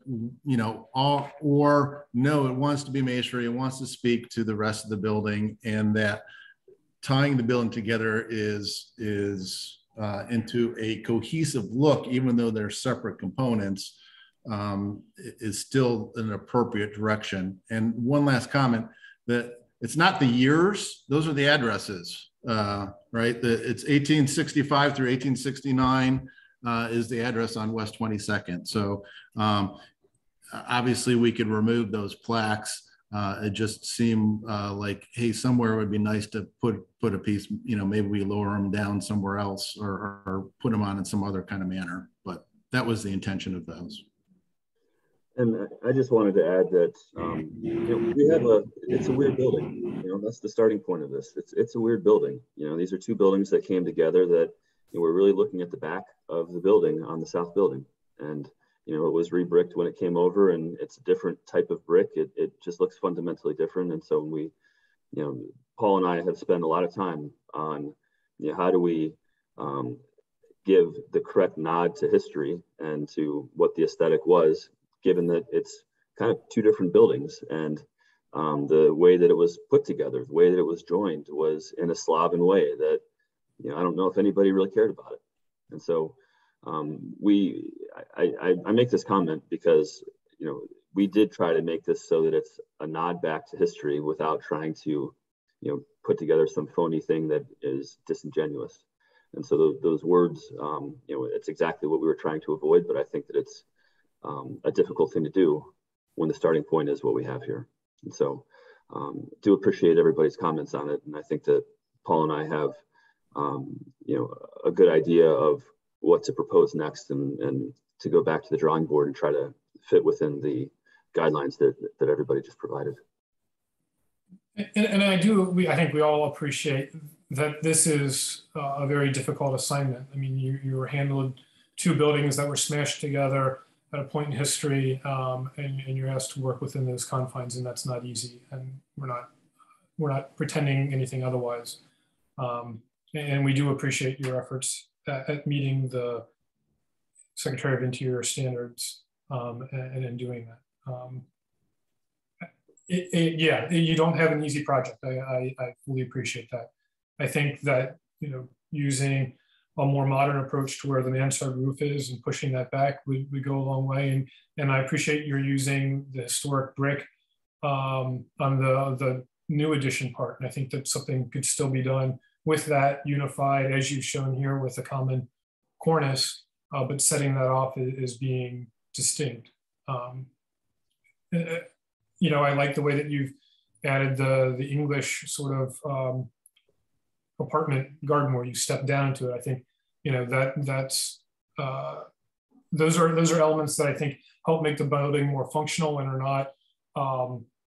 or no, it wants to be masonry. It wants to speak to the rest of the building, and that tying the building together is into a cohesive look, even though they're separate components, is still an appropriate direction. And one last comment, that it's not the years, those are the addresses, right? It's 1865 through 1869 is the address on West 22nd. So obviously we could remove those plaques. It just seemed like, hey, somewhere would be nice to put a piece, maybe we lower them down somewhere else, or put them on in some other kind of manner. But that was the intention of those. And I just wanted to add that, it's a weird building. That's the starting point of this. It's a weird building. These are two buildings that came together that we're really looking at the back of the building on the south building. And, it was rebricked when it came over, and it's a different type of brick. It just looks fundamentally different. And so we, Paul and I have spent a lot of time on, how do we give the correct nod to history and to what the aesthetic was, given that it's kind of two different buildings, and the way that it was put together, the way that it was joined was in a Slavic way that, I don't know if anybody really cared about it. And so I make this comment because, we did try to make this so that it's a nod back to history without trying to, put together some phony thing that is disingenuous. And so those words, it's exactly what we were trying to avoid, but I think that it's a difficult thing to do when the starting point is what we have here. And so do appreciate everybody's comments on it. And I think that Paul and I have, a good idea of what to propose next, and to go back to the drawing board and try to fit within the guidelines that everybody just provided. And I think we all appreciate that this is a very difficult assignment. I mean, you were handling two buildings that were smashed together at a point in history, and you're asked to work within those confines, and that's not easy. And we're not pretending anything otherwise. And we do appreciate your efforts at meeting the Secretary of Interior standards, and in doing that. You don't have an easy project. I fully appreciate that. I think that, using a more modern approach to where the mansard roof is and pushing that back would go a long way. And I appreciate you're using the historic brick on the new addition part. And I think that something could still be done with that unified, as you've shown here, with a common cornice, but setting that off as being distinct. I like the way that you've added the English sort of apartment garden where you step down into it. I think those are elements that I think help make the building more functional and are not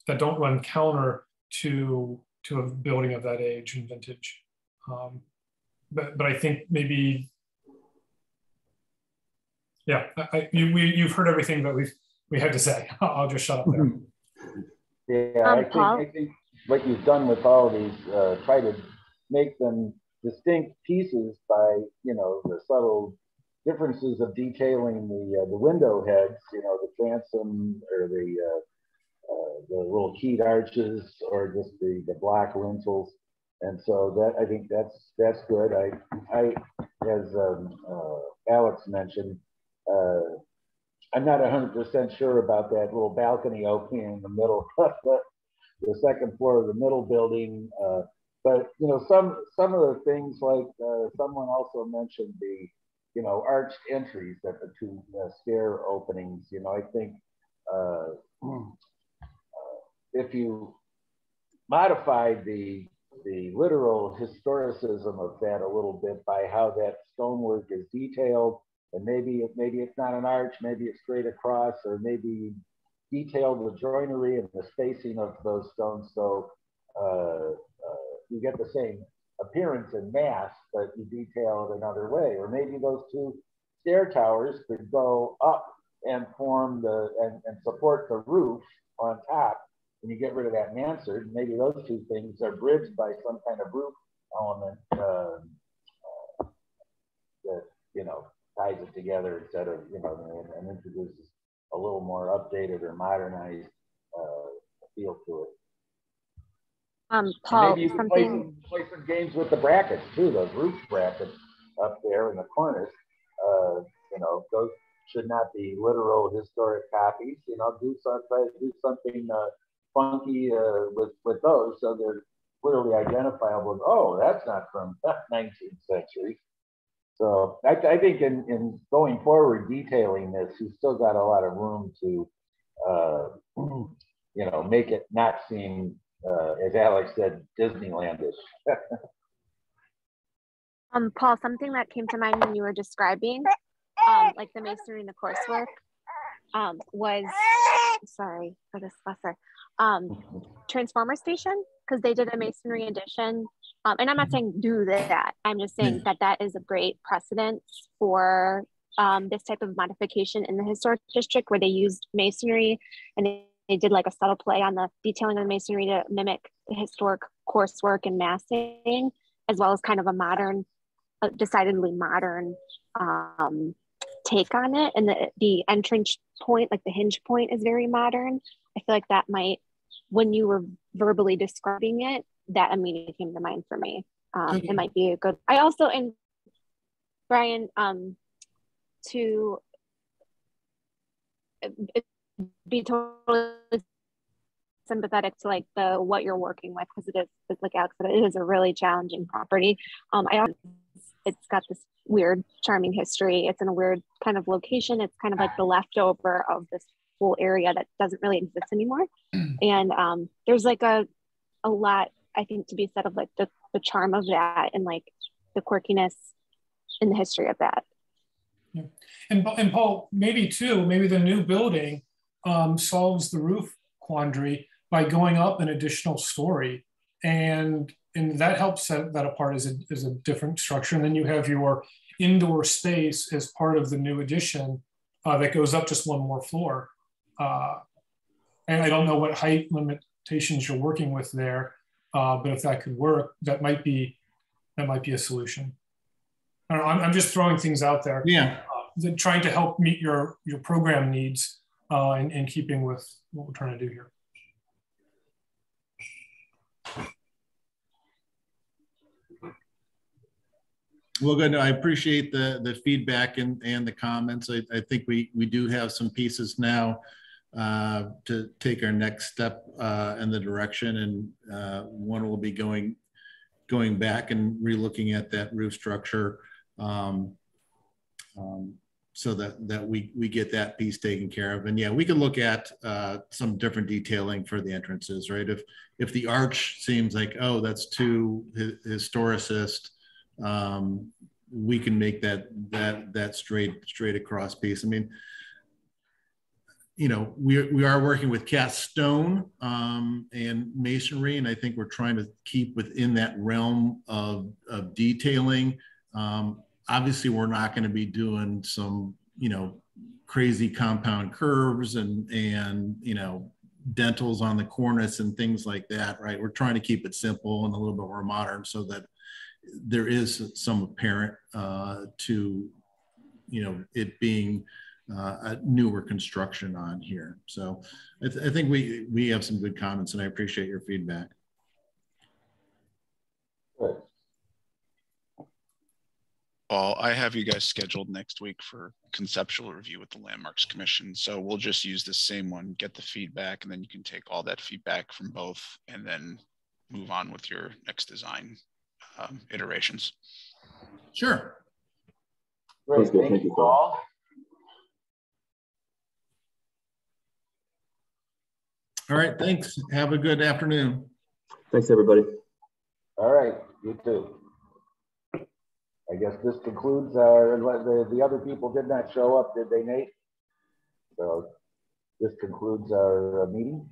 that don't run counter to a building of that age and vintage. But I think maybe, you've heard everything that we had to say. I'll just shut up there. Yeah, I think what you've done with all these, try to make them distinct pieces by, the subtle differences of detailing the window heads, the transom or the little keyed arches, or just the black lintels. And so that, I think that's good. I as Alex mentioned, I'm not 100% sure about that little balcony opening in the middle of the second floor of the middle building. But some of the things, like someone also mentioned the arched entries at the two stair openings. I think if you modified the literal historicism of that a little bit by how that stonework is detailed, and maybe it's not an arch, maybe it's straight across, or maybe detailed the joinery and the spacing of those stones, so you get the same appearance in mass, but you detail it another way. Or maybe those two stair towers could go up and form and support the roof on top, and you get rid of that mansard. Maybe those two things are bridged by some kind of roof element you know, ties it together instead of, you know, and introduces a little more updated or modernized feel to it. Paul, and maybe you can play some games with the brackets too, those roof brackets up there in the corners. You know, those should not be literal historic copies. You know, try to do something funky with those, so they're clearly identifiable. Oh, that's not from the 19th century. So I think in going forward, detailing this, you've still got a lot of room to, you know, make it not seem, as Alex said, Disneylandish. Paul, something that came to mind when you were describing, like the masonry and the coursework, was, sorry for this lesser, transformer station, because they did a masonry addition. And I'm not saying do that. I'm just saying that is a great precedent for this type of modification in the historic district, where they used masonry and they did like a subtle play on the detailing of the masonry to mimic the historic coursework and massing, as well as kind of a modern, decidedly modern take on it. And the entrance point, like the hinge point, is very modern. I feel like that might, when you were verbally describing it, that immediately came to mind for me. It might be a good, I also, and Brian, to be totally sympathetic to like what you're working with, because it's like Alex said, it is a really challenging property. It's got this weird, charming history. It's in a weird kind of location. It's kind of like the leftover of this whole area that doesn't really exist anymore. And there's like a lot, I think, to be said of like the charm of that and like the quirkiness in the history of that. Yeah. And Paul, maybe the new building solves the roof quandary by going up an additional story, and that helps set that apart as a different structure. And then you have your indoor space as part of the new addition that goes up just one more floor. And I don't know what height limitations you're working with there, but if that could work, that might be a solution. I don't know, I'm just throwing things out there. Yeah. Trying to help meet your program needs in keeping with what we're trying to do here. Well, good. I appreciate the feedback and the comments. I think we do have some pieces now to take our next step in the direction, and one will be going back and relooking at that roof structure, so that we get that piece taken care of. And yeah, we can look at some different detailing for the entrances, right? If the arch seems like, oh, that's too historicist, we can make that straight across piece. I mean, you know, we are working with cast stone and masonry, and I think we're trying to keep within that realm of detailing. Obviously, we're not going to be doing some, you know, crazy compound curves and you know, dentals on the cornice and things like that, right? We're trying to keep it simple and a little bit more modern, so that there is some apparent to, you know, it being a newer construction on here. So I think we have some good comments, and I appreciate your feedback. Good. Paul, I have you guys scheduled next week for conceptual review with the Landmarks Commission. So we'll just use the same one, get the feedback, and then you can take all that feedback from both and then move on with your next design iterations. Sure. Great. Thank you, Paul. All right. Thanks. Have a good afternoon. Thanks, everybody. All right. You too. I guess this concludes our, the other people did not show up, did they, Nate? So this concludes our meeting.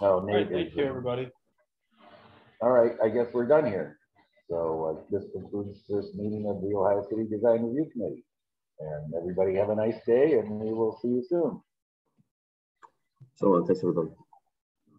Oh, Nate. Thank you, everybody. All right, I guess we're done here. So this concludes this meeting of the Ohio City Design Review Committee. And everybody have a nice day, and we will see you soon. So thanks, everybody.